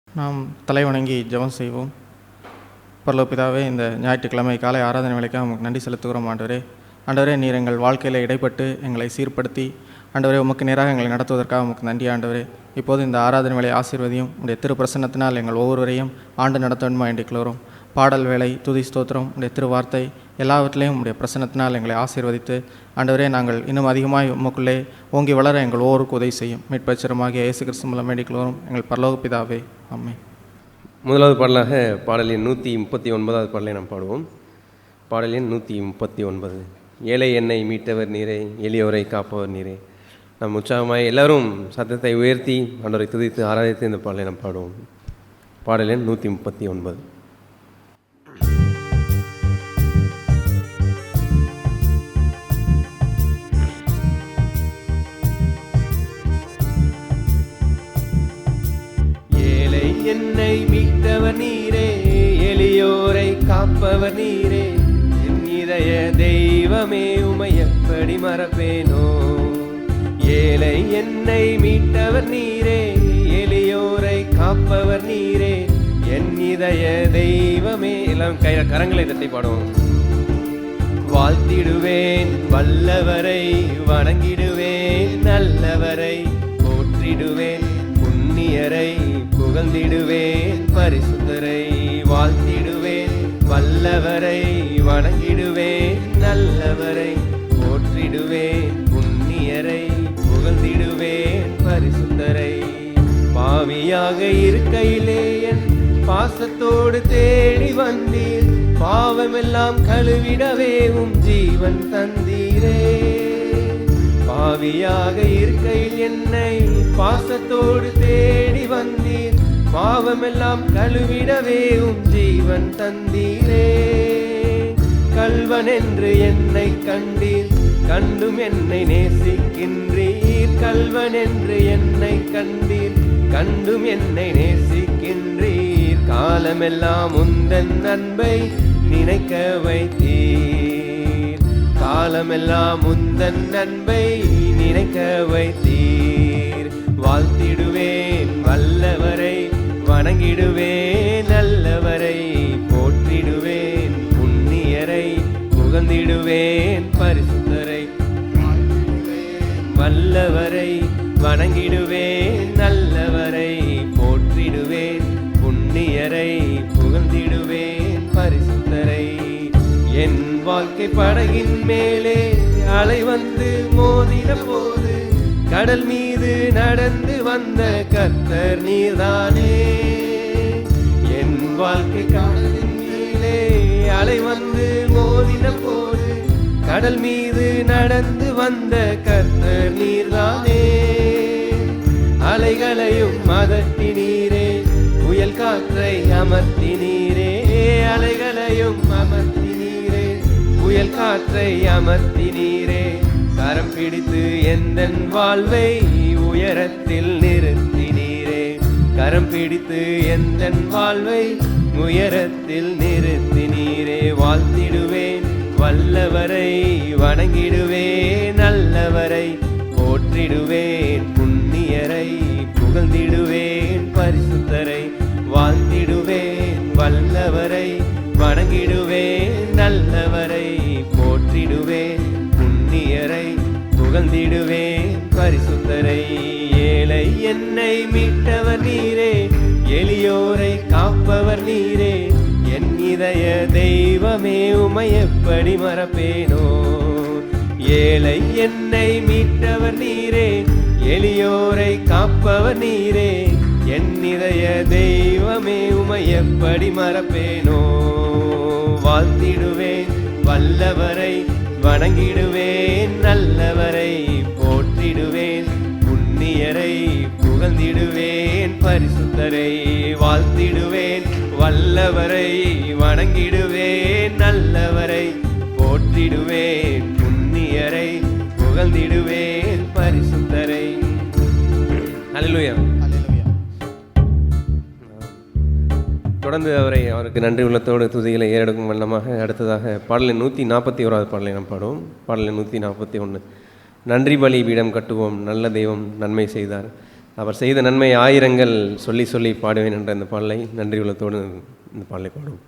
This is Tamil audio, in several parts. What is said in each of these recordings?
நாம் தலை வணங்கி ஜெபம் செய்வோம். பரலோக பிதாவே, இந்த ஞாயிற்றுக்கிழமை காலை ஆராதனை வேலைக்காக உங்களுக்கு நன்றி செலுத்துகிறோம். ஆண்டவரே, நீர் எங்கள் வாழ்க்கையில் இடைப்பட்டு எங்களை சீர்படுத்தி ஆண்டவரே உமக்கு நேராக எங்களை நடத்துவதற்காக உமக்கு நன்றி. ஆண்டவரே, இப்போது இந்த ஆராதனை வேலை ஆசீர்வதியும் உடைய திரு பிரசன்னத்தினால் எங்கள் ஒவ்வொருவரையும் ஆண்டு நடத்த வேண்டுமா என்று கிளோரும். பாடல் வேலை, துதி ஸ்தோத்திரம், உடைய திருவார்த்தை எல்லாவற்றிலையும் உடைய பிரசன்னத்தினால் எங்களை ஆசீர்வதித்து ஆண்டவரே நாங்கள் இன்னும் அதிகமாக உமக்குள்ளே ஓங்கி வளர எங்கள் ஒவ்வொருக்கு உதவி செய்யும். மீட்பச்சரமாகிய இயேசு கிறிஸ்து மூலம் வேண்டிக் எங்கள் பரலோக பிதாவே, ஆமென். முதலாவது பாடலாக பாடல் எண் 139வது பாடலை நாம் பாடுவோம். பாடல் எண் 139. ஏழை என்னை மீட்டவர் நீரே, எளியோரை காப்பவர் நீரே. நம் உற்சாகமாய் எல்லாரும் சத்தத்தை உயர்த்தி ஆண்டவரை துதித்து ஆராதித்து இந்த பாடலை நாம் பாடுவோம். பாடல் எண் 139. என்னை மீட்டவர் நீரே, எளியோரை காப்பவர் நீரே, என் இதய தெய்வமே உமை எப்படி மறப்பேனோ. ஏழை என்னை மீட்டவர் நீரே, எளியோரை காப்பவர் நீரே, என் இதய தெய்வமே. எல்லாம் கரங்களை தட்டி பாடுவோம். வாழ்த்திடுவேன் வல்லவரை, வணங்கிடுவேன் நல்லவரை, போற்றிடுவேன் புண்ணியரை, புகழ்ந்திடுவேன் பரிசுத்தரை. வாழ்த்திடுவேன் வல்லவரை, வணங்கிடுவேன் நல்லவரை, போற்றிடுவேன் புண்ணியரை, புகழ்ந்திடுவேன் பரிசுத்தரை. பாவியாக இருக்கையிலே என் பாசத்தோடு தேடி வந்தீர், பாவமெல்லாம் கழுவிடவே உம் ஜீவன் தந்தீரே. பாவியாக இருக்கையில் என்னை பாசத்தோடு தேடி வந்தீர், பாவமெல்லாம் கழுவிடவே உம் ஜீவன் தந்தீரே. கள்வன் என்று என்னை கண்டீர், கண்டும் என்னை நேசிக்கின்றீர். கள்வன் என்று என்னை கண்டீர், கண்டும் என்னை நேசிக்கின்றீர். காலமெல்லாம் உந்தன் அன்பை நினைக்க வைத்தீர், காலமெல்லாம் உந்தன் அன்பை நினைக்க வைத்தீர். வாழ்த்திடுவேன் வல்லவரை, வணங்கிடுவேன் நல்லவரை, போற்றிடுவேன் புண்ணியரை, புகழ்ந்திடுவேன் பரிசுத்தரை. வல்லவரை, வணங்கிடுவேன் நல்லவரை, போற்றிடுவேன் புண்ணியரை, புகழ்ந்திடுவேன் பரிசுத்தரை. என் வாழ்க்கை படகின் மேலே அலை வந்து மோதின போது, கடல் மீது நடந்து வந்த கர்த்தர் நீர்தானே. என் வாழ்க்கை கடலின் மேலே அலை வந்து மோதின போது, கடல் மீது நடந்து வந்த கர்த்தர் நீர்தானே. அலைகளையும் அதட்டினீரே, புயல் காற்றை அமர்த்தினீரே. அலைகளையும் அமர்த்தினீரே, புயல் காற்றை அமர்த்தினீரே. கரம் பிடித்து எந்தன் வாழ்வை உயரத்தில் நிறுத்தினீரே. கரம் பிடித்து எந்தன் வாழ்வை உயரத்தில் நிறுத்தினீரே. வாழ்த்திடுவேன் வல்லவரை, வணங்கிடுவேன் நல்லவரை, போற்றிடுவேன் புண்ணியரை, புகழ்ந்திடுவேன் பரிசுத்தரை. வாழ்த்திடுவேன் வல்லவரை, வணங்கிடுவேன் வணங்கிடுவேன், நல்லவரை போற்றிடுவேன், புண்ணியரை புகழ்ந்திடுவேன், பரிசுத்தரை. ஏழை என்னை மீட்டவர் நீரே, எளியோரை காப்பவர் நீரே, என் இதய தெய்வமே உமை எப்படி மறப்பேனோ. ஏழை என்னை மீட்டவர் நீரே, எளியோரை காப்பவர் நீரே, என் இதய தெய்வமே உமை எப்படி மறப்பேனோ. வாழ்த்திடுவேன் வல்லவரை, வணங்கிடுவேன் நல்லவரை, போற்றிடுவேன் புண்ணியரை, புகழ்ந்திடுவேன் பரிசுத்தரை. வாழ்த்திடுவேன் வல்லவரை, வணங்கிடுவேன் நல்லவரை, போற்றிடுவேன் புண்ணியரை, புகழ்ந்திடுவேன் பரிசுத்தரை. அல்லேலூயா. தொடர்ந்து அவருக்கு நன்றி உள்ளத்தோடு துதிகளை ஏறெடுக்கும் வண்ணமாக அடுத்ததாக பாடலின் 141வது பாடலை நாம் பாடுவோம். பாடலின் 141. நன்றி பலி பீடம் கட்டுவோம், நல்ல தெய்வம் நன்மை செய்தார், அவர் செய்த நன்மை ஆயிரங்கள் சொல்லி சொல்லி பாடுவேன் என்ற இந்த பாடலை நன்றி உள்ளத்தோடு இந்த பாடலை பாடுவோம்.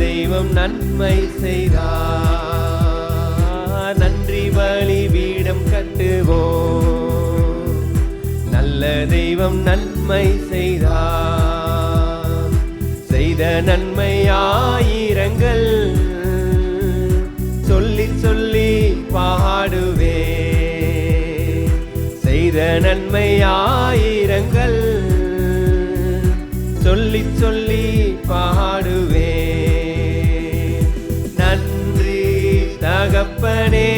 தெய்வம் நன்மை செய்தார், நன்றி பலி பீடம் கட்டுவோம், நல்ல தெய்வம் நன்மை செய்தார், செய்த நன்மை ஆயிரங்கள் சொல்லி சொல்லி பாடுவே, செய்த நன்மை ஆயிரங்கள் சொல்லி சொல்லி பாடுவே. தகப்பனே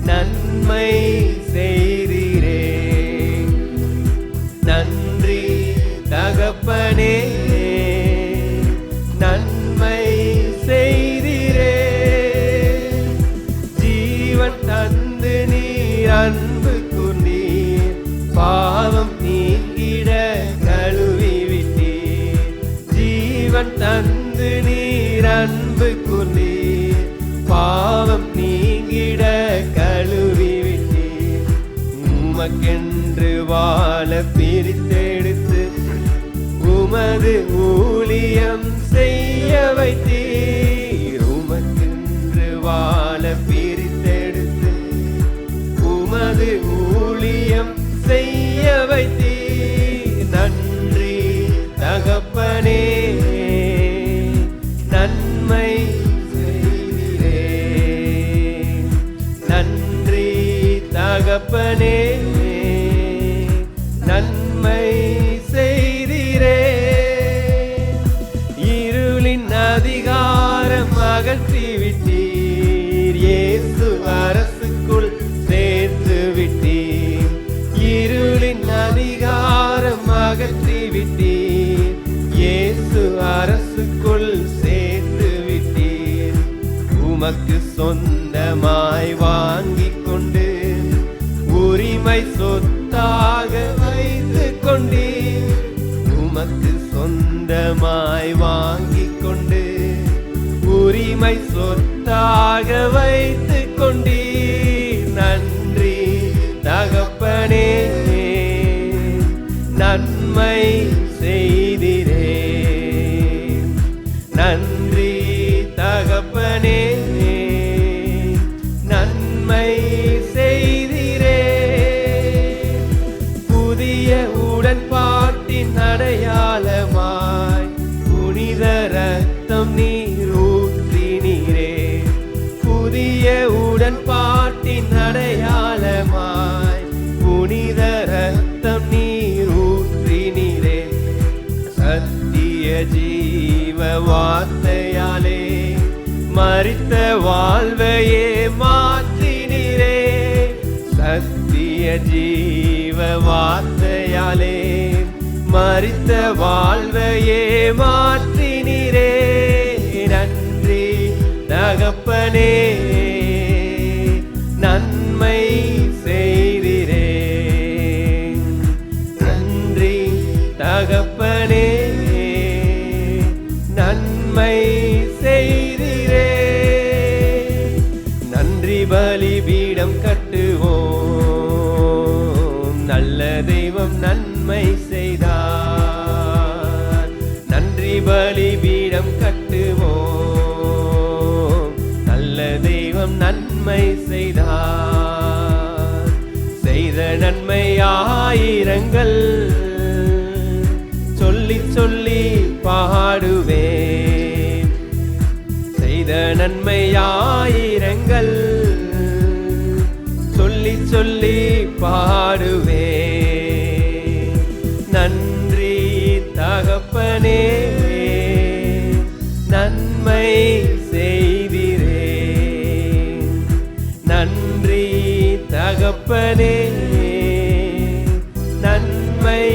நன்மை செய்தீரே, நன்றி தகப்பனே நன்மை செய்தீரே, ஜீவன் தந்து நீர் அன்பு கூர்ந்தீர், பாவம் நீங்கிட கழுவி விட்டீர், ஜீவன் தந்து நீர் அன்பு கூர்ந்தீர், பாவம் நீங்கிட கழுவி விட்டீர், உமக்கென்று வாழ பிரித்தெடுத்து உமது ஊழியம் செய்ய வைத்தீர், உமக்கென்று வாழ பிரித்தெடுத்து உமது ஊழியம் செய்ய வைத்தீர், நன்றி தகப்பனே நன்மை செய்தீரே, நன்றி தகப்பனே நன்மை செய்தீரே, இருளின் அதிகாரம் அகற்றி விட்டீர், இயேசு அரசுக்குள் சேர்த்து விட்டீர், இருளின் அதிகாரம் அகற்றி விட்டீர், இயேசு அரசுக்குள் சேர்த்து விட்டீர், உமக்கு சொந்தமாய் வாங்கிக் கொண்டு உரிமை சொத்தாக வைத்து கொண்டீர், உமக்கு சொந்தமாய் வாங்கிக் கொண்டு உரிமை சொத்தாக வைத்து கொண்டீர், நன்றி தகப்பனே நன்மை செய்தீரே, நன்றி தகப்பனே நன்மை செய்தீரே, புதிய உடன்பாட்டின் அடையாளமாய் புனித ரத்தம் நீர் ஊற்றினீரே, புதிய உடன்பாட்டின் அடையாளமாய் புனித ரத்தம் நீர் ஊற்றினீரே, சத்திய ஜீவ வார்த்தையாலே மரித்த வாழ்வையே மாற்றினீரே, சத்திய ஜீவ வார்த்தையாலே மரித்த வாழ்வையே மாற்றினீரே, நன்றி தகப்பனே நன்மை செய் நன்மை செய்தார். நன்றி பலிபீடம் கட்டுவோம், நல்ல தெய்வம் நன்மை செய்தார். செய்த நன்மை ஆயிரங்கள் சொல்லி சொல்லி பாடுவேன். செய்த நன்மை ஆயிரங்கள் சொல்லி சொல்லி பாடுவேன். நன்றி தகப்பனே, நன்மை செய்திரே. நன்றி தகப்பனே, நன்மை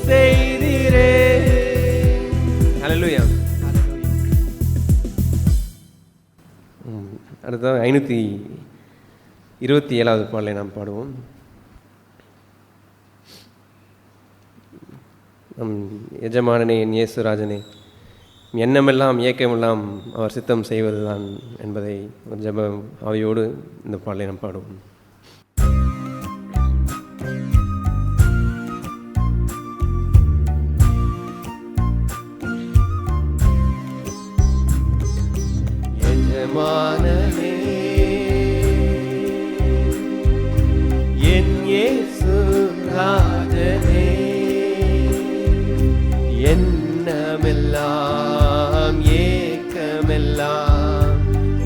செய்திரே. ஹல்லேலூயா. அடுத்த 527வது பாடலை நாம் பாடுவோம். நம் எஜமானனே என் இயேசுராஜனே, எண்ணமெல்லாம் இயக்கமெல்லாம் அவர் சித்தம் செய்வதுதான் என்பதை ஒரு ஜெப ஆவியோடு இந்த பாடலை நாம் பாடுவோம். எஜமானனே என் இயேசுராஜனே, எண்ணமெல்லாம் ஏக்கமெல்லாம்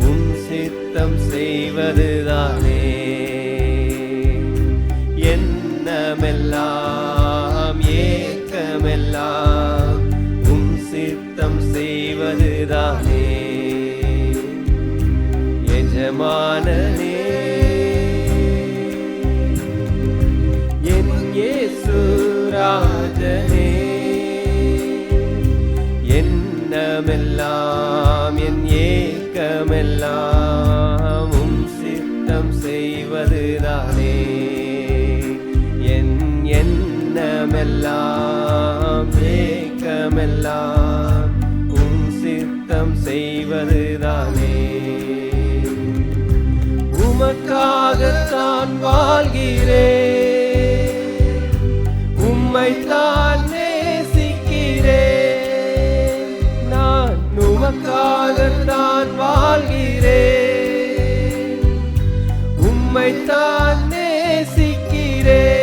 உம் சித்தம் செய்வதுதானே. எண்ணமெல்லாம் ஏக்கமெல்லாம் உம் சித்தம் செய்வதுதானே. எஜமானனே என் இயேசுராஜனே, எண்ணமெல்லாம் என் ஏக்கமெல்லாம் உம் சித்தம் செய்வதுதானே. என் எண்ணமெல்லாம் ஏக்கமெல்லாம் உம் சித்தம் செய்வதுதானே. உமக்காகத்தான் வாழ்கிறேன், உம்மைத்தான் நேசிக்கிறேன். நான் உமக்காகத்தான் வாழ்கிறேன், உம்மைத்தான் நேசிக்கிறேன்.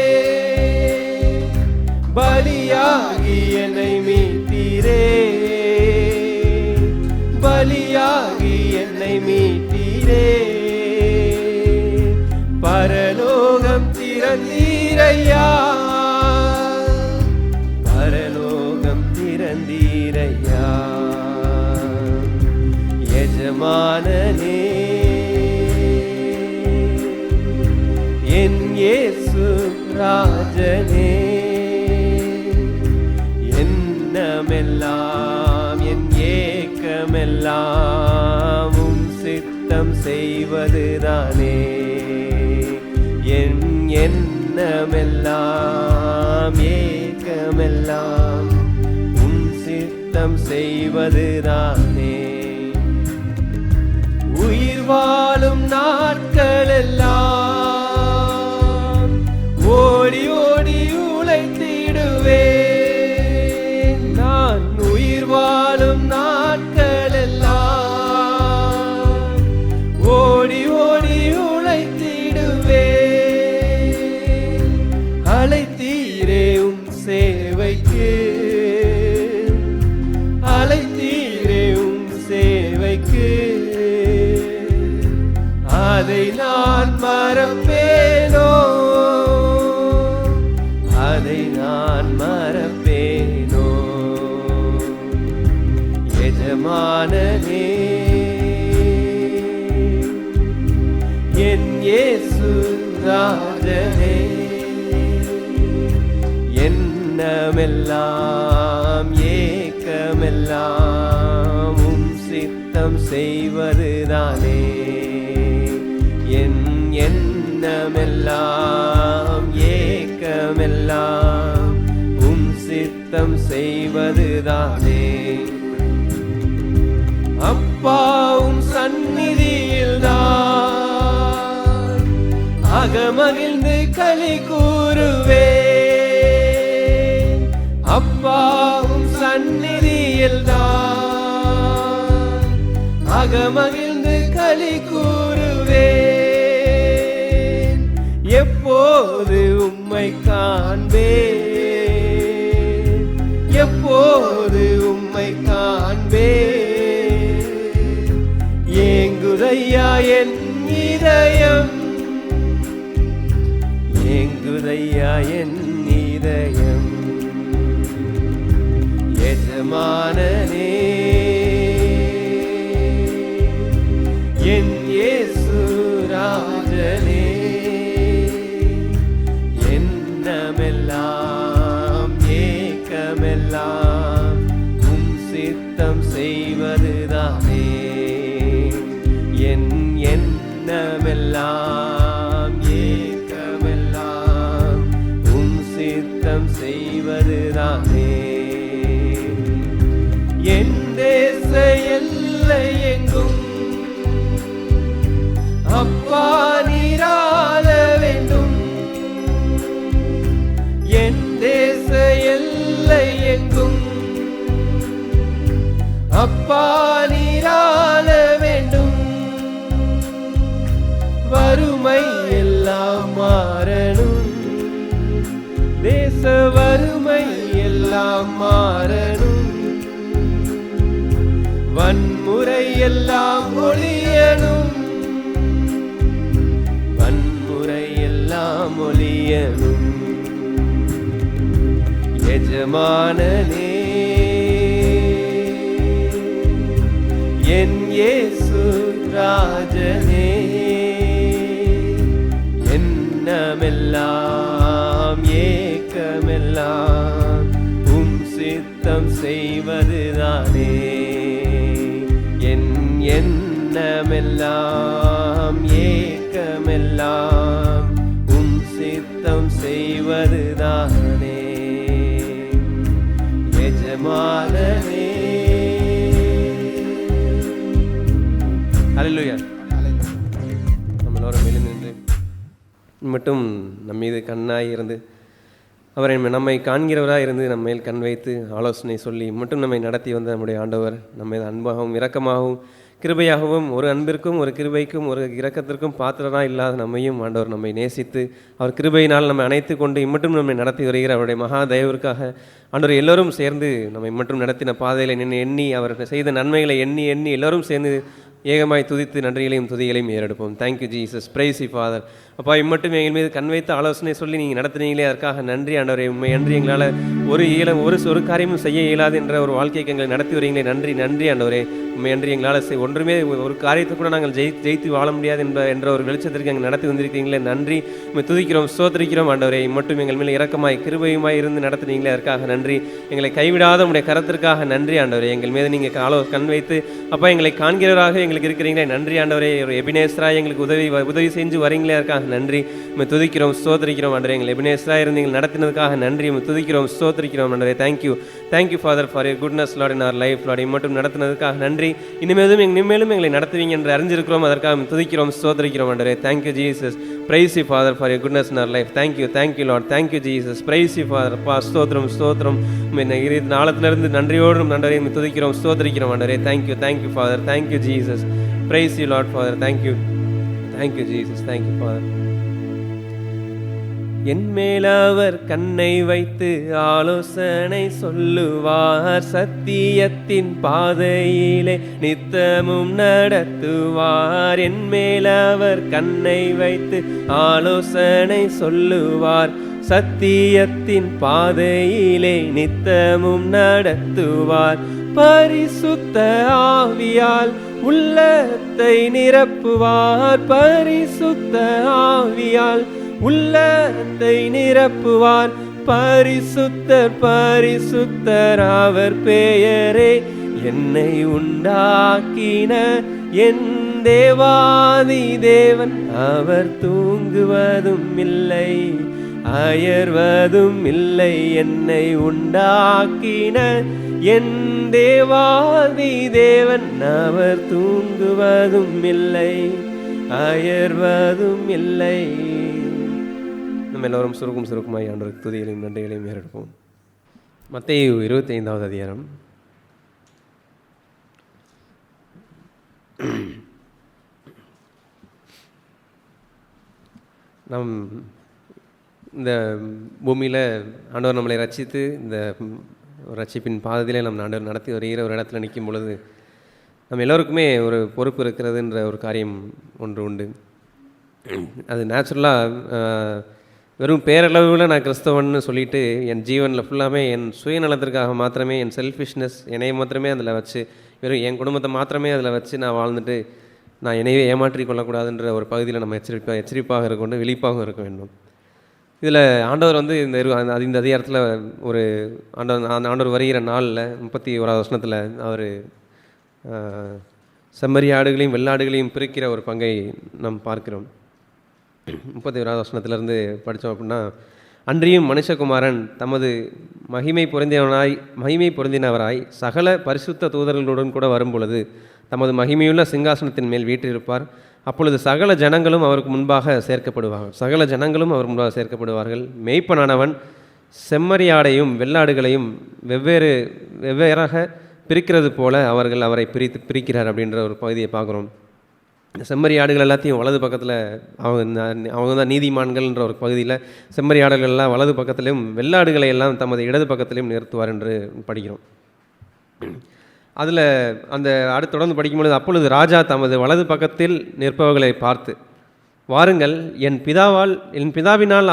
பலியாகி என்னை மீட்டீரே, பலியாகி என்னை மீட்டீரே. பரலோகம் திறந்தீரையா, பரலோகம் திறந்தீரையா. எஜமானனே என் இயேசுராஜனே, எண்ணமெல்லாம் என் ஏக்கமெல்லாம் உம் சித்தம் செய்வதுதானே. என் எண்ணமெல்லாம் ஏக்கமெல்லாம் உம் சித்தம் செய்வதுதானே. உயிர் வாழும் நாட்களெல்லாம் ஓடி ஓடி உழைத்திடுவேன். நான் உயிர் வாழும் நாட்களெல்லாம் ஓடி ஓடி உழைத்திடுவேன். அழைத்தீரே உம் சேவைக்கு, அழைத்தீரே உம் சேவைக்கு. அதை நான் மறப்பேனோ, அதை நான் மறப்பேனோ. எஜமானனே என் இயேசுராஜனே, எண்ணமெல்லாம் ஏக்கமெல்லாம் உம் சித்தம் செய்வதுதானே. என் எண்ணமெல்லாம் ஏக்கமெல்லாம் உம் சித்தம் செய்வதுதானே. அப்பாவும் சந்நிதியில்தான் அகமகிழ்ந்து களி கூறுவேன். அப்பாவும் சந்நிதியில் தான் அகமகிழ்ந்து களி கூறுவேன். எப்போது உம்மை காண்பேன், எப்போது உம்மை காண்பேன். ஏங்குதையா என் இதயம், ஏங்குதையா என் இதயம். எஜமானனே என் இயேசு ராஜனே, எண்ணமெல்லாம் ஏக்கமெல்லாம் உம் சித்தம் செய்வதுதானே. என் எண்ணமெல்லாம் ஏக்கமெல்லாம் உம் சித்தம் செய்வதுதானே. என் தேச எல்லை எங்கும் அப்பா நீராள வேண்டும். என் தேச எல்லை எங்கும் அப்பா நீராள வேண்டும். வறுமை எல்லாம் மாறணும், தேச வறுமை எல்லாம் மாறணும். வன்முறை எல்லாம் ஒழியணும், வன்முறை எல்லாம் ஒழியணும். எஜமானனே என் இயேசு ராஜனே, எண்ணமெல்லாம் ஏக்கமெல்லாம் உம் சித்தம் செய்வதுதானே. என் எண்ணமெல்லாம் ஏக்கமெல்லாம் உம் சித்தம் செய்வதுதானே. எஜமானனே. அல்லேலூயா. நம்ம எல்லோரும் எழுந்து நின்று மட்டும் நம் மீது கண்ணாய் இருந்து அவரை நம்மை காண்கிறவராக இருந்து நம்ம மேல் கண் வைத்து ஆலோசனை சொல்லி மட்டும் நம்மை நடத்தி வந்த நம்முடைய ஆண்டவர் நம்மை அன்பாகவும் இரக்கமாகவும் கிருபையாகவும், ஒரு அன்பிற்கும் ஒரு கிருபைக்கும் ஒரு இரக்கத்திற்கும் பாத்திரராக இல்லாத நம்மையும் ஆண்டவர் நம்மை நேசித்து அவர் கிருபையினால் நம்மை அணைத்து கொண்டு இம்மட்டும் நம்மை நடத்தி வருகிற அவருடைய மகா தயவிற்காக ஆண்டவர் எல்லோரும் சேர்ந்து நம்மை மட்டும் நடத்தின பாதையில் எண்ணி அவர் செய்த நன்மைகளை எண்ணி எண்ணி எல்லோரும் சேர்ந்து ஏகமாய் துதித்து நன்றிகளையும் துதிகளையும் ஏறெடுப்போம். Thank you Jesus, praise you father. அப்பா, இம்மட்டும் எங்கள் மீது கண் வைத்து ஆலோசனை சொல்லி நீங்கள் நடத்துனீங்களே, அதற்காக நன்றி ஆண்டவரே. உண்மை அன்றி எங்களால் ஒரு காரியமும் செய்ய இயலாது என்ற ஒரு வாழ்க்கைக்கு எங்களை நடத்தி வரீங்களே, நன்றி நன்றி ஆண்டவரே. உண்மை அன்றி எங்களால் ஒன்றுமே ஒரு காரியத்தை கூட நாங்கள் ஜெயித்து வாழ முடியாது என்ற ஒரு வெளிச்சத்திற்கு எங்கள் நடத்தி வந்திருக்கீங்களே, நன்றி. உண்மை துதிக்கிறோம், ஸ்தோத்திரிக்கிறோம் ஆண்டவரே. இம்மட்டும் எங்கள் மேலே இரக்கமாய் கிருபையுமாய் இருந்து நடத்துனீங்களே, அதற்காக நன்றி. எங்களை கைவிடாத உடைய கரத்திற்காக நன்றி ஆண்டவரே. எங்கள் மீது நீங்கள் கண் வைத்து அப்பா எங்களை காண்கிறவராக எங்களுக்கு இருக்கிறீங்களே, நன்றி ஆண்டவரே. ஒரு எபினேஸ்ராய் எங்களுக்கு உதவி செஞ்சு வரீங்களே, அதற்காக நன்றி. உம்மை துதிக்கிறோம், ஸ்தோத்திரிக்கிறோம் ஆண்டவரே. எங்கள் எபினேஸ்ராய் இருந்து நீங்கள் நடத்தினதுக்காக நன்றி. உம்மை துதிக்கிறோம், ஸ்தோத்திரிக்கிறோம் ஆண்டவரே. Thank you Father for your goodness Lord in our life Lord. மட்டும் நடத்தினதுக்காக நன்றி. இனிமேலும் எங்களை நடத்துவீங்க என்று அறிஞ்சிருக்கிறோம், அதற்காக துதிக்கிறோம், ஸ்தோத்திரிக்கிறோம் ஆண்டவரே. Thank you Jesus, praise you father for your goodness in our life. Thank you lord, thank you Jesus, praise you father. பா ஸ்தோத்திரம் நாளத்திலிருந்து நன்றியோடும் ஆண்டவரே துதிக்கிறோம், ஸ்தோத்திரிக்கிறோம் ஆண்டவரே. Thank you father, thank you Jesus, praise you lord father. Thank you Jesus, thank you father. என் மேல் அவர் கண்ணை வைத்து ஆலோசனை சொல்லுவார், சத்தியத்தின் பாதையிலே நித்தமும் நடத்துவார். என் மேல் அவர் கண்ணை வைத்து ஆலோசனை சொல்லுவார், சத்தியத்தின் பாதையிலே நித்தமும் நடத்துவார். பரிசுத்த ஆவியால் உள்ளத்தை நிரப்புவார், பரிசுத்த ஆவியால் உள்ளத்தை நிரப்புவார். பரிசுத்தர் அவர் பெயரே. என்னை உண்டாக்கின என் தேவாதி தேவன், அவர் தூங்குவதும் இல்லை அயர்வதும் இல்லை. என்னை உண்டாக்கின என் தேவாதி தேவன், அவர் தூங்குவதும் இல்லை அயர்வதும் இல்லை. நம்ம எல்லோரும் சுருக்குமாய் ஆண்டவருக்கு துதிகளையும் நன்றிகளையும் ஏறெடுப்போம். மத்தேயு 25வது அதிகாரம். நம் இந்த பூமியில் ஆண்டவர் நம்மளை ரட்சித்து இந்த ரட்சிப்பின் பாதத்திலே நம் ஆண்டவர் நடத்தி வருகிற ஒரு இடத்துல நிற்கும் பொழுது நம்ம எல்லோருக்குமே ஒரு பொறுப்பு இருக்கிறதுன்ற ஒரு காரியம் ஒன்று உண்டு. அது நேச்சுரலாக வெறும் பேரளவில் நான் கிறிஸ்தவன்னு சொல்லிட்டு என் ஜீவனில் ஃபுல்லாமே என் சுயநலத்திற்காக மாத்திரமே, என் செல்ஃபிஷ்னஸ் என்னையை மாத்திரமே அதில் வச்சு, வெறும் என் குடும்பத்தை மாத்திரமே அதில் வச்சு நான் வாழ்ந்துட்டு நான் என்னையே ஏமாற்றி கொள்ளக்கூடாதுன்ற ஒரு பகுதியில் நம்ம எச்சரிப்பாக இருக்க வேண்டும், விழிப்பாக இருக்க வேண்டும். இதில் ஆண்டவர் வந்து இந்த அதிகாரத்தில் ஒரு ஆண்டவர் வருகிற நாளில் 31வது வசனத்தில் அவர் செம்மறி ஆடுகளையும் வெள்ளாடுகளையும் பிரிக்கிற ஒரு பங்கை நாம் பார்க்கிறோம். 31வது வசனத்திலிருந்து படித்தோம் அப்படின்னா, அன்றியும் மனுஷகுமாரன் தமது மகிமை பொருந்தினவராய் சகல பரிசுத்த தூதர்களுடன் கூட வரும்பொழுது தமது மகிமையுள்ள சிங்காசனத்தின் மேல் வீற்றிருப்பார். அப்பொழுது சகல ஜனங்களும் அவருக்கு முன்பாக சேர்க்கப்படுவார்கள். மேய்ப்பனானவன் செம்மறியாடையும் வெள்ளாடுகளையும் வெவ்வேறாக பிரிக்கிறது போல அவர்கள் அவரை பிரிக்கிறார் அப்படின்ற ஒரு பகுதியை பார்க்குறோம். செம்மறி ஆடுகள் எல்லாத்தையும் வலது பக்கத்தில் அவங்க தான் நீதிமான்கள்ன்ற ஒரு பகுதியில் செம்மறி ஆடுகள்லாம் வலது பக்கத்திலையும் வெள்ளாடுகளை எல்லாம் தமது இடது பக்கத்திலையும் நிறுத்துவார் என்று படிக்கிறோம். அதில் அந்த தொடர்ந்து படிக்கும்பொழுது, அப்பொழுது ராஜா தமது வலது பக்கத்தில் நிற்பவர்களை பார்த்து, வாருங்கள் என் பிதாவினால்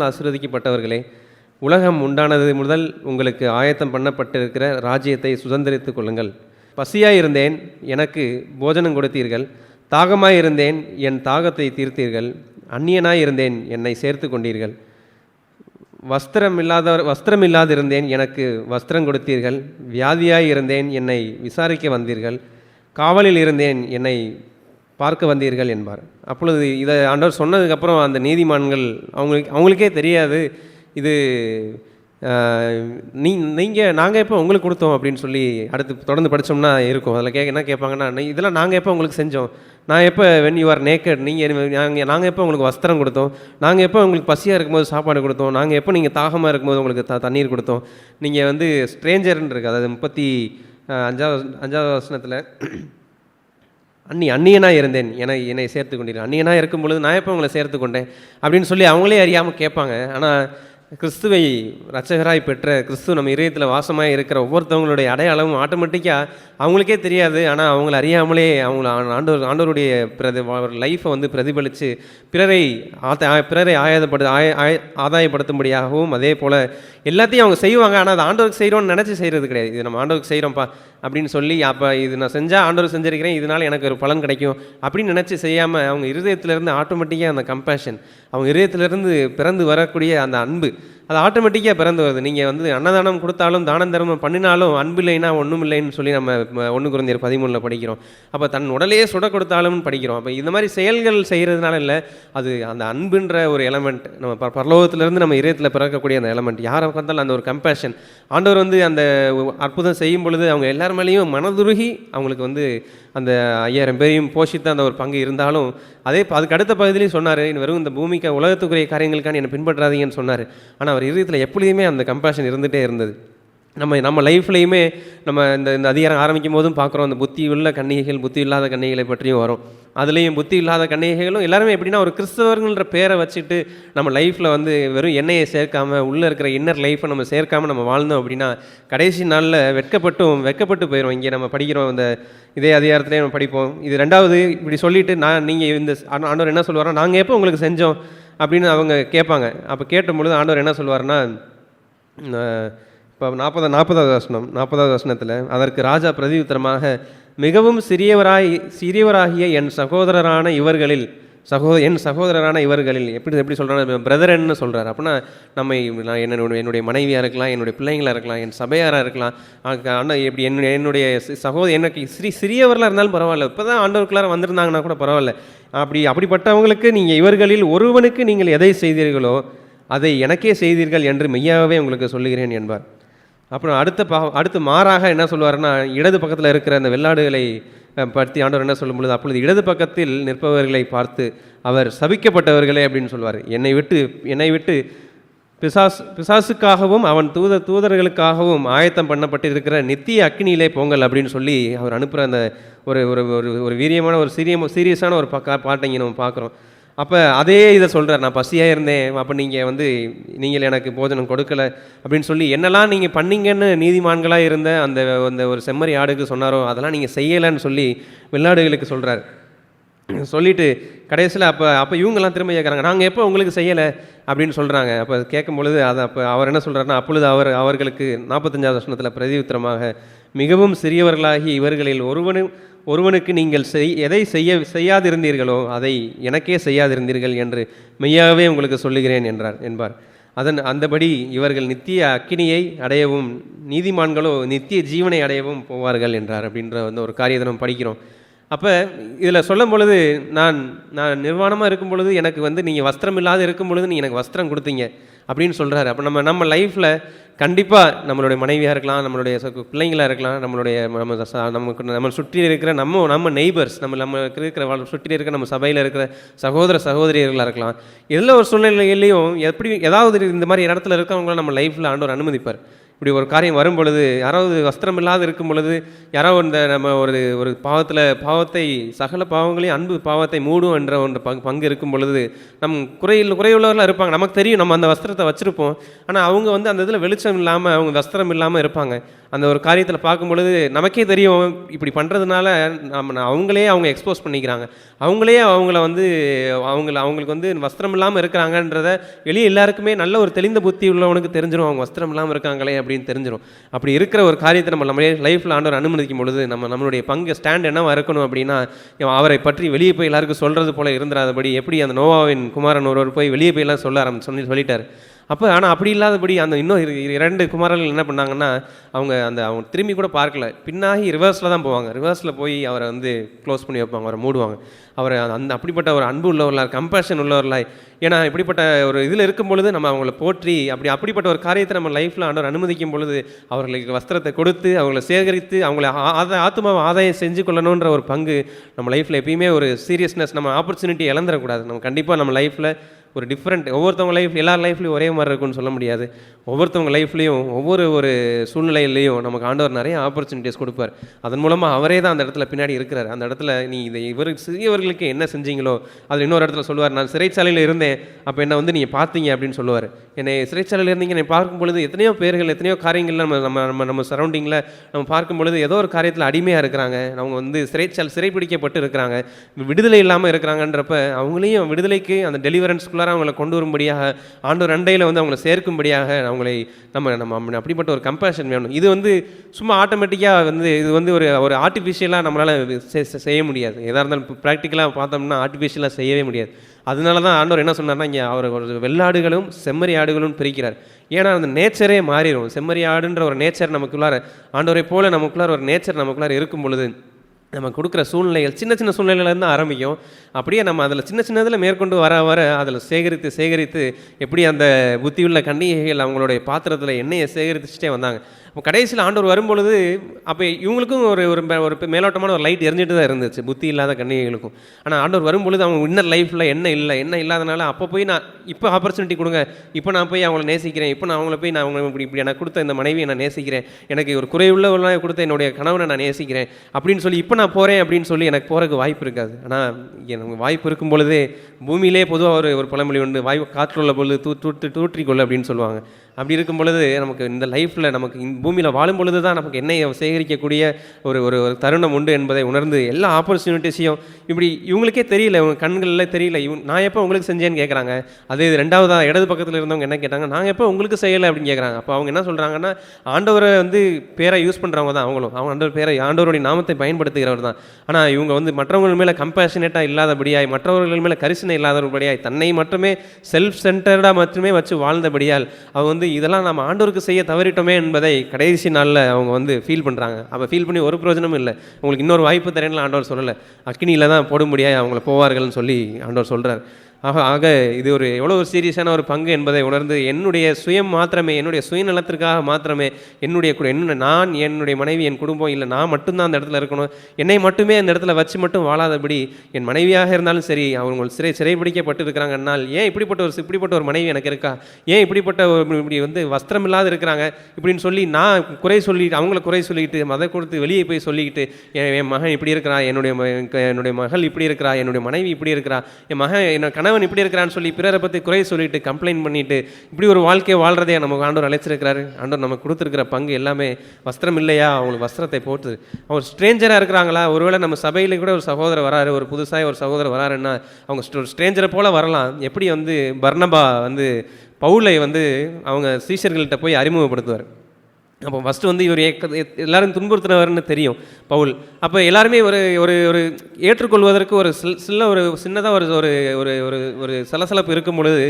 ஆசீர்வதிக்கப்பட்டவர்களே, உலகம் உண்டானது முதல் உங்களுக்கு ஆயத்தம் பண்ணப்பட்டிருக்கிற ராஜ்யத்தை சுதந்திரித்துக் கொள்ளுங்கள். பசியாயிருந்தேன், எனக்கு போஜனம் கொடுத்தீர்கள். தாகமாயிருந்தேன், என் தாகத்தை தீர்த்தீர்கள். அந்நியனாயிருந்தேன், என்னை சேர்த்து கொண்டீர்கள். வஸ்திரமில்லாதிருந்தேன், எனக்கு வஸ்திரம் கொடுத்தீர்கள். வியாதியாயிருந்தேன், என்னை விசாரிக்க வந்தீர்கள். காவலில் இருந்தேன், என்னை பார்க்க வந்தீர்கள் என்பார். அப்பொழுது இதை ஆண்டவர் சொன்னதுக்கப்புறம் அந்த நீதிமான்கள் அவங்களுக்கே தெரியாது இது நாங்கள் எப்போ உங்களுக்கு கொடுத்தோம் அப்படின்னு சொல்லி அடுத்து தொடர்ந்து படித்தோம்னா இருக்கும். அதில் என்ன கேட்பாங்கன்னா, இதெல்லாம் நாங்கள் எப்போ உங்களுக்கு செஞ்சோம், நான் எப்போ வென் யூ ஆர் நேக்கட், நாங்கள் எப்போ உங்களுக்கு வஸ்திரம் கொடுத்தோம், நாங்கள் எப்போ உங்களுக்கு பசியாக இருக்கும்போது சாப்பாடு கொடுத்தோம், நாங்கள் எப்போ நீங்கள் தாகமாக இருக்கும்போது உங்களுக்கு தண்ணீர் கொடுத்தோம், நீங்கள் வந்து ஸ்ட்ரேஞ்சர்ன்னு இருக்குது. அதாவது 35வது வசனத்தில் அந்நியனாக இருந்தேன், என்னை சேர்த்து கொண்டீர்கள். அந்நியனாக இருக்கும் பொழுது நான் எப்போ உங்களை சேர்த்து கொண்டேன் அப்படின்னு சொல்லி அவங்களே அறியாமல் கேட்பாங்க. ஆனால் கிறிஸ்துவை இரட்சகராய் பெற்ற கிறிஸ்து நம்ம இதயத்தில் வாசமாக இருக்கிற ஒவ்வொருத்தவங்களுடைய அடையாளமும் ஆட்டோமேட்டிக்காக அவங்களுக்கே தெரியாது. ஆனால் அவங்கள அறியாமலே ஆண்டவருடைய லைஃப்பை வந்து பிரதிபலித்து பிறரை ஆதாயப்படுத்தும்படியாகவும், அதே போல் எல்லாத்தையும் அவங்க செய்வாங்க. ஆனால் அது ஆண்டவருக்கு செய்கிறோன்னு நினச்சி செய்கிறது கிடையாது. இது நம்ம ஆண்டவருக்கு செய்கிறோம்ப்பா அப்படின்னு சொல்லி, அப்போ இது நான் செஞ்சால் ஆண்டவருக்கு செஞ்சிருக்கிறேன், இதனால் எனக்கு ஒரு பலன் கிடைக்கும் அப்படின்னு நினச்சி செய்யாமல் அவங்க இருதயத்திலேருந்து ஆட்டோமேட்டிக்காக அந்த கம்பேஷன், அவங்க இருதயத்திலேருந்து பிறந்து வரக்கூடிய அந்த அன்பு, அது ஆட்டோமேட்டிக்காக பிறந்து வருது. நீங்கள் வந்து அன்னதானம் கொடுத்தாலும் தானம் தர்மம் பண்ணினாலும் அன்பு இல்லைன்னா ஒன்றும் இல்லைன்னு சொல்லி நம்ம 1 கொரிந்தியர் 13 படிக்கிறோம். அப்போ தன் உடலையே சுட கொடுத்தாலும் படிக்கிறோம். அப்போ இந்த மாதிரி செயல்கள் செய்கிறதுனால இல்லை, அது அந்த அன்புன்ற ஒரு எலமெண்ட் நம்ம பரலோகத்திலேருந்து நம்ம இதயத்தில் பிறக்கக்கூடிய அந்த எலமெண்ட். யாரை பார்த்தாலும் அந்த ஒரு கம்பேஷன், ஆண்டவர் வந்து அந்த அற்புதம் செய்யும் பொழுது அவங்க எல்லார் மேலேயும் மனதுருகி அவங்களுக்கு வந்து அந்த 5000 பேரையும் போஷித்த அந்த ஒரு பங்கு இருந்தாலும், அதுக்கு அடுத்த பகுதியிலையும் சொன்னார், வெறும் இந்த பூமிக்கு உலகத்துக்குரிய காரியங்களுக்கான என்னை பின்பற்றாதீங்கன்னு சொன்னார். ஆனால் அவர் இதயத்தில் எப்பொழுதுமே அந்த கம்பேஷன் இருந்துகிட்டே இருந்தது. நம்ம லைஃப்லையுமே நம்ம இந்த அதிகாரம் ஆரம்பிக்கும் போதும் பார்க்குறோம், அந்த புத்தி உள்ள கன்னிகைகள், புத்தி இல்லாத கன்னிகைகளை பற்றியும் வரும். அதுலேயும் புத்தி இல்லாத கன்னிகைகளும் எல்லாருமே எப்படின்னா ஒரு கிறிஸ்தவர்கள்ன்ற பேரை வச்சுட்டு நம்ம லைஃப்பில் வந்து வெறும் எண்ணெயை சேர்க்காமல், உள்ளே இருக்கிற இன்னர் லைஃப்பை நம்ம சேர்க்காமல் நம்ம வாழ்ந்தோம் அப்படின்னா கடைசி நாளில் வெட்கப்பட்டு போயிடும். இங்கே நம்ம படிக்கிறோம், இதே அதிகாரத்திலே நம்ம படிப்போம். இது 2வது இப்படி சொல்லிவிட்டு நீங்கள் இந்த ஆண்டவர் என்ன சொல்லுவாரோ, நாங்கள் எப்போ உங்களுக்கு செஞ்சோம் அப்படின்னு அவங்க கேட்பாங்க. அப்போ கேட்டும் பொழுது ஆண்டவர் என்ன சொல்லுவார்னா, இப்போ 40வது வசனத்தில், அதற்கு ராஜா பிரதியுத்தரமாக, மிகவும் சிறியவராகிய என் சகோதரரான இவர்களில் எப்படி சொல்கிறாங்க, பிரதரன்னு சொல்கிறார். அப்படின்னா நான் என்னுடைய மனைவியாக இருக்கலாம், என்னுடைய பிள்ளைங்களாக இருக்கலாம், என் சபையாராக இருக்கலாம், ஆனால் எப்படி என்னுடைய எனக்கு சிறியவர்களாக இருந்தாலும் பரவாயில்ல, இப்போ தான் ஆண்டவருக்குள்ளார வந்திருந்தாங்கன்னா கூட பரவாயில்ல, அப்படிப்பட்டவங்களுக்கு நீங்கள் இவர்களில் ஒருவனுக்கு நீங்கள் எதை செய்தீர்களோ அதை எனக்கே செய்தீர்கள் என்று மெய்யாகவே உங்களுக்கு சொல்லுகிறேன் என்பார். அப்புறம் அடுத்து மாறாக என்ன சொல்லுவார்னா, இடது பக்கத்தில் இருக்கிற அந்த வெள்ளாடுகளை பற்றி ஆண்டவர் என்ன சொல்லும் பொழுது, அப்பொழுது இடது பக்கத்தில் நிற்பவர்களை பார்த்து அவர் சபிக்கப்பட்டவர்களே அப்படின்னு சொல்லுவார். என்னை விட்டு பிசாசுக்காகவும் அவன் தூதர்களுக்காகவும் ஆயத்தம் பண்ணப்பட்டிருக்கிற நித்திய அக்கினியிலே போங்கள் அப்படின்னு சொல்லி அவர் அனுப்புகிற அந்த ஒரு ஒரு ஒரு வீரியமான ஒரு சீரியஸான ஒரு பாட்டை இங்கே நம்ம பார்க்குறோம். அப்போ அதே இதை சொல்கிறார், நான் பசியாக இருந்தேன், அப்போ நீங்கள் எனக்கு போஜனம் கொடுக்கலை அப்படின்னு சொல்லி என்னெல்லாம் நீங்கள் பண்ணீங்கன்னு நீதிமான்களாக இருந்த அந்த ஒரு செம்மறி ஆடுக்கு சொன்னாரோ அதெல்லாம் நீங்கள் செய்யலைன்னு சொல்லி வெள்ளாடுகளுக்கு சொல்கிறார். சொல்லிவிட்டு கடைசியில் அப்போ இவங்கெல்லாம் திரும்ப கேட்குறாங்க, நாங்கள் எப்போ உங்களுக்கு செய்யலை அப்படின்னு சொல்கிறாங்க. அப்போ கேட்கும் பொழுது அப்போ அவர் என்ன சொல்கிறாருன்னா, அப்பொழுது அவர்களுக்கு 45வது வசனத்தில் பிரதியுத்தரமாக, மிகவும் சிறியவர்களாகி இவர்களில் ஒருவனுக்கு நீங்கள் எதை செய்யாதிருந்தீர்களோ அதை எனக்கே செய்யாதிருந்தீர்கள் என்று மெய்யாகவே உங்களுக்கு சொல்லுகிறேன் என்பார். அந்தபடி இவர்கள் நித்திய அக்கினியை அடையவும் நீதிமான்களோ நித்திய ஜீவனை அடையவும் போவார்கள் என்றார் அப்படின்ற ஒரு காரியத்தை நம்ம படிக்கிறோம். அப்போ இதில் சொல்லும் பொழுது நான் நிர்வாணமாக இருக்கும் பொழுது எனக்கு நீங்கள் வஸ்திரம் இல்லாத இருக்கும் பொழுது நீங்கள் எனக்கு வஸ்திரம் கொடுத்தீங்க அப்படின்னு சொல்கிறாரு. அப்போ நம்ம லைஃப்பில் கண்டிப்பாக நம்மளுடைய மனைவியாக இருக்கலாம், நம்மளுடைய பிள்ளைங்களாக இருக்கலாம், நம்ம சுற்றி இருக்கிற நம்ம நெய்பர்ஸ், நம்ம இருக்கிற சுற்றி இருக்கிற நம்ம சபையில் இருக்கிற சகோதரிகளாக இருக்கலாம். எதில் ஒரு சூழ்நிலையிலையும் ஏதாவது இந்த மாதிரி இடத்துல இருக்கவங்கள நம்ம லைஃப்பில் ஆண்டவர் அனுமதிப்பார். இப்படி ஒரு காரியம் வரும் பொழுது, யாராவது வஸ்திரம் இல்லாத இருக்கும் பொழுது, யாராவது நம்ம ஒரு பாவத்தை சகல பாவங்களையும் அன்பு பாவத்தை மூடும் என்ற பங்கு இருக்கும் பொழுது குறையுள்ளவர்களாக இருப்பாங்க. நமக்கு தெரியும் நம்ம அந்த வஸ்திரத்தை வச்சுருப்போம், ஆனால் அவங்க அந்த இதில் வெளிச்சம் இல்லாமல் அவங்க வஸ்திரம் இல்லாமல் இருப்பாங்க. அந்த ஒரு காரியத்தில் பார்க்கும் பொழுது நமக்கே தெரியும் இப்படி பண்ணுறதுனால அவங்களே அவங்க எக்ஸ்போஸ் பண்ணிக்கிறாங்க, அவங்களே அவங்களுக்கு வஸ்திரம் இல்லாமல் இருக்கிறாங்கன்றத வெளியே எல்லாருக்குமே நல்ல ஒரு தெளிந்த புத்தி உள்ளவனுக்கு தெரிஞ்சிடும், அவங்க வஸ்திரம் இல்லாமல் இருக்காங்களே அப்படின்னு தெரிஞ்சிடும். அப்படி இருக்கிற ஒரு காரியத்தை நம்ம லைஃப்பில் ஆண்டவர் அனுமதிக்கும் பொழுது நம்மளுடைய பங்கு ஸ்டாண்ட் என்னவா இருக்கணும் அப்படின்னா, அவரை பற்றி வெளியே போய் எல்லாருக்கும் சொல்கிறது போல இருந்துடாதபடி, எப்படி அந்த நோவாவின் குமாரன் ஒருவர் போய் வெளியே போய் எல்லாம் சொல்லிட்டார். ஆனால் அப்படி இல்லாதபடி இன்னும் 2 குமாரர்கள் என்ன பண்ணாங்கன்னா, அவங்க திரும்பி கூட பார்க்கல, பின்னாகி ரிவர்ஸில் தான் போவாங்க. ரிவர்ஸில் போய் அவரை க்ளோஸ் பண்ணி வைப்பாங்க, அவரை மூடுவாங்க. அவரை அப்படிப்பட்ட ஒரு அன்பு உள்ளவர்களாக, கம்பேஷன் உள்ளவர்களாக, ஏன்னா இப்படிப்பட்ட ஒரு இதில் இருக்கும் பொழுது நம்ம அவங்கள போற்றி அப்படிப்பட்ட ஒரு காரியத்தை நம்ம லைஃப்பில் ஆண்டவர் அனுமதிக்கும் பொழுது அவர்களுக்கு வஸ்திரத்தை கொடுத்து அவங்கள சேகரித்து அவங்கள ஆத்மாவை ஆதாயம் செஞ்சு கொள்ளணுன்ற ஒரு பங்கு நம்ம லைஃப்பில் எப்பயுமே ஒரு சீரியஸ்னஸ், நம்ம ஆப்பர்ச்சுனிட்டி இழந்துடக்கூடாது. நம்ம கண்டிப்பாக நம்ம லைஃப்பில் ஒரு டிஃப்ரெண்ட், ஒவ்வொருத்தவங்க லைஃப் எல்லார் லைஃப்லையும் ஒரே மாதிரி இருக்குன்னு சொல்ல முடியாது. ஒவ்வொருத்தவங்க லைஃப்லையும் ஒரு சூழ்நிலையிலையும் நமக்கு ஆண்டவர் நிறைய ஆப்பர்ச்சுனிட்டிஸ் கொடுப்பார். அதன் மூலமாக அவரே தான் அந்த இடத்துல பின்னாடி இருக்கிறார். அந்த இடத்துல சிறியவர்களுக்கு என்ன செஞ்சீங்களோ அதில் இன்னொரு இடத்துல சொல்லுவார், நான் சிறைச்சாலையில் இருந்தேன், அப்போ என்னை நீங்கள் பார்த்தீங்க அப்படின்னு சொல்லுவார். என்னை சிறைச்சாலையில் இருந்தீங்க, என்னை பார்க்கும் பொழுது எத்தனையோ பேர்கள் எத்தனையோ காரியங்கள் நம்ம சரௌண்டிங்கில் நம்ம பார்க்கும் பொழுது ஏதோ ஒரு காரியத்தில் அடிமையாக இருக்கிறாங்க, அவங்க சிறைப்பிடிக்கப்பட்டு இருக்கிறாங்க, விடுதலை இல்லாமல் இருக்கிறாங்கன்றப்ப அவங்களையும் விடுதலைக்கு அந்த டெலிவரன்ஸ்குள்ள அவங்களை கொண்டு வரும்படியாக ஆண்டவர் அண்டையில் அவங்களை சேர்க்கும்படியாக அவங்களை நம்ம அப்படிப்பட்ட ஒரு கம்பேஷன் வேணும். இது சும்மா ஆட்டோமேட்டிக்காக இது ஒரு ஆர்டிஃபிஷியலாக நம்மளால் செய்ய முடியாது. எதாக இருந்தாலும் ப்ராக்டிக்கலாக பார்த்தோம்னா ஆர்டிஃபிஷியலாக செய்யவே முடியாது. அதனால தான் ஆண்டவர் என்ன சொன்னார்னா, இங்கே அவர் ஒரு வெள்ளாடுகளும் செம்மறி ஆடுகளும் பிரிக்கிறார். ஏன்னா அந்த நேச்சரே மாறிடும். செம்மறி ஆடுன்ற ஒரு நேச்சர் நமக்குள்ளார, ஆண்டவரை போல நமக்குள்ளார ஒரு நேச்சர் நமக்குள்ளார இருக்கும் பொழுது நம்ம கொடுக்குற சூழ்நிலைகள் சின்ன சூழ்நிலையிலேருந்து ஆரம்பிக்கும். அப்படியே நம்ம அதில் சின்னதில் மேற்கொண்டு வர அதில் சேகரித்து எப்படி அந்த புத்தியுள்ள கன்னிகைகள் அவங்களுடைய பாத்திரத்தில் எண்ணெயை சேகரிச்சுட்டே வந்தாங்க. இப்போ கடைசியில் ஆண்டவர் வரும்பொழுது அப்போ இவங்களுக்கும் ஒரு மேலோட்டமான ஒரு லைட் எரிஞ்சிட்டு தான் இருந்துச்சு, புத்தி இல்லாத கன்னிகைகளுக்கும். ஆனால் ஆண்டவர் வரும்பொழுது அவங்க இன்னர் லைஃப்பில் என்ன இல்லாதனால அப்போ போய் நான் இப்போ ஆப்பர்ச்சுனிட்டி கொடுங்க, இப்போ நான் போய் அவங்கள நேசிக்கிறேன், இப்போ நான் அவங்கள போய் நான் அவங்க இப்படி எனக்கு கொடுத்த இந்த மனைவியை நான் நேசிக்கிறேன், எனக்கு ஒரு குறையுள்ளவர்களாக கொடுத்த என்னுடைய கணவனை நான் நேசிக்கிறேன் அப்படின்னு சொல்லி இப்போ நான் போகிறேன் அப்படின்னு சொல்லி எனக்கு போகிறதுக்கு வாய்ப்பு இருக்காது. ஆனால் எனக்கு வாய்ப்பு இருக்கும் பொழுதே பூமியிலே பொதுவாக ஒரு பழமொழி உண்டு, காற்றுள்ள பொழுது தூற்றிக்கொள்ளு அப்படின்னு சொல்லுவாங்க. அப்படி இருக்கும் பொழுது நமக்கு இந்த லைஃப்பில் நமக்கு பூமியில் வாழும் பொழுது தான் நமக்கு எண்ணெயை சேகரிக்கக்கூடிய ஒரு தருணம் உண்டு என்பதை உணர்ந்து எல்லா ஆப்பர்ச்சுனிட்டிஸையும் இப்படி இவங்களுக்கே தெரியல, இவங்க கண்களில் தெரியல, நான் எப்போ உங்களுக்கு செஞ்சேன்னு கேட்குறாங்க. அதே 2வதாக இடது பக்கத்தில் இருந்தவங்க என்ன கேட்டாங்க, நாங்கள் எப்போ உங்களுக்கு செய்யலை அப்படின்னு கேட்குறாங்க. அப்போ அவங்க என்ன சொல்கிறாங்கன்னா, ஆண்டவரை பேரை யூஸ் பண்ணுறவங்க தான் அவங்களும், அவங்க ஆண்டவருடைய நாமத்தை பயன்படுத்துகிறவர் தான். ஆனால் இவங்க மற்றவர்கள் மேலே கம்பேஷனேட்டாக இல்லாதபடியாய், மற்றவர்கள் மேலே கரிசனை இல்லாதபடியாய், தன்னை மட்டுமே செல்ஃப் சென்டர்டாக மட்டுமே வச்சு வாழ்ந்தபடியால் அவங்க இதெல்லாம் நம்ம ஆண்டவருக்கு செய்ய தவறிட்டோமே என்பதை கடைசி நாளில் அவங்க ஃபீல் பண்ணுறாங்க. அப்போ ஃபீல் பண்ணி ஒரு பிரயோஜனமும் இல்லை. உங்களுக்கு இன்னொரு வாய்ப்பு தரேன்னு ஆண்டவர் சொல்லலை, அக்கினியில் தான் போடும்படியாக அவங்கள போவார்கள்னு சொல்லி ஆண்டவர் சொல்கிறார். ஆக இது ஒரு எவ்வளோ ஒரு சீரியஸான ஒரு பங்கு என்பதை உணர்ந்து என்னுடைய சுயம் மாத்திரமே, என்னுடைய சுயநலத்திற்காக மாத்திரமே, நான், என்னுடைய மனைவி, என் குடும்பம், இல்லை நான் மட்டும்தான் அந்த இடத்துல இருக்கணும், என்னை மட்டுமே அந்த இடத்துல வச்சு மட்டும் வாழாதபடி, என் மனைவியாக இருந்தாலும் சரி, அவங்க சிறைபிடிக்கப்பட்டு இருக்கிறாங்கன்னால், ஏன் இப்படிப்பட்ட ஒரு மனைவி எனக்கு இருக்கா, ஏன் இப்படி வஸ்திரம் இல்லாத இருக்கிறாங்க இப்படின்னு சொல்லி நான் குறை சொல்லிட்டு, அவங்கள குறை சொல்லிக்கிட்டு, மத கொடுத்து வெளியே போய் சொல்லிக்கிட்டு, என் மகன் இப்படி இருக்கிறா, என்னுடைய மகள் இப்படி இருக்கிறா, என்னுடைய மனைவி இப்படி இருக்கிறா, என் கணவன் இப்படி இருக்கிறான்னு சொல்லி பிறரை பற்றி குறை சொல்லிட்டு கம்ப்ளைண்ட் பண்ணிட்டு இப்படி ஒரு வாழ்க்கையை வாழ்றதே நமக்கு ஆண்டவர் அழைச்சிருக்கிறாரு. ஆண்டவர் நமக்கு கொடுத்துருக்கிற பங்கு எல்லாமே வஸ்திரம் இல்லையா, அவங்களுக்கு வஸ்திரத்தை போட்டு, அவங்க ஸ்ட்ரேஞ்சராக இருக்கிறாங்களா, ஒருவேளை நம்ம சபையில கூட ஒரு சகோதரர் வராரு, ஒரு புதுசாக ஒரு சகோதரர் வராருன்னா அவங்க ஸ்ட்ரேஞ்சரை போல வரலாம். எப்படி பர்னபா பவுலை அவங்க சீஷர்கள்ட்ட போய் அறிமுகப்படுத்துவார். அப்போ ஃபஸ்ட்டு இவர் எல்லாரும் துன்புறுத்தினவர்னு தெரியும் பவுல். அப்போ எல்லாருமே ஒரு ஒரு ஒரு ஏற்றுக்கொள்வதற்கு ஒரு சின்னதாக ஒரு சலசலப்பு இருக்கும் பொழுது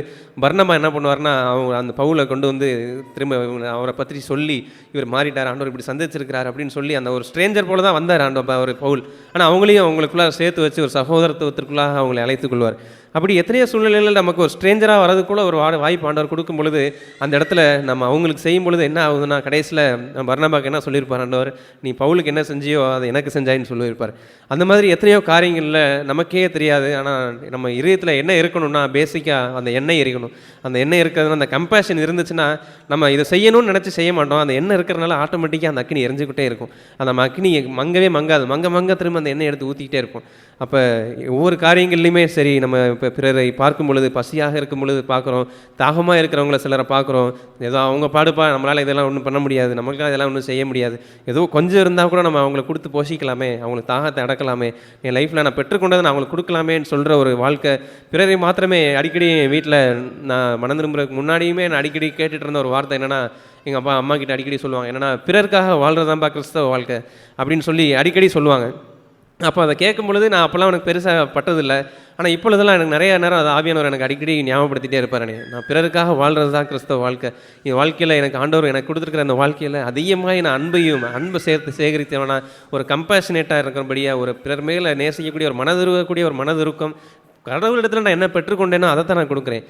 பர்னபா என்ன பண்ணுவார்னா, அவங்க அந்த பவுலை கொண்டு திரும்ப அவரை பற்றி சொல்லி, இவர் மாறிட்டார், ஆண்டவர் இப்படி சந்திச்சிருக்கிறார் அப்படின்னு சொல்லி அந்த ஒரு ஸ்ட்ரேஞ்சர் போல தான் வந்தார் ஒரு பவுல். ஆனால் அவங்களுக்குள்ளார சேர்த்து வச்சு ஒரு சகோதரத்துவத்திற்குள்ளாக அவங்களை அழைத்துக் கொள்வார். அப்படி எத்தனையோ சூழ்நிலையில் நமக்கு ஒரு ஸ்ட்ரேஞ்சராக வரதுக்குள்ள ஒரு வாய்ப்பு ஆண்டவர் கொடுக்கும் பொழுது அந்த இடத்துல நம்ம அவங்களுக்கு செய்யும் பொழுது என்ன ஆகுதுன்னா, கடைசியில் பர்னபாக்கு என்ன சொல்லியிருப்பார் ஆண்டவர், நீ பவுலுக்கு என்ன செஞ்சியோ அதை எனக்கு செஞ்சாயின்னு சொல்லியிருப்பார். அந்த மாதிரி எத்தனையோ காரியங்களில் நமக்கே தெரியாது. ஆனால் நம்ம இதயத்தில் என்ன இருக்கணும்னா, பேசிக்காக அந்த எண்ணெய் இருக்கணும். அந்த எண்ணெய் இருக்கிறதுனா, அந்த கம்பேஷன் இருந்துச்சுன்னா நம்ம இதை செய்யணும்னு நினச்சி செய்ய மாட்டோம். அந்த எண்ணெய் இருக்கிறதுனால ஆட்டோமேட்டிக்காக அந்த அக்னி எரிஞ்சுக்கிட்டே இருக்கும். அந்த அக்னி மங்கவே மங்காது, மங்க திரும்ப அந்த எண்ணெய் எடுத்து ஊற்றிக்கிட்டே இருக்கும். அப்போ ஒவ்வொரு காரியங்கள்லையுமே சரி, நம்ம இப்போ பிறரை பார்க்கும் பொழுது, பசியாக இருக்கும் பொழுது பார்க்குறோம், தாகமாக இருக்கிறவங்கள சிலரை பார்க்குறோம், ஏதோ அவங்க பாடுப்பா, நம்மளால் இதெல்லாம் ஒன்றும் பண்ண முடியாது, நமக்கு இதெல்லாம் ஒன்றும் செய்ய முடியாது, ஏதோ கொஞ்சம் இருந்தால் கூட நம்ம அவங்களை கொடுத்து போஷிக்கலாமே, அவங்களுக்கு தாகத்தை அடக்கலாமே, என் லைஃப்பில் நான் பெற்றுக்கொண்டதை நான் அவங்களுக்கு கொடுக்கலாமேன்னு சொல்கிற ஒரு வாழ்க்கை. பிறரை மாத்திரமே அடிக்கடி என் வீட்டில் நான் மனம் திரும்புறதுக்கு முன்னாடியுமே நான் அடிக்கடி கேட்டுட்டு இருந்த ஒரு வார்த்தை என்னென்னா, எங்கள் அம்மா கிட்ட அடிக்கடி சொல்லுவாங்க, என்னென்னா பிறருக்காக வாழ்கிறதாம்பா கிறிஸ்தவ வாழ்க்கை அப்படின்னு சொல்லி அடிக்கடி சொல்லுவாங்க. அப்போ அதை கேட்கும் பொழுது நான் அப்போல்லாம் எனக்கு பெருசாக பட்டதில்லை. ஆனால் இப்பொழுதெல்லாம் எனக்கு நிறைய நேரம் அது ஆவியானவர் எனக்கு அடிக்கடி ஞாபகப்படுத்திகிட்டே இருப்பார். நான் பிறருக்காக வாழ்கிறது தான் கிறிஸ்தவ வாழ்க்கை. என் வாழ்க்கையில் எனக்கு ஆண்டவர் எனக்கு கொடுத்துருக்கிற அந்த வாழ்க்கையில் அதிகமாக நான் அன்பை சேகரித்தவனா, ஒரு கம்பேஷனேட்டாக இருக்கிறபடியாக, ஒரு பிறர் மேலே நேசிக்கக்கூடிய ஒரு மனதுருக்கக்கூடிய ஒரு மனதுருக்கம், கடவுளிடத்தில் நான் என்ன பெற்றுக்கொண்டேனோ அதை தான் நான் கொடுக்குறேன்.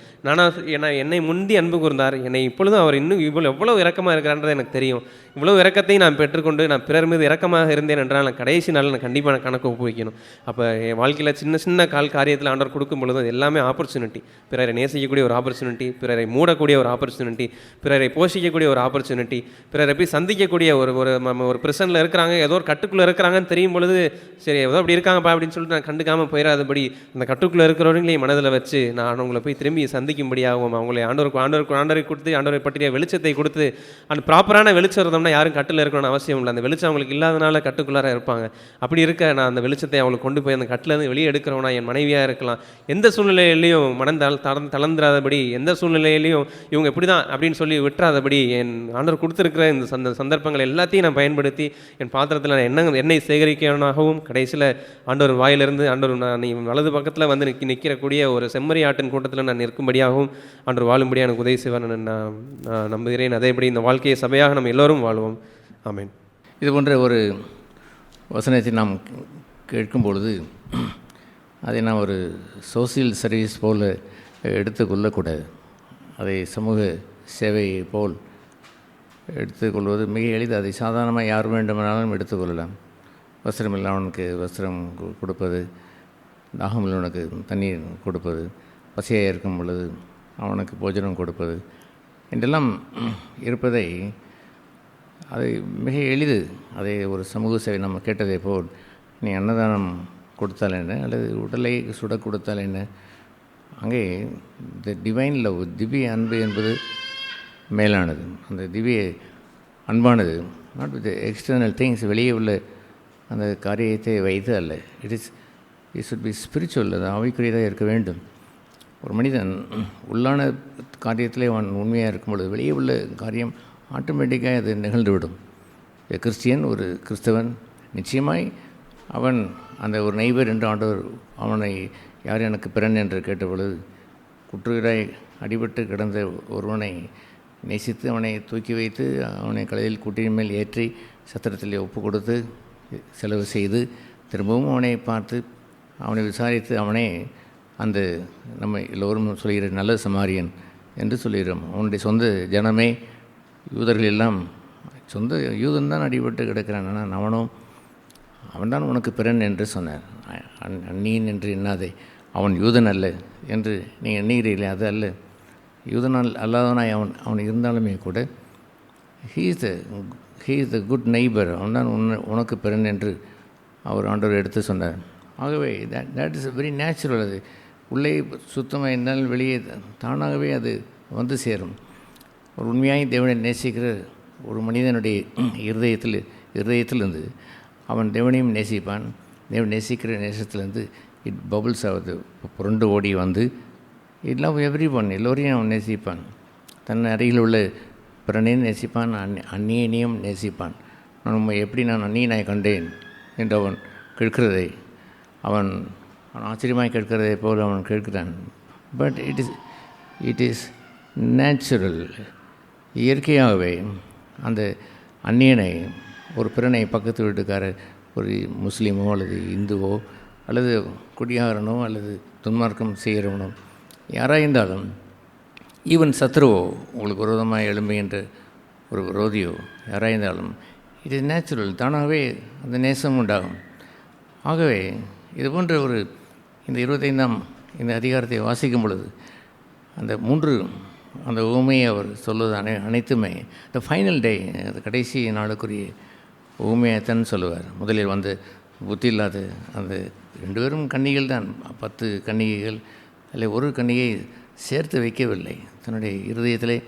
என்னை முந்தி அன்பு கூர்ந்தார், என்னை இப்பொழுதும் அவர் இன்னும் எவ்வளோ இரக்கமாக இருக்கிறான்றது எனக்கு தெரியும். இவ்வளோ இரக்கத்தையும் நான் பெற்றுக்கொண்டு நான் பிறர் மீது இரக்கமாக இருந்தேன் என்றால் நான் கடைசி நாளில் நான் கண்டிப்பாக கணக்கு ஒப்புவிக்கணும். அப்போ என் வாழ்க்கையில் சின்ன சின்ன காரியத்தில் ஆண்டவர் கொடுக்கும் பொழுது அது எல்லாமே ஆப்பர்ச்சுனிட்டி. பிறரை நேசிக்கக்கூடிய ஒரு ஆப்பர்ச்சுனிட்டி, பிறரை மூடக்கூடிய ஒரு ஆப்பர்ச்சுனிட்டி, பிறரை போஷிக்கக்கூடிய ஒரு ஆப்பர்ச்சுனிட்டி, பிறரை போய் சந்திக்கக்கூடிய ஒரு பிரசனில் இருக்கிறாங்க, ஏதோ ஒரு கட்டுக்குள்ளே இருக்கிறாங்கன்னு தெரியும் பொழுது, சரி ஏதோ அப்படி இருக்காங்கப்பா அப்படின்னு சொல்லிட்டு நான் கண்டுக்காமல் போயிடாதபடி அந்த கட்டுக்குள்ளே இருக்கிறவர்களையும் மனதில் வச்சு நான் அவங்களை போய் திரும்பி சந்திக்கும்படியாகவும், அவங்களை ஆண்டவரை கொடுத்து, ஆண்டவரை பற்றிய வெளிச்சத்தை கொடுத்து, அந்த ப்ராப்பரான வெளிச்சம் இருந்தோம்னா யாரும் கட்டில் இருக்கணும்னு அவசியம் இல்லை. அந்த வெளிச்சம் அவங்களுக்கு இல்லாதனால கட்டுக்குள்ளார இருப்பாங்க. அப்படி இருக்க நான் அந்த வெளிச்சத்தை அவங்களுக்கு கொண்டு போய் அந்த கட்டிலேருந்து வெளியே எடுக்கிறவனா என் மனைவியாக இருக்கலாம். எந்த சூழ்நிலையிலையும் மனம் தளர்ந்துராதபடி, எந்த சூழ்நிலையிலையும் இவங்க இப்படி தான் அப்படின்னு சொல்லி விட்டுறாதபடி, என் ஆண்டவர் கொடுத்துருக்கிற இந்த சந்தர்ப்பங்கள் எல்லாத்தையும் நான் பயன்படுத்தி என் பாத்திரத்தில் நான் எண்ணெய் சேகரிக்கவனாகவும், கடைசியில் ஆண்டவர் வாயிலிருந்து ஆண்டவர் நீ வலது பக்கத்தில் நிற்கிறக்கூடிய ஒரு செம்மறி ஆட்டின் கூட்டத்தில் நான் நிற்கும்படியாகவும் ஆண்டவர் வாழும்படியாக எனக்கு உதவி செய்வார் நான் நம்புகிறேன். அதேபடி இந்த வாழ்க்கையை சபையாக நம்ம எல்லோரும் வாழ்வோம். ஆமேன். இது போன்ற ஒரு வசனத்தை நாம் கேட்கும் பொழுது அதை நாம் ஒரு சோசியல் சர்வீஸ் போல் எடுத்துக்கொள்ளக்கூடாது. அதை சமூக சேவை போல் எடுத்துக்கொள்வது மிக எளிது. அதை சாதாரணமாக யார் வேண்டுமானாலும் எடுத்துக்கொள்ளலாம். வஸ்திரம் இல்லாதவனுக்கு வஸ்திரம் கொடுப்பது, தாகம் உள்ளவனுக்கு தண்ணீர் கொடுப்பது, பசியாக இருக்கும் பொழுது அவனுக்கு போஜனம் கொடுப்பது என்றெல்லாம் இருப்பதை அது மிக எளிது. அதை ஒரு சமூக சேவை நம்ம கேட்டதை போல், நீ அன்னதானம் கொடுத்தால் என்ன, அல்லது உடலை சுட கொடுத்தால் என்ன, அங்கே த டிவைன் லவ், திவ்ய அன்பு என்பது மேலானது. அந்த திவ்ய அன்பானது நாட் வித் எக்ஸ்டர்னல் திங்ஸ், வெளியே உள்ள அந்த காரியத்தை வைத்து அல்ல. இட் ஷுட் பி ஸ்பிரிச்சுவல், அது ஆவிக்குரியதாக இருக்க வேண்டும். ஒரு மனிதன் உள்ளான காரியத்திலே அவன் உண்மையாக இருக்கும்பொழுது வெளியே உள்ள காரியம் ஆட்டோமேட்டிக்காக அது நிகழ்ந்துவிடும். கிறிஸ்டியன், ஒரு கிறிஸ்தவன், நிச்சயமாய் அவன் அந்த ஒரு நெய்பர் என்று ஆண்டவர் அவனை யார் எனக்கு பிறன் என்று கேட்டபொழுது, குற்றுயிராய் அடிபட்டு கிடந்த ஒருவனை நேசித்து அவனை தூக்கி வைத்து அவனை கலையில் கூட்டின் மேல் ஏற்றி சத்திரத்தில் ஒப்பு கொடுத்து செலவு செய்து திரும்பவும் அவனை பார்த்து அவனை விசாரித்து அவனை அந்த நம்ம எல்லோரும் சொல்கிற நல்ல சமாரியன் என்று சொல்லுகிறோம். அவனுடைய சொந்த ஜனமே யூதர்கள் எல்லாம் சொந்த யூதன் தான் அடிபட்டு கிடக்கிறான், ஆனால் அவன்தான் உனக்கு பிறன் என்று சொன்னார். அந்நியன் என்று எண்ணாதே, அவன் யூதன் அல்ல என்று நீங்கள் எண்ணுகிறீர்களே, அது அல்ல. யூதனால் அல்லாதவனாய் அவன் இருந்தாலுமே கூட he is the good neighbour, அவன் தான் உனக்கு பிறன் என்று அவர் ஆண்டவர் எடுத்து சொன்னார். ஆகவே தட் இஸ் வெரி நேச்சுரல். அது உள்ளே சுத்தமாக இருந்தாலும் வெளியே தானாகவே அது வந்து சேரும். ஒரு உண்மையாய் தேவனை நேசிக்கிற ஒரு மனிதனுடைய இருதயத்திலிருந்து அவன் தேவனையும் நேசிப்பான். தேவன் நேசிக்கிற நேசத்திலேருந்து இட் பபுள்ஸ் ஆகுது, புரண்டு ஓடி வந்து இட் லவ் எவ்ரி ஒன், எல்லோரையும் அவன் நேசிப்பான். தன் அருகில் உள்ள பிறனையும் நேசிப்பான், அந்நியனையும் நேசிப்பான். நான் அந்நியனாய் கண்டேன் என்று அவன் கேட்கிறதை அவன் ஆச்சரியமாய் கேட்கிறதை போல் அவன் கேட்கிறான். But it is natural. இயற்கையாகவே அந்த அந்நியனை, ஒரு பிறனை பக்கத்து வீட்டுக்காரர், ஒரு முஸ்லீமோ அல்லது இந்துவோ அல்லது குடியாரனோ அல்லது துன்மார்க்கம் செய்கிறவனோ யாராக இருந்தாலும், ஈவன் சத்ருவோ, உங்களுக்கு விரோதமாக எழும்புகின்ற ஒரு விரோதியோ யாராக இருந்தாலும், இட் இஸ் நேச்சுரல், தானாகவே அந்த நேசம் உண்டாகும். ஆகவே இது போன்ற இந்த 25ஆம் இந்த அதிகாரத்தை வாசிக்கும் பொழுது அந்த உவமையை அவர் சொல்வது அனைத்துமே த ஃபைனல் டே, அந்த கடைசி நாளுக்குரிய உவமையைத்தான் சொல்லுவார். முதலில் புத்தி இல்லாத அந்த 2 பேரும் கன்னிகள் தான், 10 கன்னிகைகள், அதில் ஒரு கன்னிகை சேர்த்து வைக்கவில்லை. தன்னுடைய இருதயத்திலே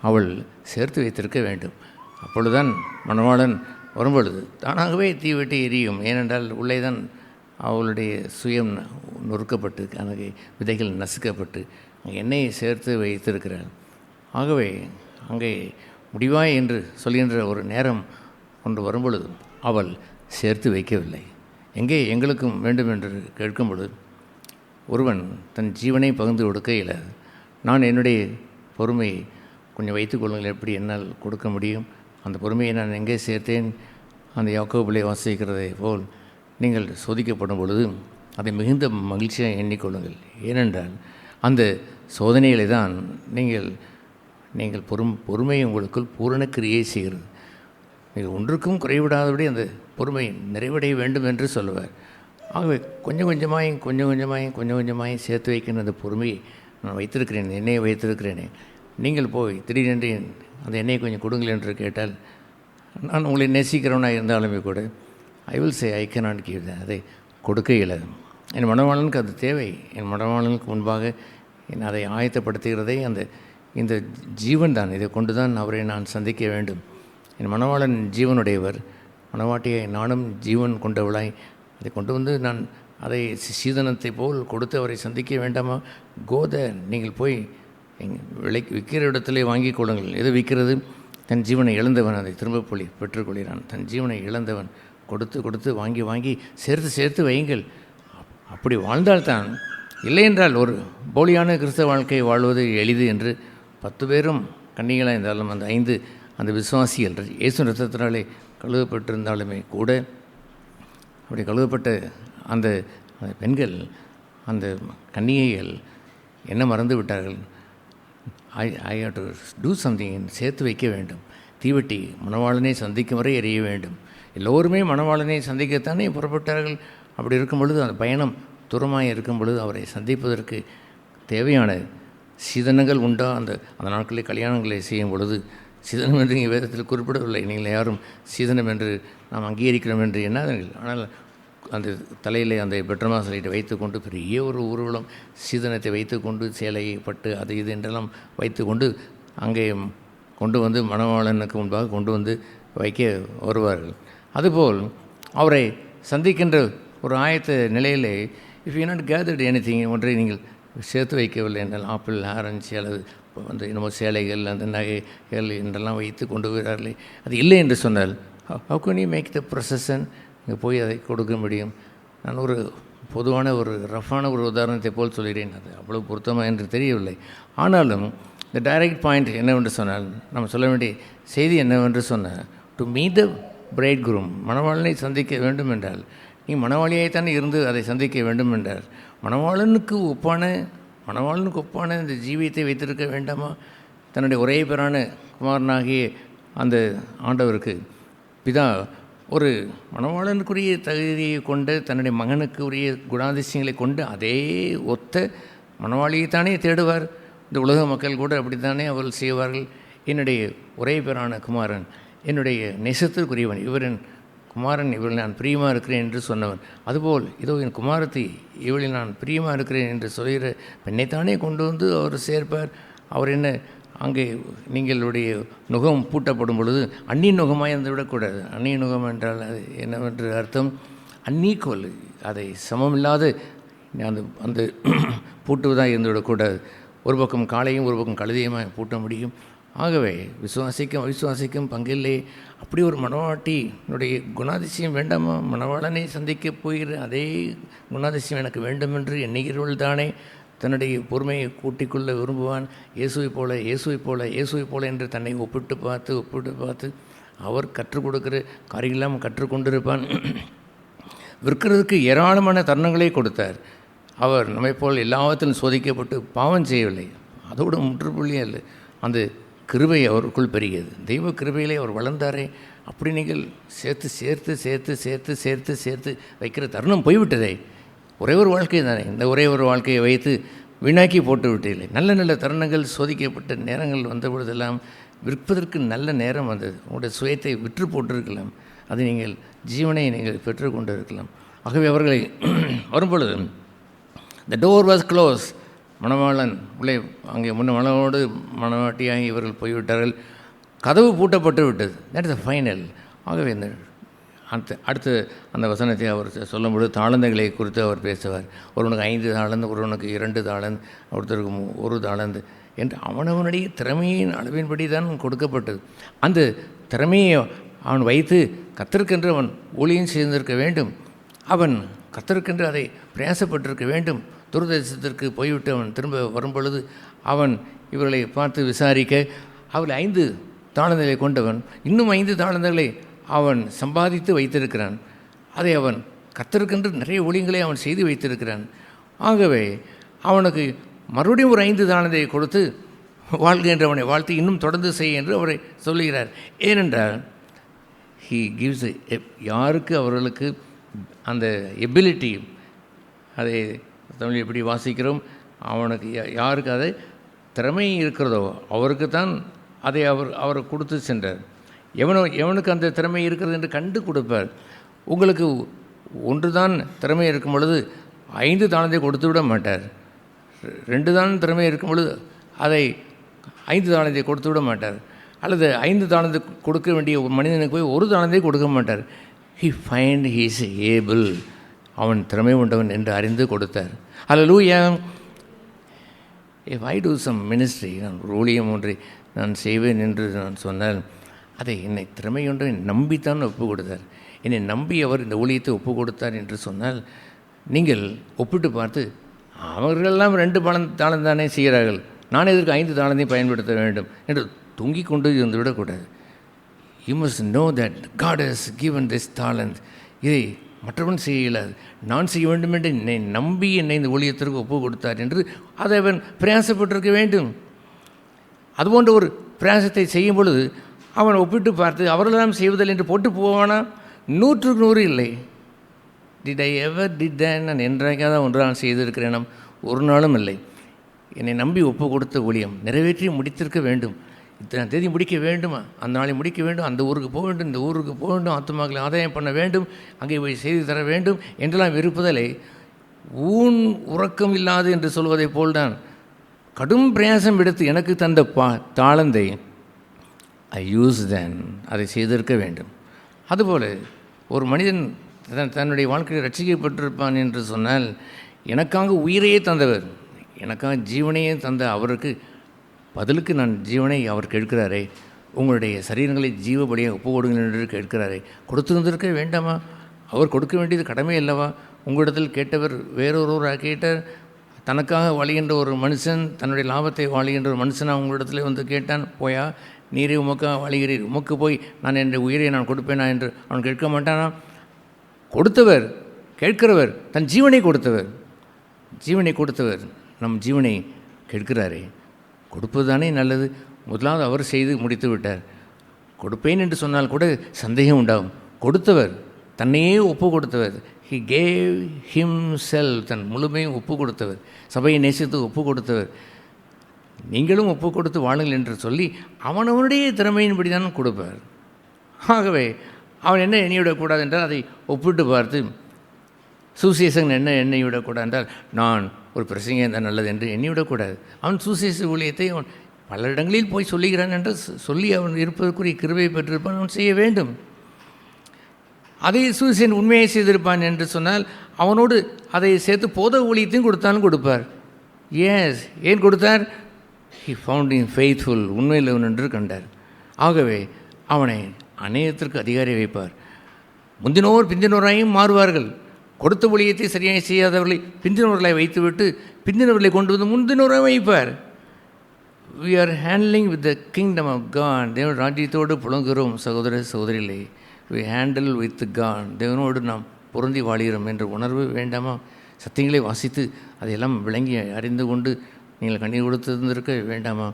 அவள் சேர்த்து வைத்திருக்க வேண்டும். அப்பொழுதுதான் மணவாளன் வரும்பொழுது தானாகவே தீவெட்டி எரியும். ஏனென்றால் உள்ளே தான் அவளுடைய சுயம் நொறுக்கப்பட்டு, அந்த விதைகள் நசுக்கப்பட்டு எண்ணெயை சேர்த்து வைத்திருக்கிறாள். ஆகவே அங்கே முடிவாய் என்று சொல்கின்ற ஒரு நேரம் ஒன்று வரும்பொழுது அவள் சேர்த்து வைக்கவில்லை. எங்கே எங்களுக்கும் வேண்டும் என்று கேட்கும் பொழுது ஒருவன் தன் ஜீவனை பகிர்ந்து கொடுக்க இயலாது. நான் என்னுடைய பொறுமையை கொஞ்சம் வைத்துக்கொள்ளுங்கள், எப்படி என்னால் கொடுக்க முடியும்? அந்த பொறுமையை நான் எங்கே சேர்த்தேன்? அந்த யாக்கோபிலே வாசிக்கிறதை போல் நீங்கள் சோதிக்கப்படும் பொழுது அதை மிகுந்த மகிழ்ச்சியாக எண்ணிக்கொள்ளுங்கள். ஏனென்றால் அந்த சோதனைகளை தான் நீங்கள் பொறுமை உங்களுக்குள் பூரண கிரியை செய்கிறது. நீங்கள் ஒன்றுக்கும் குறைவிடாதபடி அந்த பொறுமை நிறைவடைய வேண்டும் என்று சொல்லுவார். ஆகவே கொஞ்சம் கொஞ்சமாய் சேர்த்து வைக்கின்ற அந்த பொறுமையை நான் வைத்திருக்கிறேன், எண்ணெயை வைத்திருக்கிறேனே. நீங்கள் போய் திடீரென்று அந்த எண்ணெயை கொஞ்சம் கொடுங்கள் என்று கேட்டால், நான் உங்களை நேசிக்கிறவனாக இருந்தாலுமே கூட I will say I cannot give that, அதை கொடுக்க இயலாது. என் மணவாளனுக்கு அது தேவை. என் மணவாளனுக்கு முன்பாக அதை ஆயத்தப்படுத்துகிறதை இந்த ஜீவன் தான், இதை கொண்டு தான் அவரை நான் சந்திக்க வேண்டும். என் மணவாளன் ஜீவனுடையவர், மணவாட்டியை நானும் ஜீவன் கொண்டவளாய் அதை கொண்டு வந்து நான் அதை சீதனத்தை போல் கொடுத்து அவரை சந்திக்க வேண்டாமா? நீங்கள் போய் விற்கிற இடத்துல வாங்கி கொள்ளுங்கள். எது விற்கிறது? தன் ஜீவனை இழந்தவன் அதை திரும்ப பெற்றுக்கொள்கிறான். தன் ஜீவனை இழந்தவன் கொடுத்து வாங்கி சேர்த்து வையுங்கள். அப்படி வாழ்ந்தால்தான், இல்லை என்றால் ஒரு போலியான கிறிஸ்தவ வாழ்க்கை வாழ்வது எளிது என்று 10 பேரும் கன்னிகளாக இருந்தாலும் அந்த 5 அந்த விசுவாசிகள் இயேசு ரத்தத்தினாலே கழுவப்பட்டிருந்தாலுமே கூட, அப்படி கழுவப்பட்ட அந்த பெண்கள், அந்த கன்னிகைகள் என்ன மறந்து விட்டார்கள்? I have to do something, சேர்த்து வைக்க வேண்டும். தீவெட்டி மணவாளனை சந்திக்கும் வரை எரிய வேண்டும். எல்லோருமே மணவாளனை சந்திக்கத்தானே புறப்பட்டார்கள். அப்படி இருக்கும் பொழுது, அந்த பயணம் தூரமாக இருக்கும் பொழுது அவரை சந்திப்பதற்கு தேவையான சீதனங்கள் உண்டா? அந்த நாட்களில் கல்யாணங்களை செய்யும் பொழுது சீதனம் என்று இங்கே வேதத்தில் குறிப்பிடவில்லை. நீங்கள் யாரும் சீதனம் என்று நாம் அங்கீகரிக்கிறோம் என்று எண்ணாதீர்கள். ஆனால் அந்த தலையில் அந்த பெட்ரமாசலையை வைத்துக்கொண்டு பெரிய ஒரு ஊர்வலம் சீதனத்தை வைத்துக்கொண்டு சேலையை பட்டு அது இது என்றெல்லாம் வைத்துக்கொண்டு அங்கே கொண்டு வந்து மணவாளனுக்கு முன்பாக கொண்டு வந்து வைக்க வருவார்கள். அதுபோல் அவரை சந்திக்கின்ற ஒரு ஆயத்த நிலையிலே, if you not gathered anything, ஒன்றை நீங்கள் சேர்த்து வைக்கவில்லை என்றால், ஆப்பிள், ஆரஞ்சு அல்லது இன்னமோ சேலைகள், அந்த நகைகள் என்றெல்லாம் வைத்து கொண்டு வருகிறார்களே, அது இல்லை என்று சொன்னால், how can you make the procession? இங்கே போய் அதை கொடுக்க முடியும். நான் ஒரு பொதுவான ஒரு ரஃபான ஒரு உதாரணத்தை போல் சொல்கிறேன். அது அவ்வளோ பொருத்தமாக என்று தெரியவில்லை. ஆனாலும் இந்த டைரக்ட் பாயிண்ட் என்னவென்று சொன்னால், நம்ம சொல்ல வேண்டிய செய்தி என்னவென்று சொன்னால், to meet the bridegroom, மணவாளனை சந்திக்க வேண்டும் என்றால், நீ மணவாளியாய்த்தானே இருந்து அதை சந்திக்க வேண்டும் என்றால், மணவாளனுக்கு ஒப்பான இந்த ஜீவியத்தை வைத்திருக்க வேண்டாமா? தன்னுடைய ஒரே பேரான குமாரனாகிய அந்த ஆண்டவருக்கு பிதா ஒரு மணவாளனுக்குரிய தகுதியை கொண்டு தன்னுடைய மகனுக்கு உரிய குணாதிசயங்களை கொண்டு அதே ஒத்த மணவாளியைத்தானே தேடுவார். இந்த உலக மக்கள் கூட அப்படித்தானே அவர்கள் செய்வார்கள். என்னுடைய ஒரே பேரான குமாரன், என்னுடைய நேசத்திற்குரியவன், இவரின் குமாரன், இவரில் நான் பிரியமாக இருக்கிறேன் என்று சொன்னவன். அதுபோல் இதோ என் குமாரத்தை, இவளில் நான் பிரியமாக இருக்கிறேன் என்று சொல்கிற பெண்ணைத்தானே கொண்டு வந்து அவர் சேர்ப்பார். அவர் என்ன அங்கே நீங்களுடைய நுகம் பூட்டப்படும் பொழுது அந்நிய நுகமாக இருந்து விடக்கூடாது. அந்நிய நுகம் என்றால் அது என்னவென்று அர்த்தம்? அந்நீக்குவல், அதை சமமில்லாத அந்த பூட்டுவதாக இருந்து விடக்கூடாது. ஒரு பக்கம் காளையும் ஒரு பக்கம் கழுதையுமாக பூட்ட முடியும். ஆகவே விசுவாசிக்கும் பங்கில்லை. அப்படி ஒரு மணவாட்டினுடைய குணாதிசயம் வேண்டாமா? மணவாளனை சந்திக்க போகிற அதே குணாதிசயம் எனக்கு வேண்டும் என்று எண்ணுகிறவள் தானே தன்னுடைய பொறுமையை கூட்டிக்கொள்ள விரும்புவான். இயேசுவைப் போல என்று தன்னை ஒப்பிட்டு பார்த்து அவர் கற்றுக் கொடுக்கிற காரியெல்லாம் கற்றுக்கொண்டிருப்பான். விற்கிறதுக்கு ஏராளமான தருணங்களை கொடுத்தார். அவர் நம்மை போல் எல்லாவற்றிலும் சோதிக்கப்பட்டு பாவம் செய்யவில்லை. அதோடு முற்றுப்புள்ளி அல்ல, அந்த கிருபை அவருக்குள் பெருகியது. தெய்வ கிருபையிலே அவர் வளர்ந்தாரே. அப்படி நீங்கள் சேர்த்து வைக்கிற தருணம் போய்விட்டதே. ஒரே ஒரு வாழ்க்கை தானே, இந்த ஒரே ஒரு வாழ்க்கையை வைத்து வீணாக்கி போட்டு விட்டீர்கள். நல்ல தருணங்கள், சோதிக்கப்பட்ட நேரங்கள் வந்த பொழுதெல்லாம் விற்பதற்கு நல்ல நேரம் வந்தது. உங்களுடைய சுயத்தை விற்று போட்டிருக்கலாம். அது நீங்கள் ஜீவனை நீங்கள் பெற்றுக்கொண்டு இருக்கலாம். ஆகவே அவர்களை வரும்பொழுது த டோர் வாஸ் க்ளோஸ். மணவாளன் உள்ளே அங்கே மணவோடு மணவாட்டியாகி இவர்கள் போய்விட்டார்கள். கதவு பூட்டப்பட்டு விட்டது. That is the final. ஆகவே இந்த அடுத்து அந்த வசனத்தை அவர் சொல்லும்பொழுது தாளந்துகளை குறித்து அவர் பேசுவார். ஒருவனுக்கு 5 தாளந்து, ஒருவனுக்கு 2 தாளந்து, ஒருத்தருக்கு 1 தாளந்து என்று அவனவனுடைய திறமையின் அளவின்படி தான் கொடுக்கப்பட்டது. அந்த திறமையை அவன் வைத்து கர்த்தருக்கென்று அவன் ஊழியம் செய்திருக்க வேண்டும். அவன் கர்த்தருக்கென்று அதை பிரயாசப்பட்டிருக்க வேண்டும். துரதேசத்திற்கு போய்விட்டு அவன் திரும்ப வரும்பொழுது அவன் இவர்களை பார்த்து விசாரிக்க, அவள் 5 தாளந்துகளை கொண்டவன் இன்னும் 5 தாளந்துகளை அவன் சம்பாதித்து வைத்திருக்கிறான். அதை அவன் கர்த்தருக்கென்று நிறைய ஊழியங்களை அவன் செய்து வைத்திருக்கிறான். ஆகவே அவனுக்கு மறுபடியும் ஒரு 5 தாளந்தை கொடுத்து வாழ்க்கை என்று அவனை வாழ்த்தி இன்னும் தொடர்ந்து செய் என்று அவரை சொல்லுகிறார். ஏனென்றால் ஹீ கிவ்ஸ் யாருக்கு அவர்களுக்கு அந்த எபிலிட்டி, அதை தமிழ் எப்படி வாசிக்கிறோம், அவனுக்கு யாருக்கு அதை திறமை இருக்கிறதோ அவருக்கு தான் அதை அவர் கொடுத்து சென்றார். எவனுக்கு அந்த திறமை இருக்கிறது என்று கண்டு கொடுப்பார். உங்களுக்கு 1 தான் திறமை இருக்கும் பொழுது 5 தாளந்தை கொடுத்து விட மாட்டார். 2 தான் திறமை இருக்கும் பொழுது அதை 5 தாளந்தை கொடுத்து விட மாட்டார். அல்லது 5 தாளந்தை கொடுக்க வேண்டிய ஒரு மனிதனுக்கு போய் 1 தாளந்தை கொடுக்க மாட்டார். He find he is able, அவன் திறமை உண்டவன் என்று அறிந்து கொடுத்தார். Hallelujah. If I do some ministry, நான் ஒரு ஊழியம் ஒன்றை நான் செய்வேன் என்று நான் சொன்னால் அதை என்னை திறமையொன்றை நம்பித்தான் ஒப்பு கொடுத்தார். என்னை நம்பி அவர் இந்த ஊழியத்தை ஒப்பு கொடுத்தார் என்று சொன்னால் நீங்கள் ஒப்பிட்டு பார்த்து அவர்களெல்லாம் 2 தாளம் தானே செய்கிறார்கள், நான் இதற்கு 5 தாளந்தையும் பயன்படுத்த வேண்டும் என்று தொங்கிக் கொண்டு இருந்து விடக்கூடாது. You must know that God has given this talent. இதை மற்றவன் செய்ய இயலாது, நான் செய்ய வேண்டும் என்று என்னை நம்பி என்னை இந்த ஊழியத்திற்கு ஒப்பு கொடுத்தார் என்று அதை அவன் பிரயாசப்பட்டிருக்க வேண்டும். அதுபோன்ற ஒரு பிரயாசத்தை செய்யும் பொழுது அவன் ஒப்பிட்டு பார்த்து அவர்களெல்லாம் செய்வதில்லை என்று போட்டு போவானா? 100க்கு 100 இல்லை. Did I ever did that? நான் என்றைக்காக ஒன்று நான் செய்திருக்கிறேன்? ஒரு நாளும் இல்லை. என்னை நம்பி ஒப்பு கொடுத்த ஊழியம் நிறைவேற்றி முடித்திருக்க வேண்டும். இத்தனை தேதி முடிக்க வேண்டுமா, அந்த நாளை முடிக்க வேண்டும், அந்த ஊருக்கு போக வேண்டும், இந்த ஊருக்கு போக வேண்டும், ஆத்துமாக்களை ஆதாயம் பண்ண வேண்டும், அங்கே போய் செய்து தர வேண்டும் என்றெல்லாம் விருப்புதலை ஊன் உறக்கம் இல்லாது என்று சொல்வதை போல்தான் கடும் பிரயாசம் எடுத்து எனக்கு தந்த தாளந்தை ஐ யூஸ் தென், அதை செய்திருக்க வேண்டும். அதுபோல் ஒரு மனிதன் தன்னுடைய வாழ்க்கையில் ரட்சிக்கப்பட்டிருப்பான் என்று சொன்னால், எனக்காக உயிரையே தந்தவர், எனக்காக ஜீவனையே தந்த அவருக்கு பதிலுக்கு நான் ஜீவனை அவர் கேட்கிறாரே, உங்களுடைய சரீரங்களை ஜீவபடியாக ஒப்பு கொடுங்கள் என்று கேட்கிறாரே, கொடுத்திருந்திருக்க வேண்டாமா? அவர் கொடுக்க வேண்டியது கடமை அல்லவா? உங்களிடத்தில் கேட்டவர் வேறொருவராக கேட்டார். தனக்காக வாழுகின்ற ஒரு மனுஷன், தன்னுடைய லாபத்தை வாழுகின்ற ஒரு மனுஷனாக உங்களிடத்தில் வந்து கேட்டான், போயா நீரே உமக்காக வாழுகிறீர், உமக்கு போய் நான் என் உயிரை நான் கொடுப்பேனா என்று அவன் கேட்க மாட்டானா? கொடுத்தவர், கேட்கிறவர், தன் ஜீவனை கொடுத்தவர். ஜீவனை கொடுத்தவர் நம் ஜீவனை கெடுக்கிறாரே. கொடுப்பது தானே நல்லது. முதலாவது அவர் செய்து முடித்து விட்டார். கொடுப்பேன் என்று சொன்னால் கூட சந்தேகம் உண்டாகும். கொடுத்தவர், தன்னையே ஒப்பு கொடுத்தவர், ஹி கேவ் ஹிம்செல்ஃப், தன் முழுமையும் ஒப்பு கொடுத்தவர், சபையை நேசித்து ஒப்பு கொடுத்தவர், நீங்களும் ஒப்பு கொடுத்து வாழுங்கள் என்று சொல்லி அவனவனுடைய திறமையின்படி தான் கொடுப்பார். ஆகவே அவன் என்ன எண்ணிவிடக்கூடாது என்றால் அதை ஒப்பிட்டு பார்த்து, சுசேஷன் என்ன எண்ணிவிடக்கூடாது என்றால் நான் ஒரு பிரசங்கம் தான் நல்லது என்று எண்ணிவிடக்கூடாது. அவன் சுசேஷ ஊழியத்தை அவன் பல இடங்களில் போய் சொல்லுகிறான் என்று சொல்லி அவன் இருப்பதற்குரிய கிருபையை பெற்றிருப்பான், அவன் செய்ய வேண்டும். அதை சுசேஷன் உண்மையை செய்திருப்பான் என்று சொன்னால் அவனோடு அதை சேர்த்து போத ஊழியத்தையும் கொடுத்தாலும் கொடுப்பார். ஏன் கொடுத்தார்? ஹி ஃபவுண்ட் இன் ஃபெய்த்ஃபுல், உண்மையில் அவன் என்று கண்டார். ஆகவே அவனை அநேகத்திற்கு அதிகாரி வைப்பார். முந்தினோர் பிந்தினோராயும் மாறுவார்கள். கொடுத்த ஊழியத்தை சரியாக செய்யாதவர்களை பிந்தினவர்களை வைத்துவிட்டு பிந்தினவர்களை கொண்டு வந்து முந்தினோராக வைப்பார். We are handling with the kingdom of God. தேவன் ராஜ்யத்தோடு புலங்குகிறோம் சகோதர சகோதரிகளே. We handle with God. தேவனோடு நாம் பொருந்தி வாழுகிறோம் என்ற உணர்வு வேண்டாமா? சத்தியங்களை வாசித்து அதையெல்லாம் விளங்கி அறிந்து கொண்டு நீங்கள் கண்ணீர் கொடுத்திருந்திருக்க வேண்டாமா?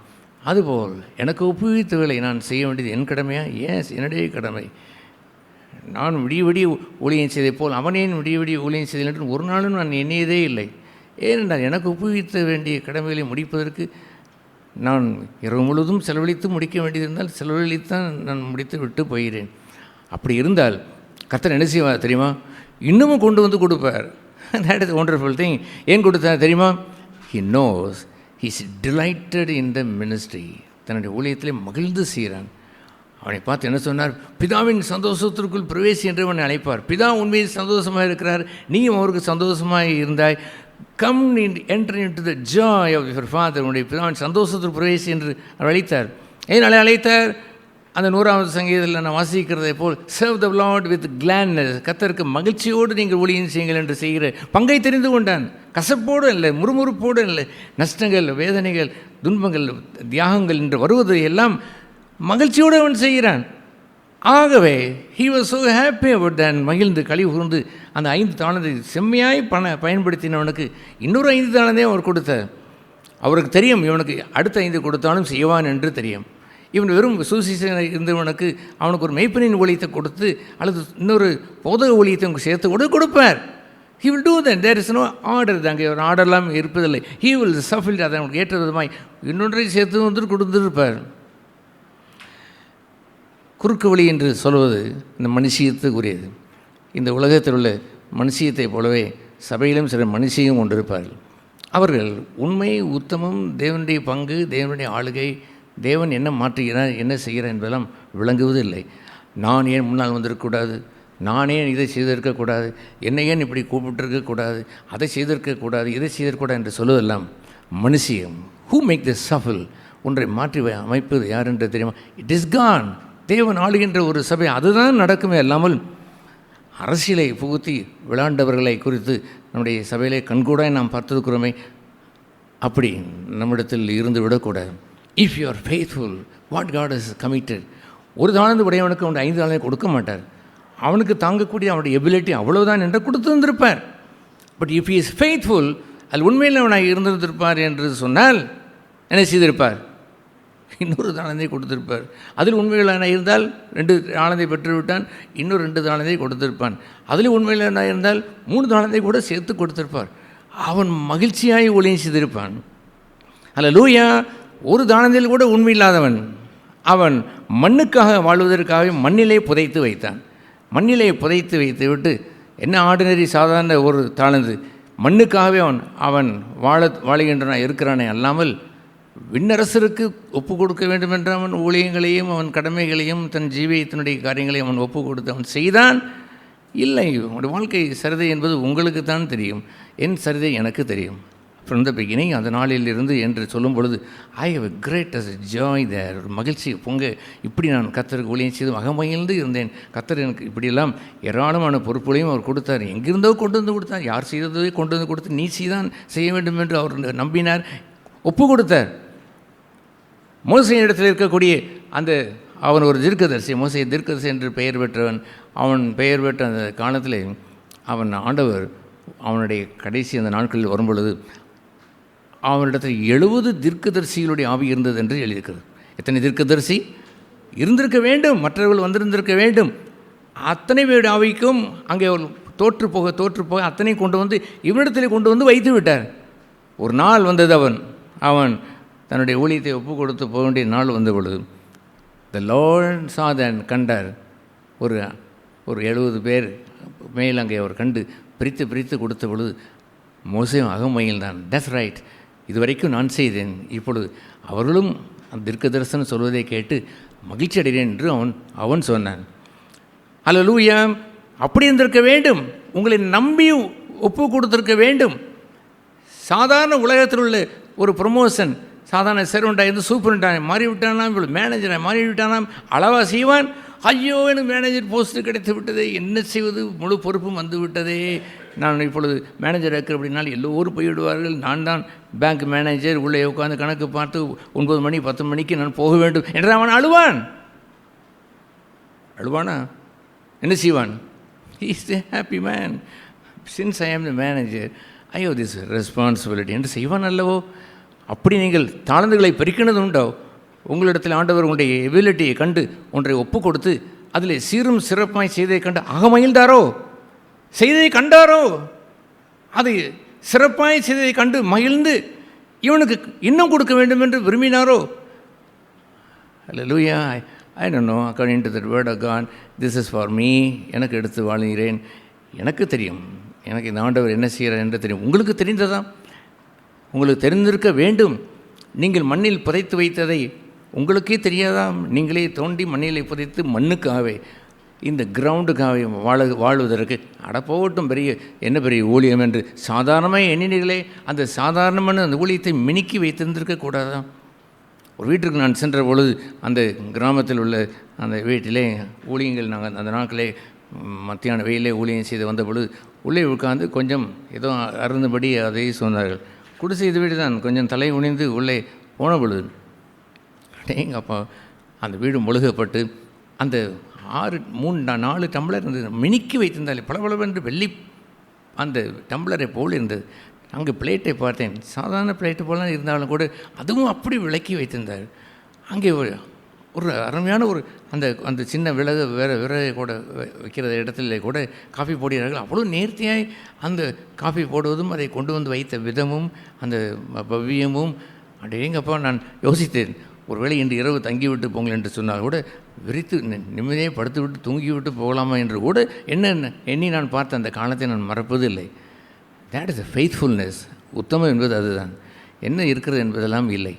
அதுபோல் எனக்கு ஒப்புவித்தவர்களை நான் செய்ய வேண்டியது என் கடமையா? என்னுடைய கடமை. நான் விடிய விடிய ஊழியம் செய்ததை போல் அவனேன் விடிய விடிய ஊழியம் செய்தேன் என்று ஒரு நாளும் நான் எண்ணியதே இல்லை. ஏனென்றால் எனக்கு ஒப்புவித்த வேண்டிய கடமைகளை முடிப்பதற்கு நான் இரவு முழுவதும் செலவழித்து முடிக்க வேண்டியிருந்தால் செலவழித்தான் நான் முடித்து விட்டு போகிறேன். அப்படி இருந்தால் கர்த்தர் என்ன செய்வார் தெரியுமா? இன்னமும் கொண்டு வந்து கொடுப்பார். That is a wonderful thing. ஏன் கொடுத்தார் தெரியுமா? He knows he is delighted in the ministry. தன்னுடைய ஊழியத்திலே மகிழ்ந்து செய்கிறான். அவனை பார்த்து என்ன சொன்னார்? பிதாவின் சந்தோஷத்திற்குள் பிரவேசி என்று அவனை அழைப்பார். பிதா உண்மையில் சந்தோஷமாக இருக்கிறார், நீயும் அவருக்கு சந்தோஷமாக இருந்தாய். Come enter into the joy of your Father. உன்னுடைய பிதாவின் சந்தோஷத்திற்கு பிரவேசி என்று அவர் அழைத்தார். ஏன் அழைத்தார்? அந்த 100வது சங்கீதத்தில் நான் வாசிக்கிறதை போல் serve the lord with gladness. கர்த்தருக்கு மகிழ்ச்சியோடு நீங்கள் ஊழியம் செய்யுங்கள் என்று செய்கிற பங்கை தெரிந்து கொண்டான். கசப்போடு இல்லை, முறுமுறுப்போடு இல்லை. நஷ்டங்கள், வேதனைகள், துன்பங்கள், தியாகங்கள் என்று வருவது எல்லாம் மகிழ்ச்சியோடு அவன் செய்கிறான். ஆகவே he was so happy about that. மகிழ்ந்து களி கூர்ந்து அந்த 5 தாளந்தை செம்மையாய் பயன்படுத்தினவனுக்கு இன்னொரு 5 தாளந்தை அவர் கொடுத்தார். அவருக்கு தெரியும் இவனுக்கு அடுத்த 5 கொடுத்தாலும் செய்வான் என்று தெரியும். இவன் வெறும் சுசேஷன் இருந்தவனுக்கு அவனுக்கு ஒரு மெய்ப்பனின் ஊழியத்தை கொடுத்து அல்லது இன்னொரு போதக ஊழியத்தை சேர்த்து கூட கொடுப்பார். He will do that. There is no order. அங்கே ஒரு ஆர்டர்லாம் இருப்பதில்லை. He will suffer. அதை அவனுக்கு ஏற்ற விதமாய் இன்னொன்றை சேர்த்து வந்து கொடுத்துருப்பார். குறுக்கு வழி என்று சொல்வது இந்த மனுஷியத்துக்குரியது. இந்த உலகத்தில் உள்ள மனுஷியத்தை போலவே சபையிலும் சில மனுஷியும் கொண்டிருப்பார்கள். அவர்கள் உண்மை, உத்தமம், தேவனுடைய பங்கு, தேவனுடைய ஆளுகை, தேவன் என்ன மாற்றுகிறார், என்ன செய்கிறார் என்பதெல்லாம் விளங்குவதில்லை. நான் ஏன் முன்னால் வந்திருக்கக்கூடாது, நான் ஏன் இதை செய்திருக்கக்கூடாது, என்னை ஏன் இப்படி கூப்பிட்டுருக்கக்கூடாது, அதை செய்திருக்கக்கூடாது, இதை செய்திருக்கக்கூடாது என்று சொல்வதெல்லாம் மனுஷியம். Who make the சஃபில்? ஒன்றை மாற்றி அமைப்பது யார் என்று தெரியுமா? It is God. தேவன் ஆளுகின்ற ஒரு சபை அதுதான் நடக்குமே அல்லாமல் அரசியலை புகுத்தி விளையாண்டவர்களை குறித்து நம்முடைய சபையிலே கண்கூடாய் நாம் பார்த்துருக்கிறோமே, அப்படி நம்மிடத்தில் இருந்து விடக்கூடாது. If you are faithful what God is committed. ஒரு தாளந்து உடையவனுக்கு அவனுடைய 5 தாளந்தை கொடுக்க மாட்டார். அவனுக்கு தாங்கக்கூடிய அவனுடைய எபிலிட்டி அவ்வளவுதான் என்று கொடுத்து வந்திருப்பார். But if he is faithful, அது உண்மையில் அவனாக இருந்திருப்பார் என்று சொன்னால் என்ன செய்திருப்பார்? இன்னொரு தாளந்தை கொடுத்திருப்பார். அதில் உண்மையிலான இருந்தால் 2 தாளந்தை பெற்றுவிட்டான், இன்னொரு 2 தாளந்தை கொடுத்திருப்பான். அதில் உண்மையிலான இருந்தால் 3 தாளந்தை கூட சேர்த்து கொடுத்திருப்பார். அவன் மகிழ்ச்சியாய் ஊழியம் செய்திருப்பான். அல்லேலூயா. ஒரு தாளந்தையில் கூட உண்மை இல்லாதவன் அவன் மண்ணுக்காக வாழ்வதற்காக மண்ணிலே புதைத்து வைத்தான். மண்ணிலே புதைத்து வைத்து விட்டு என்ன ஆர்டினரி சாதாரண ஒரு தாளந்து மண்ணுக்காகவே அவன் வாழுகின்றன இருக்கிறானே அல்லாமல் விண்ணரசருக்கு ஒப்பு கொடுக்க வேண்டும் என்ற அவன் ஊழியங்களையும் அவன் கடமைகளையும் தன் ஜீவியத்தினுடைய காரியங்களையும் அவன் ஒப்பு கொடுத்து அவன் செய்தான். இல்லை, அவனுடைய வாழ்க்கை சரிதை என்பது உங்களுக்கு தான் தெரியும், என் சரிதை எனக்கு தெரியும். ஃப்ரம் த பிகினிங், அந்த நாளில் இருந்து என்று சொல்லும் பொழுது I have a greatest joy there. ஒரு மகிழ்ச்சி பொங்க, இப்படி நான் கர்த்தருக்கு ஊழியம் செய்து மகிழ்ந்து இருந்தேன். கர்த்தர் எனக்கு இப்படியெல்லாம் ஏராளமான பொறுப்புகளையும் அவர் கொடுத்தார். எங்கிருந்தோ கொண்டு வந்து கொடுத்தார். யார் செய்ததை கொண்டு வந்து கொடுத்து நீ செய்தான் செய்ய வேண்டும் என்று அவர் நம்பினார், ஒப்பு கொடுத்தார். மோசையின் இடத்தில் இருக்கக்கூடிய அந்த அவன் ஒரு தீர்க்கதரிசி, மோசை தீர்க்கதரிசி என்று பெயர் பெற்றவன். அவன் பெயர் பெற்ற அந்த காலத்தில் அவன் ஆண்டவர் அவனுடைய கடைசி அந்த நாட்களில் வரும்பொழுது அவனிடத்தில் 70 தீர்க்கதரிசிகளுடைய ஆவி இருந்தது என்று எழுதியிருக்கிறது. எத்தனை தீர்க்கதரிசி இருந்திருக்க வேண்டும்? மற்றவர்கள் வந்திருந்திருக்க வேண்டும். அத்தனை பேருடைய ஆவிக்கும் அங்கே தோற்று போக அத்தனை கொண்டு வந்து இவனிடத்தில் கொண்டு வந்து வைத்து விட்டார். ஒரு நாள் வந்தது, அவன் தன்னுடைய ஊழியத்தை ஒப்பு கொடுத்து போக வேண்டிய நாள் வந்த பொழுது த லார்ட் சா தட், கண்டார். ஒரு 70 பேர் மேல் அங்கே அவர் கண்டு பிரித்து கொடுத்த பொழுது மோசேயும் அகமையில் தான். தட்ஸ் ரைட், இதுவரைக்கும் நான் செய்தேன், இப்பொழுது அவர்களும் அந்த தீர்க்க தரிசனம் சொல்வதை கேட்டு மகிழ்ச்சி அடைகிறேன் என்று அவன் சொன்னான். அல்லேலூயா! அப்படி இருந்திருக்க வேண்டும். உங்களை நம்பி ஒப்பு கொடுத்திருக்க வேண்டும். சாதாரண உலகத்தில் உள்ள ஒரு ப்ரொமோஷன், சாதாரண சர்வெண்ட்டாக இருந்து சூப்பரண்டாக மாறிவிட்டானாம், இவ்வளோ மேனேஜராக மாறிவிட்டானாம், அளவாக செய்வான். ஐயோ, எனக்கு மேனேஜர் போஸ்ட்டு கிடைத்து விட்டதே, என்ன செய்வது, முழு பொறுப்பும் வந்து விட்டதே, நான் இப்பொழுது மேனேஜர் இருக்கிற அப்படின்னாலும் எல்லோரும் போய்விடுவார்கள், நான் தான் பேங்க் மேனேஜர், உள்ளே உட்காந்து கணக்கு பார்த்து 9 மணி 10 மணிக்கு நான் போக வேண்டும் என்று அவன் அழுவானா? என்ன செய்வான்? He is a happy man. Since I am the manager, I have this responsibility என்று செய்வான் அல்லவோ? அப்படி நீங்கள் தாளந்துகளை பறிக்கிறது உண்டோ? உங்களிடத்தில் ஆண்டவர் உங்களுடைய எபிலிட்டியை கண்டு ஒன்றை ஒப்பு கொடுத்து அதில் சீரும் சிறப்பாய் செய்ததை கண்டு அகமகிழ்ந்தாரோ? செய்ததை கண்டாரோ? அது சிறப்பாய் செய்ததை கண்டு மகிழ்ந்து இவனுக்கு இன்னும் கொடுக்க வேண்டும் என்று விரும்பினாரோ? அல்லேலூயா! I don't know, according to the word of God, this is for me. எனக்கு எடுத்து வாழ்கிறேன். எனக்கு தெரியும், எனக்கு இந்த ஆண்டவர் என்ன செய்கிறார் என்று தெரியும். உங்களுக்கு தெரிந்ததா? உங்களுக்கு தெரிந்திருக்க வேண்டும். நீங்கள் மண்ணில் புதைத்து வைத்ததை உங்களுக்கே தெரியாதாம்? நீங்களே தோண்டி மண்ணிலை புதைத்து மண்ணுக்காகவே, இந்த கிரவுண்டுக்காகவே வாழ்வதற்கு போகட்டும், என்ன பெரிய ஊழியம் என்று சாதாரணமாக எண்ணினீர்களே, அந்த சாதாரணமான அந்த ஊழியத்தை மினுக்கி வைத்திருந்திருக்க கூடாதான்? ஒரு வீட்டுக்கு நான் சென்ற பொழுது அந்த கிராமத்தில் உள்ள அந்த வீட்டிலே ஊழியங்கள், நாங்கள் அந்த நாட்களே மத்தியான வெயிலே ஊழியம் செய்து வந்த பொழுது உள்ளே உட்கார்ந்து கொஞ்சம் ஏதோ அருந்தபடி அதை சொன்னார்கள். குடிசை இது வீடு தான். கொஞ்சம் தலை குனிந்து உள்ளே போன பொழுது எங்கள் அப்பா அந்த வீடு முழுகப்பட்டு அந்த 4 டம்ளர் இருந்தது, மினுக்கி வைத்திருந்தாலே பளபளவென்று வெள்ளி அந்த டம்ளரை போல் இருந்தது. அங்கே பிளேட்டை பார்த்தேன், சாதாரண பிளேட்டு போலாம் இருந்தாலும் கூட அதுவும் அப்படி விளக்கி வைத்திருந்தார். அங்கே ஒரு அருமையான அந்த சின்ன விறகு கூட வைக்கிற இடத்துல கூட காஃபி போடுகிறார்கள். அவ்வளோ நேர்த்தியாய் அந்த காஃபி போடுவதும் அதை கொண்டு வந்து வைத்த விதமும் அந்த பவ்யமும் அடேங்கப்பா! நான் யோசித்தேன், ஒருவேளை இன்று இரவு தங்கிவிட்டு போங்கள் என்று சொன்னால் கூட விரித்து நிம்மதியாக படுத்து விட்டு தூங்கிவிட்டு போகலாமா என்று கூட எண்ணி நான் பார்த்த அந்த காலத்தை நான் மறப்பதில்லை. That is a faithfulness. உத்தமம் என்பது அதுதான். என்ன இருக்கிறது என்பதெல்லாம் இல்லை.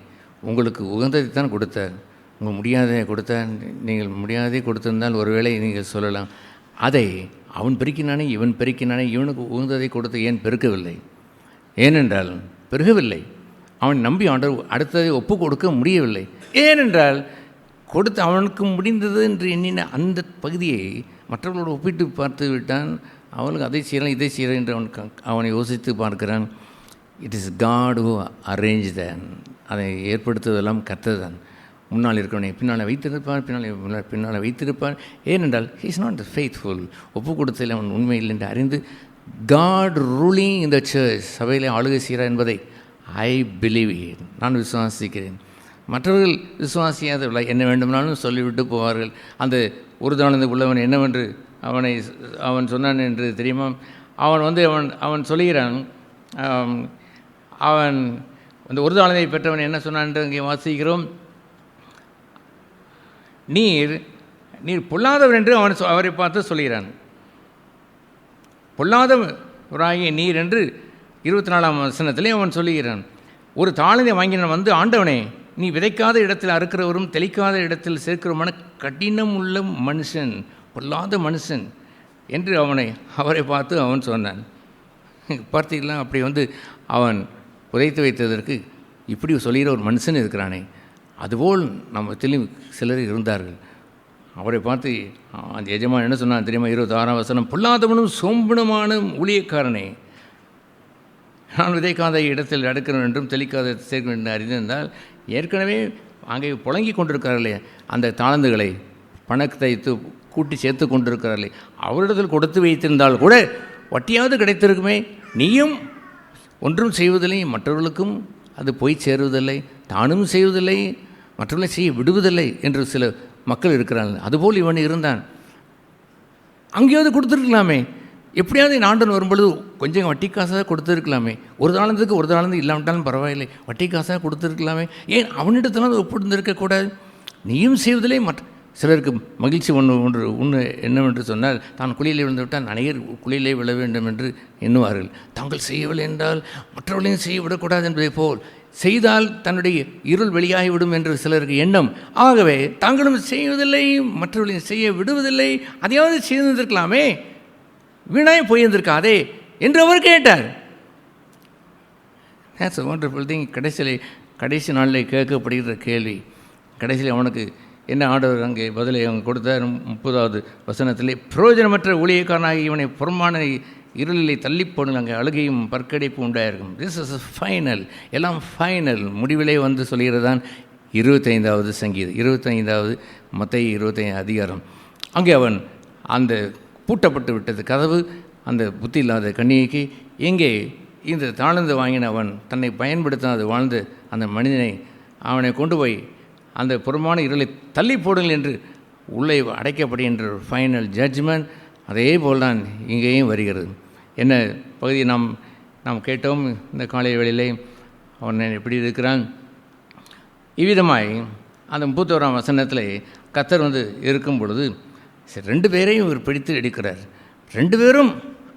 உங்களுக்கு உகந்ததை தான் கொடுத்தார். உங்கள் முடியாததை கொடுத்தார். நீங்கள் முடியாததை கொடுத்திருந்தால் ஒருவேளை நீங்கள் சொல்லலாம், அதை அவன் பெருக்கினானே இவன் பெருக்கினானே, இவனுக்கு உகந்ததை கொடுத்து ஏன் பெருக்கவில்லை? ஏனென்றால் பெருகவில்லை. அவன் நம்பி ஆண்டவர் அடுத்ததை ஒப்பு கொடுக்க முடியவில்லை. ஏனென்றால் கொடுத்து அவனுக்கு முடிந்தது என்று எண்ணின அந்த பகுதியை மற்றவர்களோடு ஒப்பிட்டு பார்த்து விட்டான். அவனுக்கு அதை செய்யலாம் இதை செய்யலாம் என்று அவனை யோசித்து பார்க்கிறான். It is God who arrange தான். அதை ஏற்படுத்துவதெல்லாம் கர்த்தர் தான். முன்னால் இருக்கிறவனை பின்னால் வைத்திருப்பார், பின்னால் வைத்திருப்பார். ஏனென்றால் ஹி இஸ் நாட் ஃபெய்த்ஃபுல். ஒப்பு கொடுத்ததில் அவன் உண்மையில் என்று அறிந்து காட் ரூலிங் இந்த சர்ச், சபையிலே ஆளுகை செய்கிறார் என்பதை ஐ பிலீவ் இன், நான் விசுவாசிக்கிறேன். மற்றவர்கள் விசுவாசியாதவர்களா என்ன வேண்டுமானாலும் சொல்லிவிட்டு போவார்கள். அந்த ஒரு தானந்த உள்ளவன் என்னவென்று அவன் சொன்னான் என்று தெரியுமா? அவன் சொல்லுகிறான், அவன் அந்த ஒரு தானதை பெற்றவன் என்ன சொன்னான் என்று இங்கே வாசிக்கிறோம். நீர் பொல்லாதவர் என்று அவரை பார்த்து சொல்கிறான். பொல்லாதவராகிய நீர் என்று 24ஆம் வசனத்திலே அவன் சொல்லுகிறான். ஒரு தாளந்தை வாங்கினவன் வந்து, ஆண்டவனே, நீ விதைக்காத இடத்தில் அறுக்கிறவரும் தெளிக்காத இடத்தில் சேர்க்கிறவமான கடினம் உள்ள மனுஷன், பொல்லாத மனுஷன் என்று அவரை பார்த்து அவன் சொன்னான். பார்த்தீங்களா? அப்படி அவன் புதைத்து வைத்ததற்கு இப்படி சொல்லுகிற ஒரு மனுஷன் இருக்கிறானே. அதுபோல் நம்ம சிலர் இருந்தார்கள். அவரை பார்த்து அந்த எஜமான் என்ன சொன்னான் தெரியுமா? 26ஆம் வசனம், பொல்லாதவனும் சோம்பனுமான ஊழியக்காரனே, நான் விதைக்காத இடத்தில் அடுக்கிறேன் என்றும் தெளிக்காத சேர்க்கணும் என்று அறிந்திருந்தால், ஏற்கனவே அங்கே புழங்கி கொண்டிருக்கிறார்களே அந்த தாளந்துகளை, பணத்தை கூட்டி சேர்த்து கொண்டிருக்கிறார்களே, அவரிடத்தில் கொடுத்து வைத்திருந்தால் கூட வட்டியாவது கிடைத்திருக்குமே நீயும் ஒன்றும் செய்வதில்லை, மற்றவர்களுக்கும் அது போய் சேருவதில்லை, தானும் செய்வதில்லை, மற்றவர்களை செய்ய விடுவதில்லை என்று சில மக்கள் இருக்கிறார்கள். அதுபோல் இவன் இருந்தான். அங்கேயாவது கொடுத்துருக்கலாமே, எப்படியாவது என் ஆண்டன் வரும்பொழுது கொஞ்சம் வட்டி காசாக கொடுத்துருக்கலாமே, ஒரு தாளந்துக்கு ஒரு தாளந்து இல்லாவிட்டாலும் பரவாயில்லை, வட்டி காசாக கொடுத்துருக்கலாமே, ஏன் அவனிடத்தில் அது ஒப்பிருந்திருக்கக்கூடாது? நீயும் செய்வதில்லை, மற்ற சிலருக்கு மகிழ்ச்சி ஒன்று என்னவென்று சொன்னால், தான் குழியிலே விழுந்து விட்டால் அநேகர் குழியிலே விழ வேண்டும் என்று எண்ணுவார்கள். தாங்கள் செய்யவில்லை என்றால் மற்றவர்களையும் செய்ய விடக்கூடாது என்பதை போல், செய்தால் தன்னுடைய இருள் வெளியாகிவிடும் என்று சிலருக்கு எண்ணம். ஆகவே தாங்களும் செய்வதில்லை, மற்றவர்களையும் செய்ய விடுவதில்லை, அதையாவது செய்திருக்கலாமே, வீணாய் போயிருந்திருக்காதே என்று அவர் கேட்டார். That's a wonderful thing. கடைசி நாளில் கேட்கப்படுகிற கேள்வி. கடைசியில் அவனுக்கு என்ன ஆண்டவர் அங்கே பதிலை அவங்க கொடுத்தார். 30வது வசனத்திலே, பிரயோஜனமற்ற ஊழியக்காரனாகி இவனை புறமான இருளிலே தள்ளி போடுங்க, அங்கே அழுகையும் பற்கடைப்பு உண்டாயிருக்கும். திஸ் இஸ் ஃபைனல், எல்லாம் ஃபைனல் முடிவிலே வந்து சொல்கிறது தான் 25வது சங்கீதம், 25வது மத்தேயு 25 அதிகாரம். அங்கே அவன் அந்த பூட்டப்பட்டு விட்டது கதவு, அந்த புத்தி இல்லாத கன்னிகைக்கு எங்கே இந்த தாழ்ந்து வாங்கின அவன் தன்னை பயன்படுத்தாது வாழ்ந்த அந்த மனிதனை அவனை கொண்டு போய் அந்த புறமான இருளை தள்ளி போடுங்கள் என்று உள்ளே அடைக்கப்படுகின்ற ஒரு ஃபைனல் ஜட்ஜ்மெண்ட். அதே போல் தான் இங்கேயும் வருகிறது. என்ன பகுதியை நாம் கேட்டோம் இந்த காலை வேளையிலே. அவன் எப்படி இருக்கிறான்? இவ்விதமாய் அந்த 31ஆம் வசனத்தில் கர்த்தர் வந்து இருக்கும் பொழுது 2 பேரையும் இவர் பிடித்து எடுக்கிறார். 2 பேரும்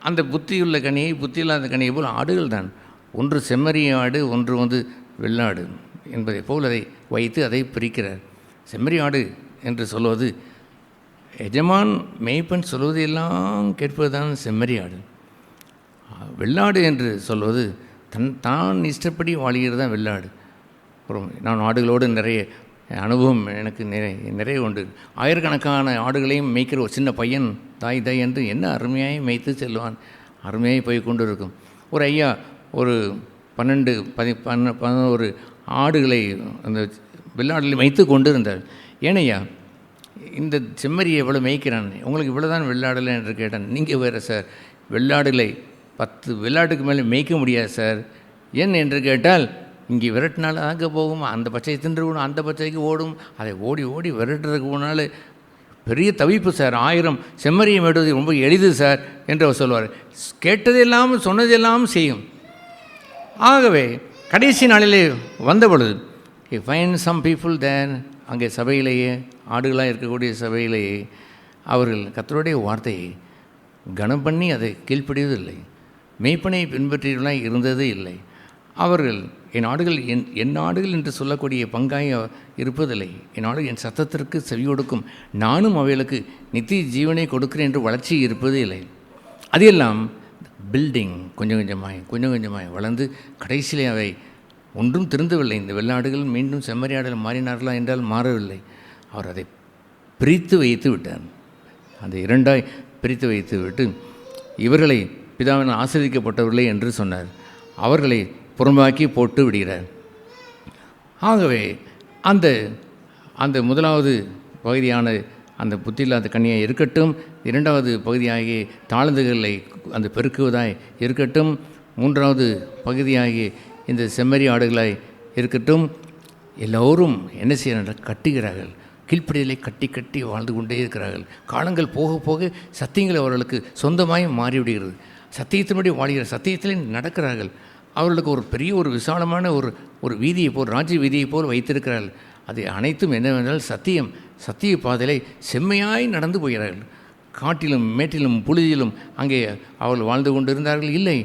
அந்த புத்தியுள்ள கனியை புத்தி இல்லாத கனியை போல் ஆடுகள் தான். ஒன்று செம்மறி ஆடு, ஒன்று வந்து வெள்ளாடு என்பதை போல் அதை வைத்து அதை பிரிக்கிறார். செம்மறி ஆடு என்று சொல்வது எஜமான் மேய்ப்பன் சொல்வது எல்லாம் கேட்பது தான் செம்மறி ஆடு. வெள்ளாடு என்று சொல்வது தான் இஷ்டப்படி வாழ்கிறது தான் வெள்ளாடு. நான் ஆடுகளோடு நிறைய அனுபவம் எனக்கு நிறைய உண்டு. ஆயிரக்கணக்கான ஆடுகளையும் மேய்க்கிற ஒரு சின்ன பையன் தாய் என்று என்ன அருமையாய் மேய்த்து செல்வான். அருமையாய் போய் கொண்டு இருக்கும். ஒரு ஐயா ஒரு 11 ஆடுகளை அந்த வெள்ளாடுகளை மேய்த்து கொண்டு இருந்தார். ஏனையா இந்த செம்மறியை எவ்வளோ மேய்க்கிறான், உங்களுக்கு இவ்வளோ தான் வெள்ளாடலை என்று கேட்டான். நீங்கள் வேறு சார், வெள்ளாடுகளை 10 வெள்ளாட்டுக்கு மேலே மேய்க்க முடியாது சார். ஏன் என்று கேட்டால், இங்கே விரட்டினால அங்கே போகும், அந்த பச்சையை தின்று விடும், அந்த பச்சைக்கு ஓடும், அதை ஓடி ஓடி விரட்டுறதுக்கு போனாலும் பெரிய தவிப்பு சார். 1000 செம்மறியை மேடுவது ரொம்ப எளிது சார் என்று அவர் சொல்வார். கேட்டதெல்லாம் சொன்னதெல்லாம் செய்யும். ஆகவே கடைசி நாளிலே வந்த பொழுது ஃபைன் சம் பீப்புள் தேன், அங்கே சபையிலேயே ஆடுகளாக இருக்கக்கூடிய சபையிலேயே அவர்கள் கர்த்தருடைய வார்த்தையை கனம் பண்ணி அதை கீழ்ப்படிவதில்லை, மெய்ப்பனை பின்பற்றியவர்களாக இருந்ததே இல்லை. அவர்கள் என் ஆடுகள் என் ஆடுகள் என்று சொல்லக்கூடிய பங்காய் இருப்பதில்லை. என் ஆடுகள் என் சத்தத்திற்கு செவி கொடுக்கும், நானும் அவைகளுக்கு நித்திய ஜீவனை கொடுக்கிறேன் என்று வளர்ச்சி இருப்பதே இல்லை. அதையெல்லாம் பில்டிங் கொஞ்சம் கொஞ்சமாய் வளர்ந்து கடைசியிலே அவை ஒன்றும் திருந்தவில்லை. இந்த வெள்ளாடுகள் மீண்டும் செம்மறி ஆடுகள் மாறினார்களா என்றால் மாறவில்லை. அவர் அதை பிரித்து வைத்து விட்டார். அந்த 2ஆய் பிரித்து வைத்து விட்டு இவர்களை பிதாவினால் ஆசீர்வதிக்கப்பட்டவர்களே என்று சொன்னார். அவர்களை புறம்பாக்கி போட்டு விடுகிறார். ஆகவே அந்த முதலாவது பகுதியான அந்த புத்தியில்லாத கன்னியாக இருக்கட்டும், 2வது பகுதியாகிய தாழ்ந்துகளை அந்த பெருக்குவதாய் இருக்கட்டும், 3வது பகுதியாகிய இந்த செம்மறி ஆடுகளாய் இருக்கட்டும், எல்லோரும் என்ன செய்கிறார்கள்? கட்டுகிறார்கள். கீழ்ப்படிதலை கட்டி வாழ்ந்து கொண்டே இருக்கிறார்கள். காலங்கள் போக போக சத்தியங்கள் அவர்களுக்கு சொந்தமாய் மாறிவிடுகிறது. சத்தியத்தினுடைய வாழ்கிற சத்தியத்திலே நடக்கிறார்கள். அவர்களுக்கு ஒரு பெரிய ஒரு விசாலமான ஒரு வீதியை போல், ராஜ்ய வீதியை போல் வைத்திருக்கிறார்கள். அது அனைத்தும் என்னவென்றால் சத்திய பாதையிலே செம்மையாய் நடந்து போகிறார்கள். காட்டிலும் மேட்டிலும் புழுதியிலும் அங்கே அவர்கள் வாழ்ந்து கொண்டிருந்தார்கள். இல்லை,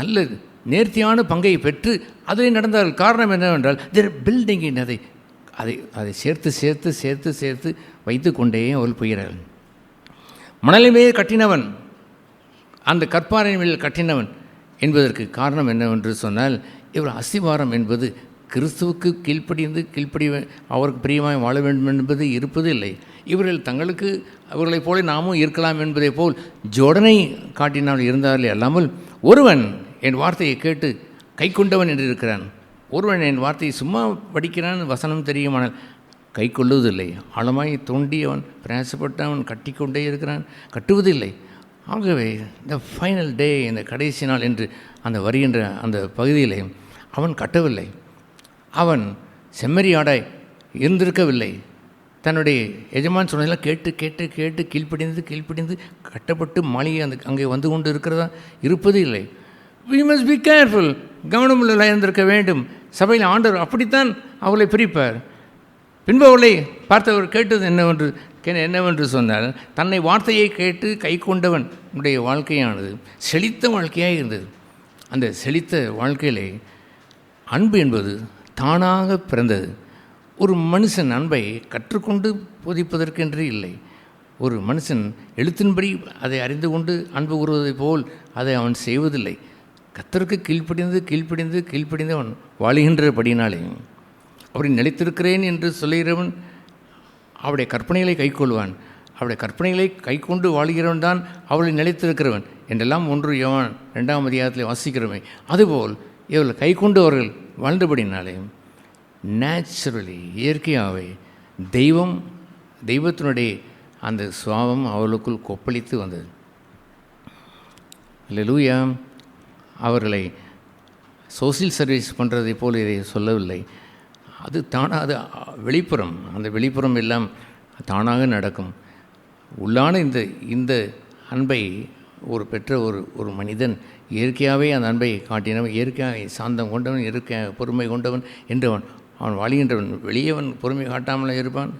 நல்ல நேர்த்தியான பங்கை பெற்று அதில் நடந்தார்கள். காரணம் என்னவென்றால் தேர் பில்டிங் இன் அதை சேர்த்து வைத்து கொண்டே அவர்கள் போகிறார்கள். மணலின் மேல் கட்டினவன், அந்த கற்பாறையின் மேல் கட்டினவன் என்பதற்கு காரணம் என்னவென்று சொன்னால், இவர் அஸ்திவாரம் என்பது கிறிஸ்துவுக்கு கீழ்ப்படி அவருக்கு பிரியமாய் வாழ வேண்டும் என்பது இருப்பது இல்லை. இவர்கள் தங்களுக்கு அவர்களைப் போல நாமும் இருக்கலாம் என்பதை போல் ஜோடனை காட்டினால் இருந்தார்களே அல்லாமல், ஒருவன் என் வார்த்தையை கேட்டு கை கொண்டவன் என்று இருக்கிறான், ஒருவன் என் வார்த்தையை சும்மா படிக்கிறான், வசனம் தெரியுமானால் கை கொள்ளுவதில்லை. ஆழமாய் தோண்டியவன் பிரயாசப்பட்டவன் கட்டி கொண்டே இருக்கிறான், கட்டுவதில்லை. ஆகவே இந்த ஃபைனல் டே, இந்த கடைசி நாள் என்று அந்த வருகின்ற அந்த பகுதியிலே அவன் கட்டவில்லை. அவன் செம்மறியாடாய் இருந்திருக்கவில்லை. தன்னுடைய எஜமான் சொன்னதெல்லாம் கேட்டு கேட்டு கேட்டு கீழ்ப்படிந்து கட்டப்பட்டு மாளிகை அங்கே வந்து கொண்டு இருக்கிறதா இருப்பது இல்லை. we must be careful, கவனமுள்ள இருந்திருக்க வேண்டும். சபையில் ஆண்டவர் அப்படித்தான் அவளை பிரிப்பார். பின்பு அவளை பார்த்தவர் கேட்டது என்னவென்று சொன்னால், தன்னை வார்த்தையை கேட்டு கை கொண்டவன் உடைய வாழ்க்கையானது செழித்த வாழ்க்கையாக இருந்தது. அந்த செழித்த வாழ்க்கையிலே அன்பு என்பது தானாக பிறந்தது. ஒரு மனுஷன் அன்பை கற்றுக்கொண்டு போதிப்பதற்கென்று இல்லை. ஒரு மனுஷன் எழுத்தின்படி அதை அறிந்து கொண்டு அன்பு கூறுவதை போல் அதை அவன் செய்வதில்லை. கர்த்தருக்கு கீழ்ப்படிந்து அவன் வாழுகின்றபடினாலே அப்படி நிலைத்திருக்கிறேன் என்று சொல்லுகிறவன் அவருடைய கற்பனைகளை கைக்கொள்வான். அவருடைய கற்பனைகளை கைக்கொண்டு வாழ்கிறவன் தான் அவளை நிலைத்திருக்கிறவன் என்றெல்லாம் 1 யோவான் 2ஆம் அதிகாரத்தில் வாசிக்கிறோமே. அதுபோல் இவர்கள் கை கொண்டு அவர்கள் வாழ்ந்தபடினாலே நேச்சுரலி இயற்கையாகவே தெய்வத்தினுடைய அந்த சுவாபம் அவளுக்குள் கொப்பளித்து வந்தது. அல்லேலூயா. அவர்களை சோசியல் சர்வீஸ் பண்ணுறதை போல் இதை சொல்லவில்லை. அது தானாக, அது வெளிப்புறம், அந்த வெளிப்புறம் எல்லாம் தானாக நடக்கும். உள்ளான இந்த அன்பை பெற்ற ஒரு மனிதன் இயற்கையாகவே அந்த அன்பை காட்டினவன், இயற்கையாக சாந்தம் கொண்டவன், இயற்கையாக பொறுமை கொண்டவன் என்றவன் அவன் வாழுகின்றவன். வெளியவன் பொறுமை காட்டாமல் இருப்பான்,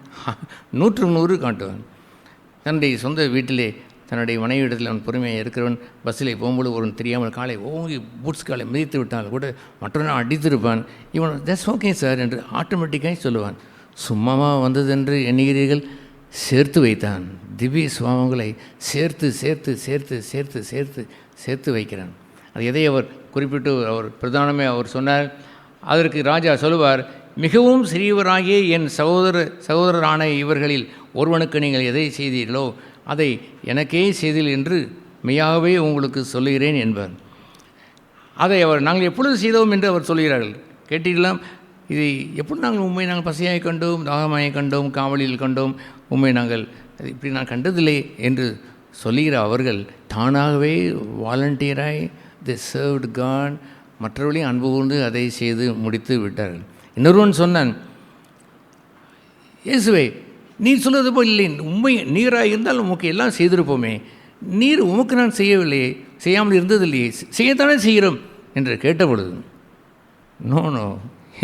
100க்கு 100 காட்டுவான். தன்னுடைய சொந்த வீட்டிலே தன்னுடைய மனைவியிடத்தில் அவன் பொறுமையாக இருக்கிறவன். பஸ்ஸில் போகும்போது ஒரு தெரியாமல் காலை ஓங்கி பூட்ஸ் காலை மிதித்து விட்டால் கூட மற்றவன் அடித்திருப்பான். இவன் தட்ஸ் ஓகே சார் என்று ஆட்டோமேட்டிக்காக சொல்லுவான். சும்மாவாக வந்ததென்று எண்ணுகிறீர்கள், சேர்த்து வைத்தான். திவ்ய சுவாமங்களை சேர்த்து சேர்த்து சேர்த்து சேர்த்து சேர்த்து சேர்த்து வைக்கிறான். அது எதை அவர் குறிப்பிட்டு அவர் பிரதானமே அவர் சொன்னார். அதற்கு ராஜா சொல்லுவார், மிகவும் சிறியவராகிய என் சகோதரரான இவர்களில் ஒருவனுக்கு நீங்கள் எதை செய்தீர்களோ அதை எனக்கே செய்தீர்கள் என்று மெய்யாகவே உங்களுக்கு சொல்லுகிறேன் என்பார். அதை நாங்கள் எப்பொழுது செய்தோம் என்று அவர் சொல்கிறார்கள். கேட்டீர்களாம், இது எப்படி நாங்கள் பசியாய் கண்டோம், தாகமாய் கண்டோம், காவலில் கண்டோம், நாங்கள் இப்படி நான் கண்டதில்லை என்று சொல்லுகிற அவர்கள் தானாகவே வாலண்டியராய் தி சர்வ்டு காட், மற்றவர்களையும் அன்பு கூர்ந்து அதை செய்து முடித்து விட்டார்கள். இன்னொருவன் சொன்னான், இயேசுவே நீர் சொல்வது போல் இல்லை, உண்மை நீராக இருந்தால் உமக்கு எல்லாம் செய்திருப்போமே, நீர் உமக்கு நான் செய்யவில்லையே, செய்யாமல் இருந்ததில்லையே, செய்யத்தானே செய்கிறோம் என்று கேட்டபொழுது, நோ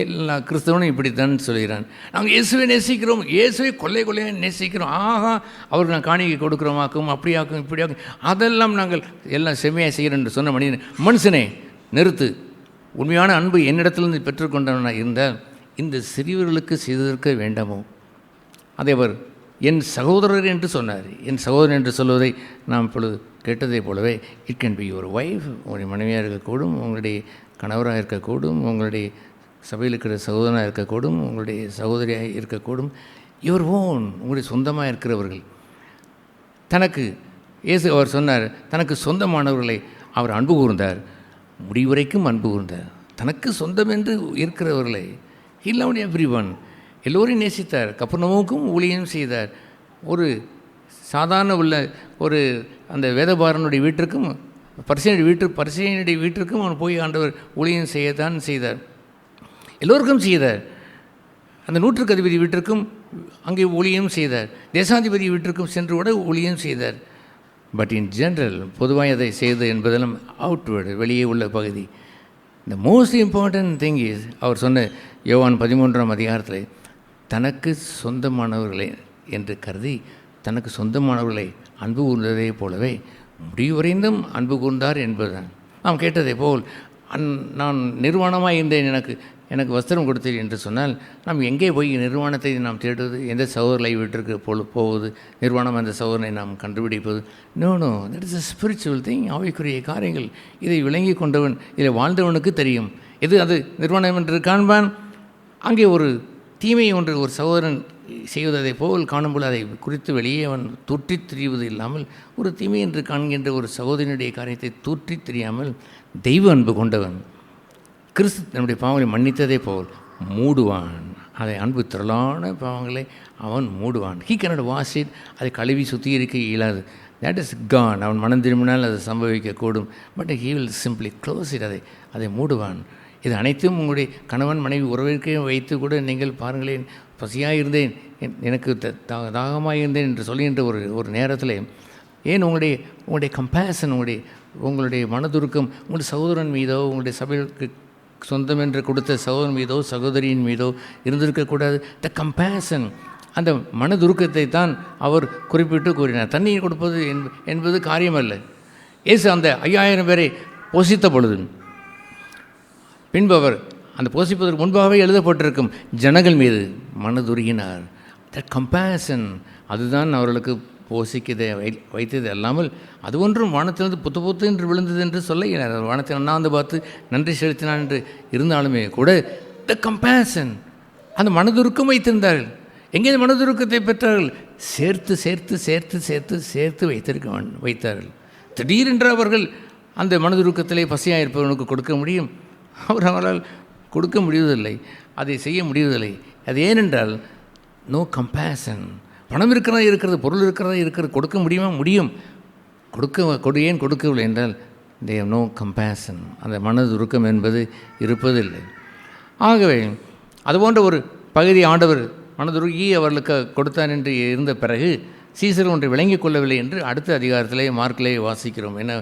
எல்லா கிறிஸ்தவனும் இப்படித்தான் சொல்கிறான். நாங்கள் இயேசுவை நேசிக்கிறோம், இயேசுவை கொள்ளையாக நேசிக்கிறோம், ஆகா அவருக்கு நான் காணிக்கை கொடுக்குறோமாக்கும், அப்படியாக்கும் இப்படியாக்கும், அதெல்லாம் நாங்கள் எல்லாம் செம்மையாக செய்கிறோம் என்று சொன்ன மனுஷனே நிறுத்து. உண்மையான அன்பு என்னிடத்திலிருந்து பெற்றுக்கொண்டவனாக இருந்தால் இந்த சிறியவர்களுக்கு செய்திருக்க வேண்டாமோ? அதை அவர் என் சகோதரர் என்று சொன்னார். என் சகோதரர் என்று சொல்வதை நாம் இப்பொழுது கேட்டதை போலவே, it can be your wife, உங்களுடைய மனைவியாக இருக்கக்கூடும், உங்களுடைய கணவராக இருக்கக்கூடும், உங்களுடைய சபையில் இருக்கிற சகோதரனாக இருக்கக்கூடும், உங்களுடைய சகோதரியாக இருக்கக்கூடும், யுவர் ஓன், உங்களுடைய சொந்தமாக இருக்கிறவர்கள். தனக்கு இயேசு அவர் சொன்னார், தனக்கு சொந்தமானவர்களை அவர் அன்பு கூர்ந்தார், முடிவரைக்கும் அன்பு கூர்ந்தார். தனக்கு சொந்தம் என்று இருக்கிறவர்களை he loved everyone, எல்லோரையும் நேசித்தார். கப்பர்நகூமுக்கும் ஊழியம் செய்தார். ஒரு சாதாரண உள்ள ஒரு அந்த வேதபாரனுடைய வீட்டிற்கும் பரிசேயனுடைய வீட்டிற்கும் அவன் போய் ஆண்டவர் ஊழியம் செய்யத்தான் செய்தார். எல்லோருக்கும் செய்தார். அந்த 100க்கு அதிபதி வீட்டிற்கும் அங்கே ஊழியம் செய்தார். தேசாதிபதி வீட்டிற்கும் சென்று கூட ஊழியம் செய்தார். பட் இன் ஜென்ரல் பொதுவாக அதை செய்தது என்பதெல்லாம் அவுட்வேர்டு, வெளியே உள்ள பகுதி. The most important thing is, அவர் சொன்ன யோவான் 13ஆம் அதிகாரத்தில், தனக்கு சொந்தமானவர்களை என்று கருதி தனக்கு சொந்தமானவர்களை அன்பு கூர்ந்ததை போலவே முடிவரைந்தும் அன்பு கூர்ந்தார் என்பதுதான். நாம் கேட்டதை போல் நான் நிர்வாணமாக இருந்தேன், எனக்கு வஸ்திரம் கொடுத்தேன் என்று சொன்னால் நாம் எங்கே போய் நிர்வாணத்தை நாம் தேடுவது? எந்த சகோதரலை வீட்டிற்கு போவது? நிர்வாணம் அந்த சகோதரனை நாம் கண்டுபிடிப்பது? No that is a spiritual thing. அவைக்குரிய காரியங்கள் இதை விளங்கி கொண்டவன், இதை வாழ்ந்தவனுக்கு தெரியும். அது நிர்வாணம் என்று காண்பான். அங்கே ஒரு தீமை ஒன்று ஒரு சகோதரன் செய்வதை போல் காணும்போது அதை குறித்து வெளியே அவன் தூற்றித் திரிவது இல்லாமல், ஒரு தீமை என்று காண்கின்ற ஒரு சகோதரனுடைய காரியத்தை தூற்றித் தெரியாமல் தெய்வ அன்பு கொண்டவன் கிறிஸ்து நம்முடைய பாவங்களை மன்னித்ததை போல் மூடுவான். அதை அன்பு திரளான பாவங்களை அவன் மூடுவான். He cannot wash it. அதை கழுவி சுத்திகரிக்க இயலாது. That is gone. அவன் மனம் திரும்பினால் அது சம்பவிக்கக்கூடும். But he will simply close it. அதை மூடுவான். இது அனைத்தும் உங்களுடைய கணவன் மனைவி உறவிற்கே வைத்து கூட நீங்கள் பாருங்களேன், பசியாக இருந்தேன், எனக்கு தாகமாக இருந்தேன் என்று சொல்கின்ற ஒரு நேரத்தில் ஏன் உங்களுடைய கம்பேஷன், உங்களுடைய மனதுருக்கம் உங்களுடைய சகோதரன் மீதோ, உங்களுடைய சபைக்கு சொந்தம் என்று கொடுத்த சகோதரன் மீதோ சகோதரியின் மீதோ இருந்திருக்கக்கூடாது. த கம்பேஷன், அந்த மனதுருக்கத்தை தான் அவர் குறிப்பிட்டு கூறினார். தண்ணீர் கொடுப்பது என்பது காரியமல்ல. இயேசு அந்த 5000 பேரை போஷித்த பொழுது பின்பு அவர் அந்த போஷிப்பதற்கு முன்பாகவே எழுதப்பட்டிருக்கும் ஜனங்கள் மீது மனதுருகினார். த கம்பேஷன், அதுதான் அவர்களுக்கு போஷிக்கதை வைத்தது அல்லாமல் அது ஒன்றும் வானத்திலிருந்து புத்து என்று விழுந்தது என்று சொல்ல இயலாது. வானத்தை அண்ணாந்து பார்த்து நன்றி செலுத்தினான் என்று இருந்தாலுமே கூட த கம்பேஷன், அந்த மனதுருக்கம் வைத்திருந்தார்கள். எங்கே மனதுருக்கத்தை பெற்றார்கள்? சேர்த்து சேர்த்து சேர்த்து சேர்த்து சேர்த்து வைத்தார்கள். திடீரென்று அவர்கள் அந்த மனதுருக்கத்திலே பசியாக இருப்பவனுக்கு கொடுக்க முடியும்? அவரால் கொடுக்க முடிவதில்லை, அதை செய்ய முடிவதில்லை. அது ஏனென்றால் நோ கம்பேஷன். பணம் இருக்கிறது, பொருள் இருக்கிறது, கொடுக்க முடியுமா? முடியும். ஏன் கொடுக்கவில்லை என்றால் தே ஹவ் நோ கம்பேஷன். அந்த மனதுருக்கம் என்பது இருப்பதில்லை. ஆகவே அதுபோன்ற ஒரு பகுதி ஆண்டவர் மனதுருகி அவர்களுக்கு கொடுத்தார் என்று இருந்த பிறகு சீசர் ஒன்றை விளங்கிக் கொள்ளவில்லை என்று அடுத்த அதிகாரத்திலே மார்க்கிலே வாசிக்கிறோம். என்ன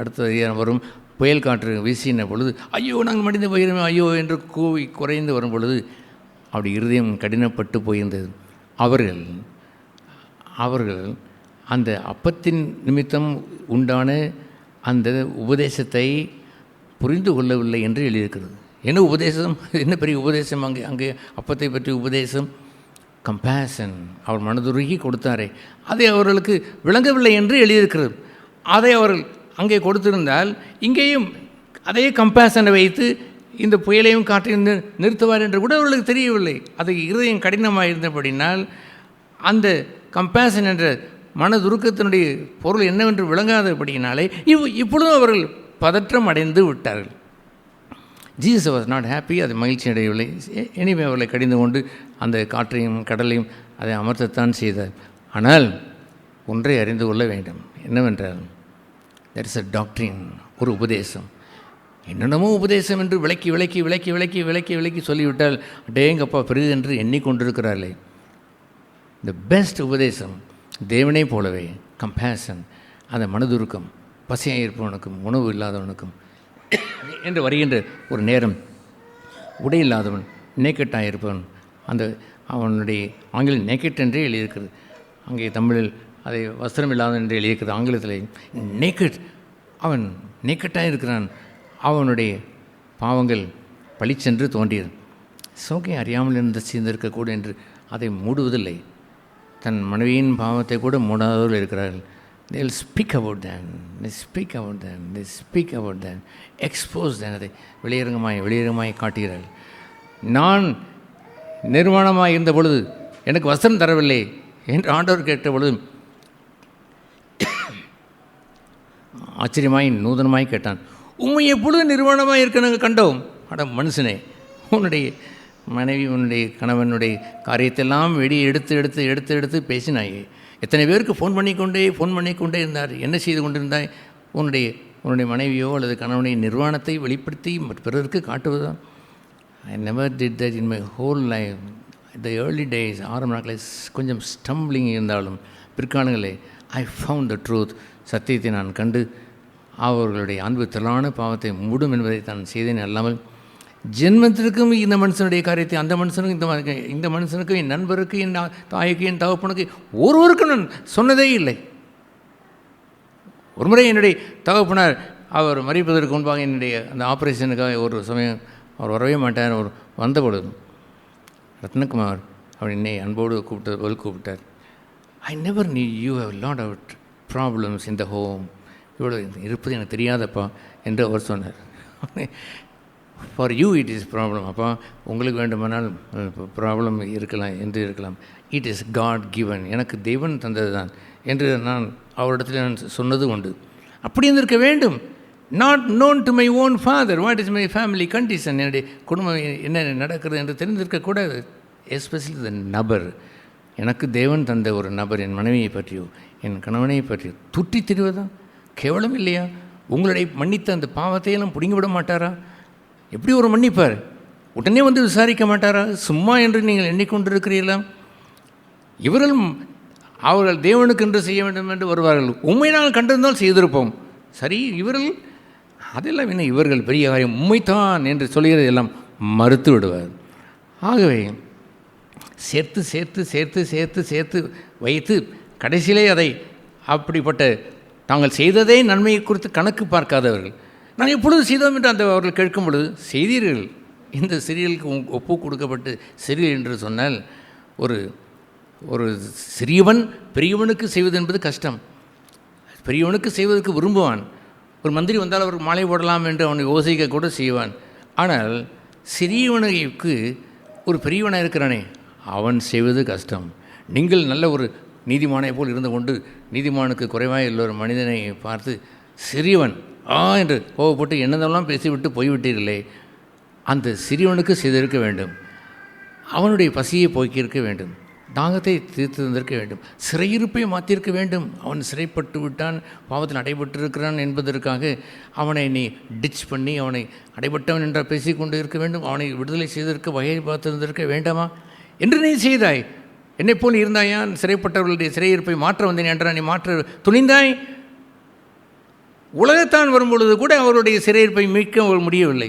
அடுத்த அதிகாரம் வரும், புயல் காற்று வீசின பொழுது ஐயோ நாங்கள் மடிந்து போயிருமே ஐயோ என்று கூவி குறைந்து வரும் பொழுது அப்படி இருதயம் கடினப்பட்டு போயிருந்தது. அவர்கள் அந்த அப்பத்தின் நிமித்தம் உண்டான அந்த உபதேசத்தை புரிந்து கொள்ளவில்லை என்று எழுதியிருக்கிறது. என்ன உபதேசம்? என்ன பெரிய உபதேசம்? அங்கே அப்பத்தை பற்றி உபதேசம், கம்பேஷன். அவர் மனதுருகி கொடுத்தாரே, அதை அவர்களுக்கு விளங்கவில்லை என்று எழுதியிருக்கிறது. அதை அவர்கள் அங்கே கொடுத்திருந்தால் இங்கேயும் அதே கம்பேஷனை வைத்து இந்த புயலையும் காற்றையும் நிறுத்துவார் என்று கூட அவர்களுக்கு தெரியவில்லை. அது இருதயம் கடினமாக இருந்தபடினால் அந்த கம்பேஷன் என்ற மனதுருக்கத்தினுடைய பொருள் என்னவென்று விளங்காதபடியினாலே இப்பொழுதும் அவர்கள் பதற்றம் அடைந்து விட்டார்கள். Jesus was not happy. அது மகிழ்ச்சி அடையவில்லை. இனிமே அவர்களை கடிந்து கொண்டு அந்த காற்றையும் கடலையும் அதை அமர்த்தத்தான் செய்தார். ஆனால் ஒன்றை அறிந்து கொள்ள வேண்டும். என்னவென்றால் தட் இஸ் அ டாக்ட்ரின், ஒரு உபதேசம். என்னென்னமோ உபதேசம் என்று விளக்கி விளக்கி விளக்கி விளக்கி விளக்கி விளக்கி சொல்லிவிட்டால் டேங்கப்பா பெரிது என்று எண்ணிக்கொண்டிருக்கிறார்களே. த பெஸ்ட் உபதேசம் தேவனை போலவே கம்பேஷன், அந்த மனதுருக்கம், பசியாக இருப்பவனுக்கும் உணவு இல்லாதவனுக்கும் என்று வருகின்ற ஒரு நேரம், உடை இல்லாதவன் நேக்கெட்டாக இருப்பவன், அந்த அவனுடைய ஆங்கிலம் நேக்கெட் என்றே எழுதியிருக்கிறது. அங்கே தமிழில் அதை வஸ்திரம் இல்லாதவன் என்று எழுதியிருக்கிறது. ஆங்கிலத்தில் நேக்கெட், அவன் நேக்கெட்டாக இருக்கிறான். அவனுடைய பாவங்கள் பளிச்சென்று தோன்றியது. சோகை அறியாமல் இருந்து சேர்ந்திருக்கக்கூடும் என்று அதை மூடுவதில்லை. தன் மனைவியின் பாவத்தை கூட மூடாதவர்கள் இருக்கிறார்கள். they will speak about them, they speak about them, they speak about them, expose them. அதை வெளியரங்கமாய் காட்டுகிறார்கள். நான் நிர்வாணமாக இருந்த பொழுது எனக்கு வஸ்திரம் தரவில்லை என்று ஆண்டவர் கேட்ட பொழுது ஆச்சரியமாய் நூதனமாய் கேட்டான், உண்மை எப்பொழுது நிர்வாணமாக இருக்க நாங்கள் கண்டோம். அட மனுஷனே, உன்னுடைய மனைவி உன்னுடைய கணவனுடைய காரியத்தெல்லாம் வெளியே எடுத்து பேசினாயே. எத்தனை பேருக்கு ஃபோன் பண்ணிக்கொண்டே இருந்தார். என்ன செய்து கொண்டிருந்தாய்? உன்னுடைய மனைவியோ அல்லது கணவனுடைய நிர்வாணத்தை வெளிப்படுத்தி பிறருக்கு காட்டுவதுதான். I never did that in my whole life. The early days, ஆரம்ப நாட்களில் கொஞ்சம் ஸ்டம்பிளிங் இருந்தாலும் பிற்காலங்களே ஐ ஃபவுண்ட் த ட்ரூத், சத்தியத்தை நான் கண்டு அவர்களுடைய அன்பு திரளான பாவத்தை மூடும் என்பதை தான் செய்தேன். அல்லாமல் ஜென்மத்திற்கும் இந்த மனுஷனுடைய காரியத்தை அந்த மனுஷனுக்கும் இந்த மனுஷனுக்கும் என் நண்பருக்கு என் தாய்க்கு என் தகப்பனுக்கு ஒருவருக்கும் நான் சொன்னதே இல்லை. ஒரு முறை என்னுடைய தகப்பனார் அவர் மறிப்பதற்கு முன்பாக என்னுடைய அந்த ஆப்ரேஷனுக்காக ஒரு சமயம் அவர் வரவே மாட்டார். அவர் வந்தபொழுது ரத்னகுமார் அவர் என்னை அன்போடு கூப்பிட்டார். I never knew you have lot of problems in the home. இவ்வளோ இருப்பது எனக்கு தெரியாதப்பா என்று அவர் சொன்னார். For you it is problem. அப்பா உங்களுக்கு வேண்டுமானால் ப்ராப்ளம் இருக்கலாம். இட் இஸ் காட் கிவன், எனக்கு தேவன் தந்தது தான் என்று நான் அவரிடத்தில் நான் சொன்னது உண்டு. அப்படி இருந்திருக்க வேண்டும். Not known to my own father what is my family condition, என்னுடைய குடும்பம் என்ன நடக்கிறது என்று தெரிந்திருக்கக்கூடாது. எஸ்பெஷலி த நபர், எனக்கு தேவன் தந்த ஒரு நபர் என் மனைவியை பற்றியோ என் கணவனை பற்றியோ துட்டி திரிவதா கேவலம் இல்லையா? உங்களுடைய மன்னித்த அந்த பாவத்தையெல்லாம் பிடுங்கி விட மாட்டாரா? எப்படி ஒரு மன்னிப்பார்? உடனே வந்து விசாரிக்க மாட்டாரா? சும்மா என்று நீங்கள் எண்ணிக்கொண்டிருக்கிறீர்களா? அவர்கள் தேவனுக்கு என்று செய்ய வேண்டும் என்று வருவார்கள். உண்மை நாங்கள் கண்டிருந்தால் செய்திருப்போம். சரி, இவர்கள் அதெல்லாம் என்ன, இவர்கள் பெரிய காரியம் உண்மைத்தான் என்று சொல்கிறது எல்லாம் மறுத்து விடுவார். ஆகவே சேர்த்து சேர்த்து சேர்த்து சேர்த்து சேர்த்து வைத்து கடைசியிலே அதை அப்படிப்பட்ட தாங்கள் செய்ததே நன்மையை குறித்து கணக்கு பார்க்காதவர்கள், நான் எப்பொழுது செய்தோம் என்று அவர்கள் கேட்கும் பொழுது, செய்தீர்கள். இந்த சிறியலுக்கு ஒப்பு கொடுக்கப்பட்டு சிறியல் என்று சொன்னால் ஒரு சிறியவன் பெரியவனுக்கு செய்வது என்பது கஷ்டம். பெரியவனுக்கு செய்வதற்கு விரும்புவான். ஒரு மந்திரி வந்தால் அவருக்கு மாலை போடலாம் என்று அவனை யோசிக்க கூட செய்வான். ஆனால் சிறியவனுக்கு ஒரு பெரியவனாக இருக்கிறானே அவன் செய்வது கஷ்டம். நீங்கள் நல்ல ஒரு நீதிமானை போல் இருந்து கொண்டு நீதிமானுக்கு குறைவாக உள்ள ஒரு மனிதனை பார்த்து சிறியவன் என்று கோவப்பட்டு என்னதெல்லாம் பேசிவிட்டு போய்விட்டீர்களே, அந்த சிறியவனுக்கு செய்திருக்க வேண்டும். அவனுடைய பசியை போக்கியிருக்க வேண்டும், தாகத்தை தீர்த்து தந்திருக்க வேண்டும், சிறையிருப்பை மாற்றியிருக்க வேண்டும். அவன் சிறைப்பட்டு விட்டான், பாவத்தில் அடைபட்டிருக்கிறான் என்பதற்காக அவனை நீ டிச் பண்ணி அவனை அடைபட்டவன் என்ற பேசிக்கொண்டு இருக்க வேண்டும். அவனை விடுதலை செய்திருக்க வகையை பார்த்திருந்திருக்க வேண்டாமா என்று நீ செய்தாய். என்னைப்போல் இருந்தாயா? சிறைப்பட்டவர்களுடைய சிறையிருப்பை மாற்ற வந்தேன் என்றால் நீ மாற்ற துணிந்தாய். உலகத்தான் வரும்பொழுது கூட அவருடைய சிறையிருப்பை மீட்க முடியவில்லை.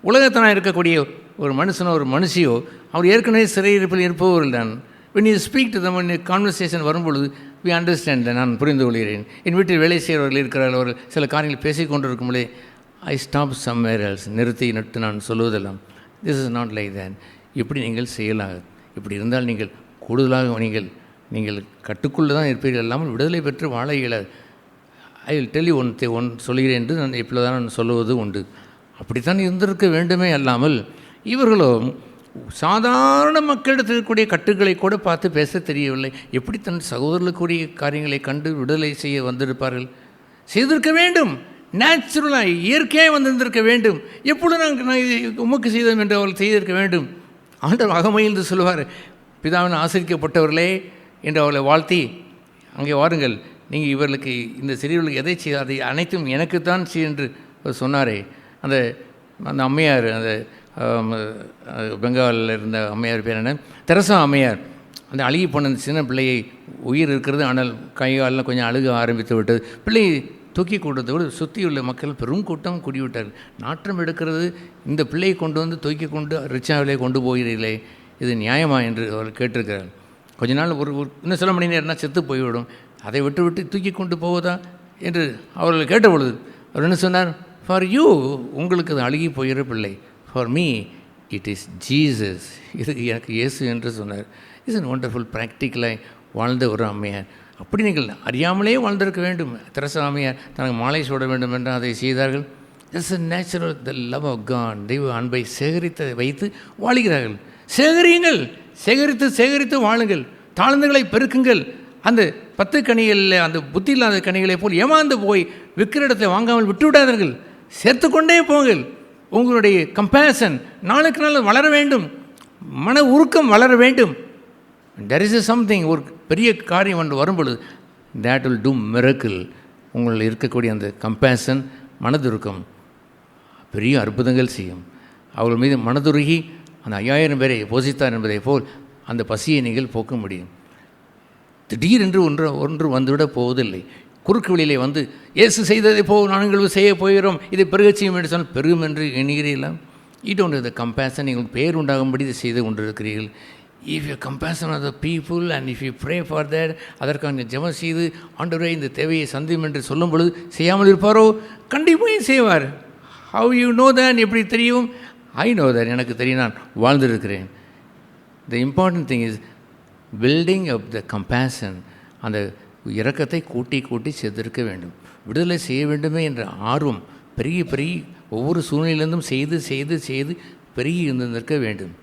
உலகத்தானாக இருக்கக்கூடிய ஒரு மனுஷனோ ஒரு மனுஷியோ அவர் ஏற்கனவே சிறையிருப்பில் இருப்பவர்கள் தான். when you speak to them, conversation வரும்பொழுது we understand, நான் புரிந்து கொள்கிறேன். என் வீட்டில் வேலை செய்கிறவர்கள் இருக்கிறார்கள், அவர்கள் சில காரியங்கள் பேசிக் கொண்டிருக்கும்போதே ஐ ஸ்டாப் சம்வேர் எல்ஸ், நிறுத்தி நட்டு நான் சொல்லுவதெல்லாம் திஸ் இஸ் நாட் லைக் தேன். இப்படி நீங்கள் செய்யலாம். இப்படி இருந்தால் நீங்கள் கூடுதலாக நீங்கள் கட்டுக்குள்ளே தான் இருப்பீர்கள், இல்லாமல் விடுதலை பெற்று வாழ இயலாது. I will tell you one சொல்கிறேன் என்று நான் இப்பொழுதுதான் நான் சொல்லுவது உண்டு. அப்படித்தான் இருந்திருக்க வேண்டுமே அல்லாமல் இவர்களோ சாதாரண மக்களிடத்தில் இருக்கக்கூடிய கட்டுக்களை கூட பார்த்து பேச தெரியவில்லை. எப்படி தன் சகோதரர்களுக்குரிய காரியங்களை கண்டு விடுதலை செய்ய வந்திருப்பார்கள்? செய்திருக்க வேண்டும், நேச்சுரலாக இயற்கையாக வந்திருந்திருக்க வேண்டும். எப்பொழுது நான் உமக்கு செய்தோம் என்று அவர்கள் செய்திருக்க வேண்டும். ஆண்டவர் அகமையில் சொல்லுவார், பிதாவின் ஆசிரிக்கப்பட்டவர்களே என்று அவர்களை வாழ்த்தி, அங்கே வாருங்கள், நீங்கள் இவர்களுக்கு இந்த சிறியவர்களுக்கு எதை செய்ய அதை அனைத்தும் எனக்குத்தான் செய் என்று சொன்னாரே. அந்த அம்மையார், அந்த பெங்காலில் இருந்த அம்மையார் பேர் என்ன, தெரசா அம்மையார், அந்த அழுகி போன சின்ன பிள்ளையை, உயிர் இருக்கிறது ஆனால் கைகாலெலாம் கொஞ்சம் அழுக ஆரம்பித்து விட்டது, பிள்ளையை தூக்கி கொடுத்தோடு சுற்றியுள்ள மக்கள் பெரும் கூட்டம் கூடிவிட்டார். நாற்றம் எடுக்கிறது, இந்த பிள்ளையை கொண்டு வந்து தூக்கி கொண்டு ரிச்சாவிலே கொண்டு போகிறீர்களே, இது நியாயமா என்று அவர் கேட்டிருக்கிறார். கொஞ்ச நாள் ஒரு இன்னும் சில மணி நேரம்னா செத்து போய்விடும், அதை விட்டு தூக்கி கொண்டு போவதா என்று அவர்கள் கேட்ட பொழுது அவர் என்ன சொன்னார்? ஃபார் யூ, உங்களுக்கு அது அழுகி போகிற பிள்ளை, for me it is Jesus, இது எனக்கு இயேசு என்று சொன்னார். Is an wonderful. ப்ராக்டிக்கலாக வாழ்ந்த ஒரு அம்மையார். அப்படி நீங்கள் அறியாமலே வாழ்ந்திருக்க வேண்டும். தெரசா அம்மையார் தனக்கு மாலை சூட வேண்டும் என்று அதை செய்தார்கள். It's a natural, the love of God. தெய்வ அன்பை சேகரித்து வைத்து வாழுகிறார்கள். சேகரியுங்கள், சேகரித்து வாழுங்கள், தாழ்ந்துகளை பெருக்குங்கள். அந்த 10 கனிகளில் அந்த புத்தி இல்லாத கனிகளை போல் ஏமாந்து போய் விற்கிற இடத்தை வாங்காமல் விட்டுவிடாதீர்கள், சேர்த்து கொண்டே போங்கள். உங்களுடைய கம்பேஷன் நாளுக்கு நாள் வளர வேண்டும், மன உருக்கம் வளர வேண்டும். there is something, ஒரு பெரிய காரியம் ஒன்று வரும்பொழுது that will do miracle. உங்களில் இருக்கக்கூடிய அந்த கம்பேஷன், மனதுருக்கம் பெரிய அற்புதங்கள் செய்யும். அவர்கள் மீது மனதுருகி அந்த 5000 பேரை போஷித்தார் என்பதை போல் அந்த பசியை நீங்கள் போக்க முடியும். திடீரென்று ஒன்று வந்துவிட போவதில்லை. குறுக்கு வழியிலே வந்து இயேசு செய்ததை நாங்கள் செய்ய போகிறோம், இதை பெருக செய்யும் என்று சொன்னால் பெருகும் என்று எண்ணுகிறீர்களா? இட் ஒன்று இந்த கம்பேஷன் நீங்கள் பேர் உண்டாகும்படி இதை செய்து கொண்டிருக்கிறீர்கள். If you compassion of the people and if you pray for that, அதற்கான ஜெபம் செய்து ஆண்டவரே இந்த தேவையை சந்தியும் என்று சொல்லும் பொழுது செய்யாமல் இருப்பாரோ? கண்டிப்பாக செய்வார். How you know that? எப்படி தெரியும்? ஐ நோ தேட், எனக்கு தெரியும், நான் வாழ்ந்திருக்கிறேன். The important thing is building up the compassion. அந்த இரக்கத்தை கூட்டி செய்திருக்க வேண்டும். விடுதலை செய்ய வேண்டுமே என்ற ஆர்வம் பெருகி ஒவ்வொரு சூழ்நிலையிலிருந்தும் செய்து பெருகி இருந்திருக்க வேண்டும்.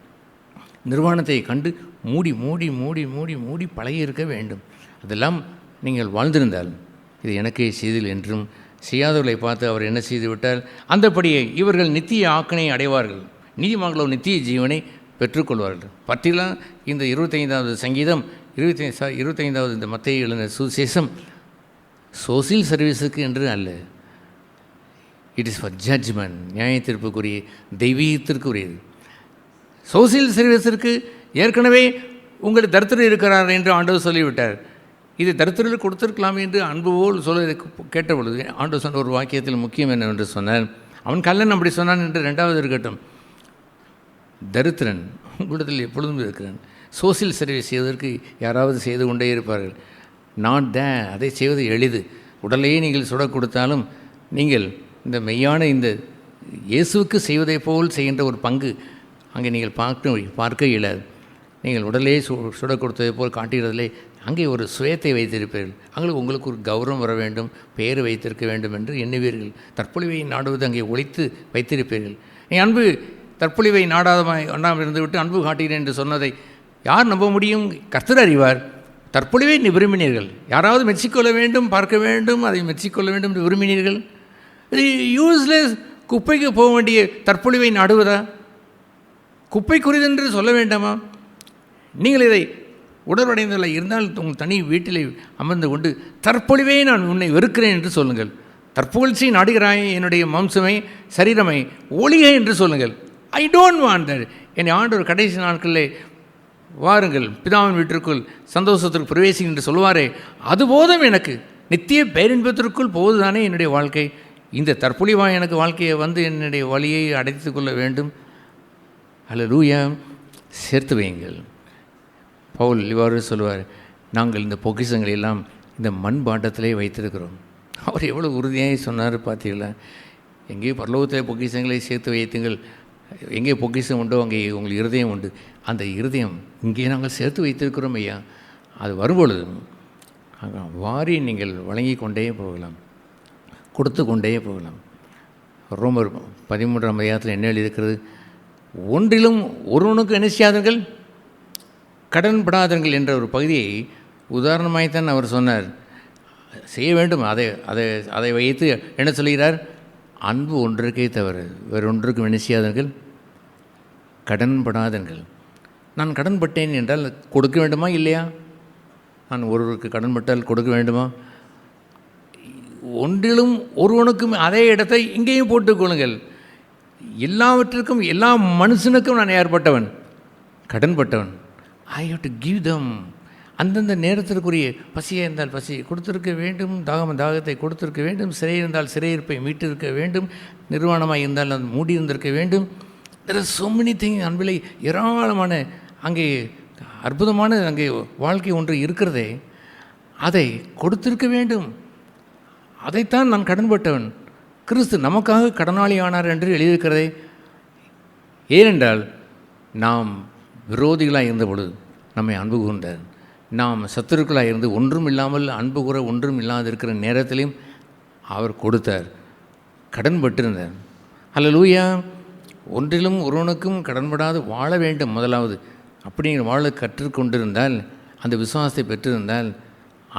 நிர்வாணத்தை கண்டு மூடி பழகி இருக்க வேண்டும். அதெல்லாம் நீங்கள் வாழ்ந்திருந்தால் இது எனக்கே செய்தில் என்றும் செய்யாதவர்களை பார்த்து அவர் என்ன செய்து விட்டால் அந்தபடியே இவர்கள் நித்திய ஆக்கினை அடைவார்கள். நீதிமான்களோ நித்திய ஜீவனை பெற்றுக்கொள்வார்கள். பற்றிலாம் இந்த 25வது சங்கீதம் 25வது இந்த மத்தேயு எழுதின சுவிசேஷம் சோசியல் சர்வீஸுக்கு என்று அல்ல. இட் இஸ் ஃபார் ஜட்ஜ்மெண்ட், நியாய தீர்ப்புக்குரிய, தெய்வீகத்திற்குரியது. சோசியல் சர்வீஸிற்கு ஏற்கனவே உங்களுக்கு தரித்திரம் இருக்கிறார் என்று ஆண்டவர் சொல்லிவிட்டார். இது தரித்திரத்தில் கொடுத்திருக்கலாம் என்று அன்பு போல் சொல்ல கேட்ட பொழுது ஆண்டவர் சொன்ன ஒரு வாக்கியத்தில் முக்கியம் என்னவென்று சொன்னார். அவன் கல்லன் அப்படி சொன்னான் என்று 2வது இருக்கட்டும். தரித்திரன் உங்களிடத்தில் எப்பொழுதும் இருக்கிறான். சோசியல் சர்வீஸ் செய்வதற்கு யாராவது செய்து கொண்டே இருப்பார்கள். நாட் தே, அதை செய்வது எளிது. உடலையே நீங்கள் சுட கொடுத்தாலும் நீங்கள் இந்த மெய்யான இந்த இயேசுவுக்கு செய்வதை போல் செய்கின்ற ஒரு பங்கு அங்கே நீங்கள் பார்க்க இயலாது. நீங்கள் உடலே சுட கொடுத்ததை போல் காட்டுகிறதிலே அங்கே ஒரு சுயத்தை வைத்திருப்பீர்கள். அங்கே உங்களுக்கு ஒரு கௌரவம் வர வேண்டும், பெயர் வைத்திருக்க வேண்டும் என்று எண்ணுவீர்கள். தற்பொழிவை நாடுவது அங்கே ஒழித்து வைத்திருப்பீர்கள். நீ அன்பு தற்பொழிவை நாடாமல் இருந்துவிட்டு அன்பு காட்டுகிறேன் என்று சொன்னதை யார் நம்ப முடியும்? கர்த்தர் அறிவார். தற்பொழிவை நீ விரும்பினீர்கள். யாராவது மெச்சிக்கொள்ள வேண்டும், பார்க்க வேண்டும், அதை மெச்சிக்கொள்ள வேண்டும் என்று விரும்பினீர்கள். இது யூஸ்லெஸ். குப்பைக்கு போக வேண்டிய தற்பொழிவை நாடுவதா? குப்பைக்குரியதென்று சொல்ல வேண்டாமா? நீங்கள் இதை உடல்வடைந்ததில் இருந்தால் உங்கள் தனி வீட்டிலே அமர்ந்து கொண்டு தற்பொழிவே நான் உன்னை வெறுக்கிறேன் என்று சொல்லுங்கள். தற்புகழ்ச்சி நாடுகிறாய் என்னுடைய மாம்சமே சரீரமை ஒளிக என்று சொல்லுங்கள். I don't want that. என்னை ஆண்டவர் கடைசி நாட்களிலே வாருங்கள் பிதாவின் வீட்டிற்குள் சந்தோஷத்திற்கு பிரவேசி என்று சொல்வாரே, அது போதும் எனக்கு. நித்திய பேரின்பத்திற்குள் போவதுதானே என்னுடைய வாழ்க்கை. இந்த தற்பொழிவாக எனக்கு வாழ்க்கையை வந்து என்னுடைய வழியை அடைத்து கொள்ள வேண்டும். அல்லேலூயா. சேர்த்து வையுங்கள். பவுல் இவ்வாறு சொல்வார், நாங்கள் இந்த பொக்கிஷங்களை எல்லாம் இந்த மண் பாண்டத்திலே வைத்திருக்கிறோம். அவர் எவ்வளோ உறுதியாக சொன்னார் பார்த்தீங்களா? எங்கே பரலோகத்திலே பொக்கிஷங்களை சேர்த்து வைத்துங்கள். எங்கே பொக்கிஷம் உண்டோ அங்கே உங்கள் இருதயம் உண்டு. அந்த இருதயம் இங்கே நாங்கள் சேர்த்து வைத்திருக்கிறோம் ஐயா. அது வரும்பொழுது வாரி நீங்கள் வழங்கி கொண்டே போகலாம், கொடுத்து கொண்டே போகலாம். ரோமர் 13ஆம் அதிகாரத்தில் என்ன எழுதியிருக்கிறது? ஒன்றிலும் ஒருவனுக்கு என்ன செய்யாதீர்கள், கடன்படாதீர்கள் என்ற ஒரு பகுதியை உதாரணமாய்த்தான் அவர் சொன்னார். செய்ய வேண்டும். அதை வைத்து என்ன சொல்கிறார்? அன்பு ஒன்றுக்கே தவிர வேறொன்றுக்கும் என்ன செய்யாதீர்கள், கடன்படாதீர்கள். நான் கடன்பட்டேன் என்றால் கொடுக்க வேண்டுமா இல்லையா? நான் ஒருவருக்கு கடன்பட்டால் கொடுக்க வேண்டுமா? ஒன்றிலும் ஒருவனுக்கும் அதே இடத்தை இங்கேயும் போட்டுக்கொள்ளுங்கள். எல்லாவற்றிற்கும் எல்லா மனுஷனுக்கும் நான் ஏற்பட்டவன், கடன்பட்டவன். I have to give them. அந்தந்த நேரத்திற்குரிய பசியாக இருந்தால் பசியை கொடுத்திருக்க வேண்டும், தாகத்தை கொடுத்திருக்க வேண்டும், சிறை இருந்தால் சிறையிருப்பை மீட்டிருக்க வேண்டும், நிர்வாணமாக இருந்தால் அது மூடியிருந்திருக்க வேண்டும். There are so many thing. அன்பிலை ஏராளமான அங்கே அற்புதமான அங்கே வாழ்க்கை ஒன்று இருக்கிறதே, அதை கொடுத்திருக்க வேண்டும். அதைத்தான் நான் கடன்பட்டவன். கிறிஸ்து நமக்காக கடனாளி ஆனார் என்று எழுதியிருக்கிறதே. ஏனென்றால் நாம் விரோதிகளாக இருந்த பொழுது நம்மை அன்பு கூர்ந்தார். நாம் சத்துருக்களாக இருந்து ஒன்றும் இல்லாமல் அன்பு கூற ஒன்றும் இல்லாத இருக்கிற நேரத்திலையும் அவர் கொடுத்தார். கடன்பட்டிருந்தார். அல்லேலூயா. ஒன்றிலும் ஒருவனுக்கும் கடன்படாது வாழ வேண்டும். முதலாவது அப்படிங்கிற வாழ கற்றுக்கொண்டிருந்தால், அந்த விசுவாசத்தை பெற்றிருந்தால்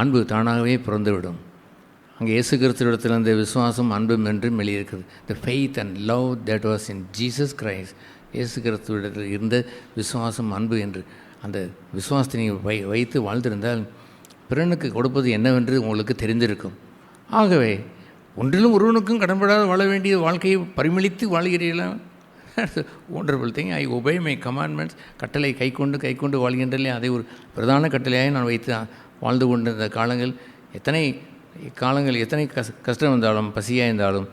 அன்பு தானாகவே பிறந்துவிடும். அங்கே இயேசு கிறிஸ்துவிடத்தில் அந்த விசுவாசம் அன்பும் என்றும் வெளியிருக்கிறது. The faith and love that was in Jesus Christ. இயேசு கிறிஸ்துவிடத்தில் இருந்த விசுவாசம் அன்பு என்று அந்த விசுவாசத்தை நீங்கள் வைத்து வாழ்ந்திருந்தால் பிறனுக்கு கொடுப்பது என்னவென்று உங்களுக்கு தெரிந்திருக்கும். ஆகவே ஒன்றிலும் ஒருவனுக்கும் கடன்படாத வாழ வேண்டிய வாழ்க்கையை பரிமளித்து வாழ்கிறீர்களா? Wonderful thing. I obey my commandments. கட்டளை கை கொண்டு வாழ்கின்றே அதை ஒரு பிரதான கட்டளையாக நான் வைத்து வாழ்ந்து கொண்டிருந்த காலங்கள் எத்தனை கஷ்டம் இருந்தாலும் பசியாக இருந்தாலும்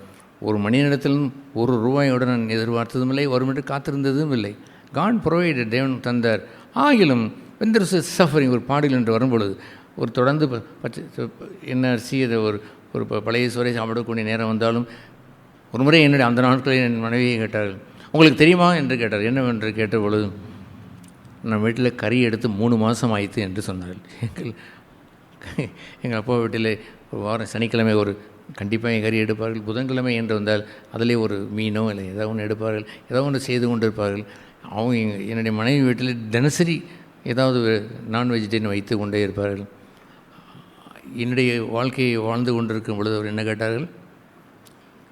ஒரு மணியிடத்திலும் ஒரு ரூபாயோடு நான் எதிர்பார்த்ததும் இல்லை, வரும் என்று காத்திருந்ததும் இல்லை. காட் ப்ரொவைடட், தேவன் தந்தார். ஆகிலும் வென் தேர் இஸ் சஃபரிங், ஒரு பாடல் என்று வரும்பொழுது ஒரு தொடர்ந்து என்ன செய்த ஒரு பழைய சோறை சாப்பிடக்கூடிய நேரம் வந்தாலும் ஒரு முறை என்னுடைய அந்த நாட்களில் என் மனைவியை கேட்டார்கள், உங்களுக்கு தெரியுமா என்று கேட்டார். என்னவென்று கேட்ட பொழுது நான் வீட்டில் கறி எடுத்து 3 மாதம் ஆயிடுத்து என்று சொன்னார்கள். எங்கள் அப்பா வீட்டில் ஒரு வாரம் சனிக்கிழமை கண்டிப்பாக கறி எடுப்பார்கள். புதன்கிழமை என்று வந்தால் அதிலே ஒரு மீனோ இல்லை ஏதோ ஒன்று எடுப்பார்கள், ஏதோ ஒன்று செய்து கொண்டு இருப்பார்கள். அவங்க என்னுடைய மனைவி வீட்டில் தினசரி ஏதாவது நான் வெஜிடேரியன் வைத்து கொண்டே இருப்பார்கள். என்னுடைய வாழ்க்கையை வாழ்ந்து கொண்டிருக்கும் பொழுது அவர் என்ன கேட்டார்கள்,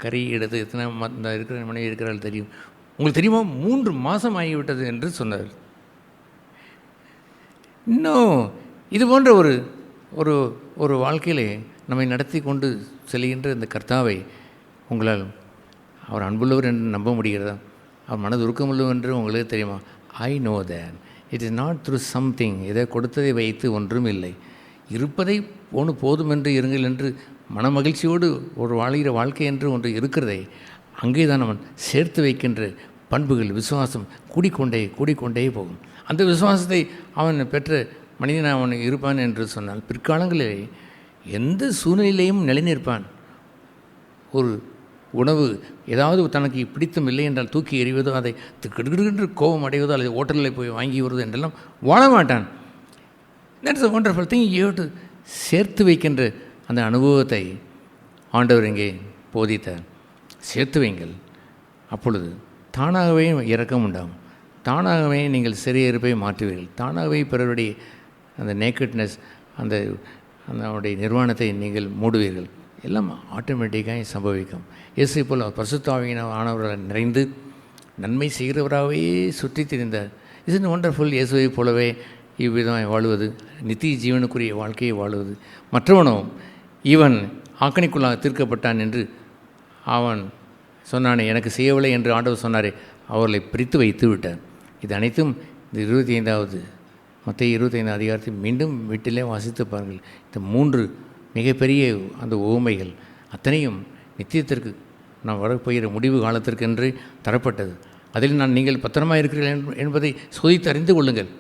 கறி எடுத்து எத்தனை இருக்கிற மனைவி இருக்கிறார்கள் தெரியும், உங்களுக்கு தெரியுமா 3 மாதம் ஆகிவிட்டது என்று சொன்னார். இன்னும் இது போன்ற ஒரு ஒரு வாழ்க்கையிலே நம்மை நடத்தி கொண்டு செல்கின்ற இந்த கர்த்தாவை உங்களால் அவர் அன்புள்ளவர் என்று நம்ப முடிகிறதா? அவர் மனது உருக்கமுள்ளவர் என்று உங்களுக்கு தெரியுமா? ஐ know that it is not through something. இதை கொடுத்ததை வைத்து ஒன்றும் இல்லை. இருப்பதை போதும் என்று இருங்கள் என்று மன மகிழ்ச்சியோடு ஒரு வாழ்கிற வாழ்க்கை என்று ஒன்று இருக்கிறதே, அங்கே தான் அவன் சேர்த்து வைக்கின்ற பண்புகள், விசுவாசம் கூடிக்கொண்டே போகும். அந்த விசுவாசத்தை அவன் பெற்ற மனிதன் அவன் இருப்பான் என்று சொன்னால் பிற்காலங்களிலே எந்த சூழ்நிலையிலையும் நிலைநிற்பான். ஒரு உணவு ஏதாவது தனக்கு பிடித்தம் இல்லை என்றால் தூக்கி எறிவதோ, அதை கிடுகிடுகின்ற கோபம் அடைவதோ, அல்லது ஹோட்டலில் போய் வாங்கி வருவதோ என்றெல்லாம் வாழ மாட்டான். That's a wonderful thing. You have to சேர்த்து வைக்கின்ற அந்த அனுபவத்தை ஆண்டவர் இங்கே போதித்தார். சேர்த்து வைங்கள், அப்பொழுது தானாகவே இரக்கம் உண்டாகும். தானாகவே நீங்கள் சிறையிருப்பை மாற்றுவீர்கள். தானாகவே பிறருடைய அந்த நேக்கட்னஸ், அந்த அவருடைய நிர்வாணத்தை நீங்கள் மூடுவீர்கள். எல்லாம் ஆட்டோமேட்டிக்காக சம்பவிக்கும். இயேசு போல் பரிசுத்த ஆவியானவரால் நிறைந்து நன்மை செய்கிறவராகவே சுற்றி திரிந்தார். Is wonderful. இயேசுவை போலவே இவ்விதம் வாழ்வது, நித்திய ஜீவனுக்குரிய வாழ்க்கையை வாழ்வது. மற்றவனோ இவன் ஆக்கணிக்குள்ளாக தீர்க்கப்பட்டான் என்று அவன் சொன்னானே, எனக்கு செய்யவில்லை என்று ஆண்டவர் சொன்னாரே, அவர்களை பிரித்து வைத்து விட்டார். இது அனைத்தும் இந்த 25வது மத்திய 25 அதிகாரத்தை மீண்டும் வீட்டிலே வாசித்து பாருங்கள். இந்த 3 மிகப்பெரிய அந்த உவமைகள் அத்தனையும் நித்தியத்திற்கு நாம் வரப்போகிற முடிவு காலத்திற்கென்று தரப்பட்டது. அதில் நீங்கள் பத்திரமாக இருக்கிறீர்கள் என்பதை சோதித்து அறிந்து கொள்ளுங்கள்.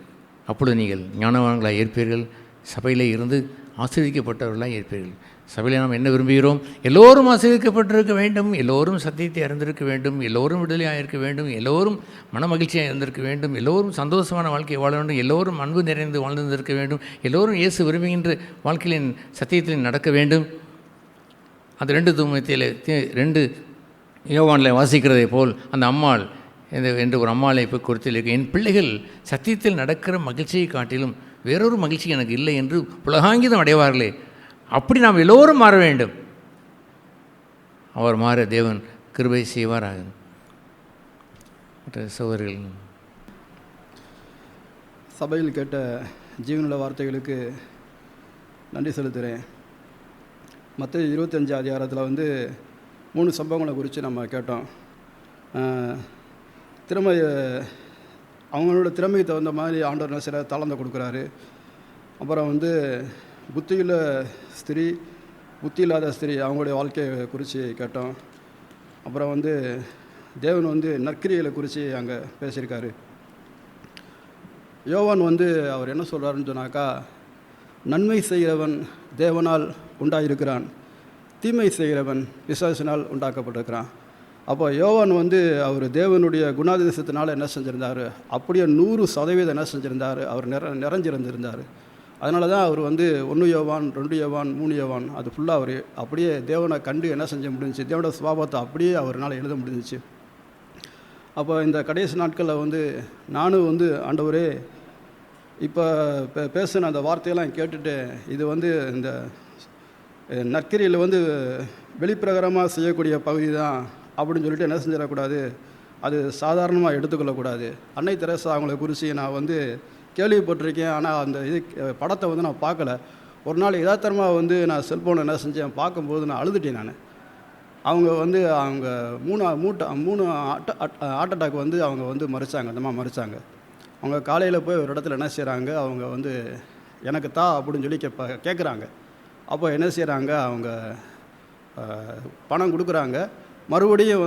அப்பொழுது நீங்கள் ஞானவான்களாக ஏற்பீர்கள். சபையில் இருந்து ஆசீர்வதிக்கப்பட்டவர்களாக ஏற்பீர்கள். சபையில் நாம் என்ன விரும்புகிறோம்? எல்லோரும் ஆசீர்வதிக்கப்பட்டிருக்க வேண்டும், எல்லோரும் சத்தியத்தை அறிந்திருக்க வேண்டும், எல்லோரும் விடுதலையாக இருக்க வேண்டும், எல்லோரும் மன மகிழ்ச்சியாக இருந்திருக்க வேண்டும், எல்லோரும் சந்தோஷமான வாழ்க்கையை வாழ வேண்டும், எல்லோரும் அன்பு நிறைந்து வாழ்ந்திருக்க வேண்டும், எல்லோரும் இயேசு விரும்புகின்ற வாழ்க்கையின் சத்தியத்தில் நடக்க வேண்டும். அந்த 2 யோவானில் வாசிக்கிறதை போல் அந்த அம்மாள் என்று ஒரு அம்மாளை இப்போ குறித்து என் பிள்ளைகள் சத்தியத்தில் நடக்கிற மகிழ்ச்சியை காட்டிலும் வேறொரு மகிழ்ச்சி எனக்கு இல்லை என்று புலகாங்கிதம் அடைவார்களே, அப்படி நாம் எல்லோரும் மாற வேண்டும். அவர் மாற தேவன் கிருபை செய்வாராக. மற்ற சகோதரர்கள், சபையில் கேட்ட ஜீவனுள்ள வார்த்தைகளுக்கு நன்றி செலுத்துகிறேன். மத்திய 25 அதிகாரத்தில் 3 சம்பவங்களை குறித்து நம்ம கேட்டோம். அவங்களோட திறமைக்கு தகுந்த மாதிரி ஆண்டவர் என்ன சில தாளந்தை கொடுக்குறாரு. அப்புறம் புத்தியுள்ள ஸ்திரீ, புத்தி இல்லாத ஸ்திரீ, அவங்களுடைய வாழ்க்கையை குறித்து கேட்டோம். அப்புறம் தேவன் நற்கிரிகளை குறித்து அங்கே பேசியிருக்காரு. யோவான் அவர் என்ன சொல்கிறாருன்னு சொன்னாக்கா, நன்மை செய்கிறவன் தேவனால் உண்டாயிருக்கிறான், தீமை செய்கிறவன் பிசாசினால் உண்டாக்கப்பட்டிருக்கிறான். அப்போ யோவான் அவர் தேவனுடைய குணாதிசயத்தினால் என்ன செஞ்சுருந்தார், அப்படியே 100% என்ன செஞ்சுருந்தார், அவர் நிறைஞ்சிருந்திருந்தார். அதனால தான் அவர் 1 யோவான், 2 யோவான், 3 யோவான் அது ஃபுல்லாக அவர் அப்படியே தேவனை கண்டு என்ன செஞ்ச முடிஞ்சிச்சு, தேவனோட சுபாவத்தை அப்படியே அவரால் எழுத முடிஞ்சிச்சு. அப்போ இந்த கடைசி நாட்களில் நானும் ஆண்டவரே இப்போ பேசின அந்த வார்த்தையெல்லாம் கேட்டுட்டு, இது இந்த நற்கிரியில் வெளிப்பிரகாரமாக செய்யக்கூடிய பகுதி தான் அப்படின்னு சொல்லிட்டு என்ன செஞ்சிடக்கூடாது, அது சாதாரணமாக எடுத்துக்கொள்ளக்கூடாது. அன்னை தெரசா அவங்களை குறித்து நான் கேள்விப்பட்டிருக்கேன், ஆனால் அந்த படத்தை நான் பார்க்கல. ஒரு நாள் யதார்த்தமாக நான் செல்ஃபோனை என்ன செஞ்சேன் பார்க்கும்போது நான் அழுதுட்டேன். நான் அவங்க அவங்க 3 ஹார்ட் அட்டாக் அவங்க மறிச்சாங்க, அந்த மாதிரி மறிச்சாங்க. அவங்க காலையில் போய் ஒரு இடத்துல என்ன செய்கிறாங்க, அவங்க எனக்கு தா அப்படின்னு சொல்லி கேட்குறாங்க. அப்போ என்ன செய்கிறாங்க, அவங்க பணம் கொடுக்குறாங்க. மறுபடியும்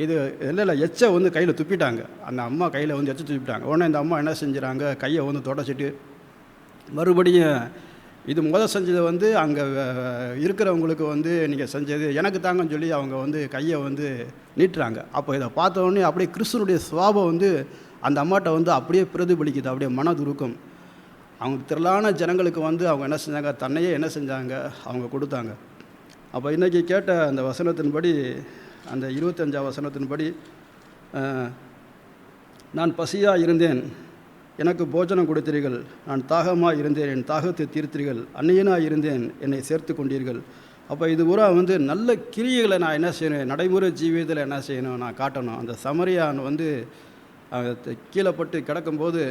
இது இல்லை எச்சை கையில் துப்பிட்டாங்க. அந்த அம்மா கையில் எச்சை துப்பிட்டாங்க. உடனே இந்த அம்மா என்ன செஞ்சுறாங்க, கையை தொடச்சிட்டு மறுபடியும் இது செஞ்சது அங்கே இருக்கிறவங்களுக்கு நீங்கள் செஞ்சது எனக்கு தாங்கன்னு சொல்லி அவங்க கையை நீட்டுறாங்க. அப்போ இதை பார்த்த உடனே அப்படியே கிறிஸ்துவனுடைய சுவாபம் அந்த அம்மாட்ட அப்படியே பிரதிபலிக்குது, அப்படியே மனதுருக்கம். அவங்க திரளான ஜனங்களுக்கு அவங்க என்ன செஞ்சாங்க, தன்னையே என்ன செஞ்சாங்க, அவங்க கொடுத்தாங்க. அப்போ இன்றைக்கி கேட்ட அந்த வசனத்தின்படி, அந்த 25ஆம் வசனத்தின்படி, நான் பசியாக இருந்தேன், எனக்கு போஜனம் கொடுத்தீர்கள், நான் தாகமாக இருந்தேன், என் தாகத்தை தீர்த்தீர்கள், அந்நியனாக இருந்தேன், என்னை சேர்த்து கொண்டீர்கள், அப்போ இது பூரா வந்து நல்ல கிரியைகளை நான் என்ன செய்யணும், நடைமுறை ஜீவியத்தில் என்ன செய்யணும், நான் காட்டணும். அந்த சமரியான் வந்து கீழே பட்டு கிடக்கும்போது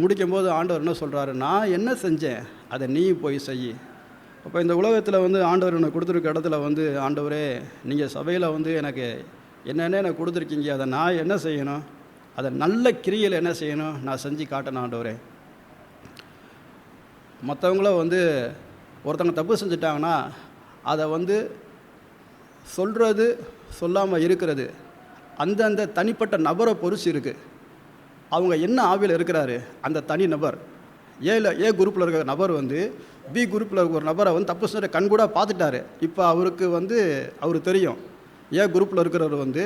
முடிக்கும்போது ஆண்டவர் என்ன சொல்கிறாரு, நான் என்ன செஞ்சேன் அதை நீ போய் செய். அப்போ இந்த உலகத்தில் வந்து ஆண்டவர் எனக்கு கொடுத்துருக்க இடத்துல வந்து, ஆண்டவரே நீங்கள் சபையில் வந்து எனக்கு என்னென்ன எனக்கு கொடுத்துருக்கீங்க, அதை நான் என்ன செய்யணும், அதை நல்ல கிரியையில் என்ன செய்யணும், நான் செஞ்சு காட்டணும் ஆண்டவரே. மற்றவங்கள வந்து ஒருத்தவங்க தப்பு செஞ்சிட்டாங்கன்னா அதை வந்து சொல்கிறது சொல்லாமல் இருக்கிறது அந்தந்த தனிப்பட்ட நபரை பொறுத்து இருக்குது. அவங்க என்ன ஆவியில் இருக்கிறாரு அந்த தனி நபர். ஏ குரூப்பில் இருக்கிற நபர் வந்து பி குரூப்பில் இருக்கிற ஒரு நபரை வந்து தப்பு செஞ்ச கண்கூட பார்த்துட்டாரு. இப்போ அவருக்கு வந்து அவருக்கு தெரியும், ஏ குரூப்பில் இருக்கிறவர் வந்து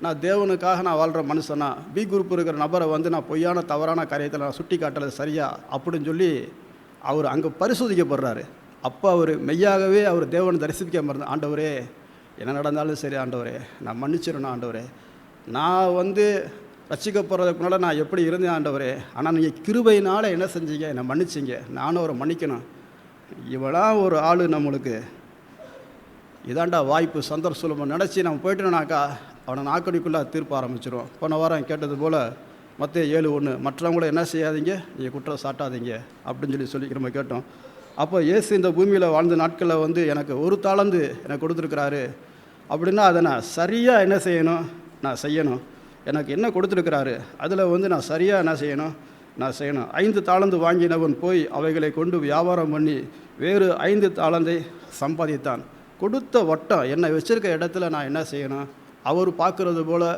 நான் தேவனுக்காக நான் வாழ்கிற மனுஷனா, பி குரூப் இருக்கிற நபரை வந்து நான் பொய்யான தவறான காரியத்தில் நான் சுட்டி காட்டலை சரியா அப்படின்னு சொல்லி அவர் அங்கே பரிசோதிக்கப்படுறாரு. அப்போ அவர் மெய்யாகவே அவர் தேவனை தரிசிக்க மறந்து, ஆண்டவரே என்ன நடந்தாலும் சரி ஆண்டவரே நான் மன்னிச்சிடணும் ஆண்டவரே, நான் வந்து ரசிக்கப்படுறதுக்கு முன்னால் நான் எப்படி இருந்தேன் ஆண்டவரே, ஆனால் நீங்கள் கிருபையினால் என்ன செஞ்சீங்க, என்னை மன்னிச்சிங்க, நானும் அவரை மன்னிக்கணும். இவெல்லாம் ஒரு ஆள் நம்மளுக்கு இதாண்டா வாய்ப்பு சந்தர்ப்ப சுலபம் நினச்சி நம்ம போய்ட்டோம்னாக்கா அவனை நாக்கடிக்குள்ளே தீர்ப்பு ஆரம்பிச்சிடும். போன வாரம் கேட்டது போல் மத்தேயு 7:1 மற்றவங்கள என்ன செய்யாதீங்க, நீங்கள் குற்றம் சாட்டாதீங்க அப்படின்னு சொல்லி நம்ம கேட்டோம். அப்போ இயேசு இந்த பூமியில் வாழ்ந்த நாட்களில் வந்து எனக்கு ஒரு தாளந்து எனக்கு கொடுத்துருக்கிறாரு அப்படின்னா அதை நான் சரியாக என்ன செய்யணும், நான் செய்யணும். எனக்கு என்ன கொடுத்துருக்கிறாரு அதில் வந்து நான் சரியாக என்ன செய்யணும், நான் செய்யணும். 5 தாளந்து வாங்கினவன் போய் அவைகளை கொண்டு வியாபாரம் பண்ணி வேறு 5 தாளந்தை சம்பாதித்தான். கொடுத்த வட்டம் என்னை வச்சிருக்க இடத்துல நான் என்ன செய்யணும், அவர் பார்க்குறது போல்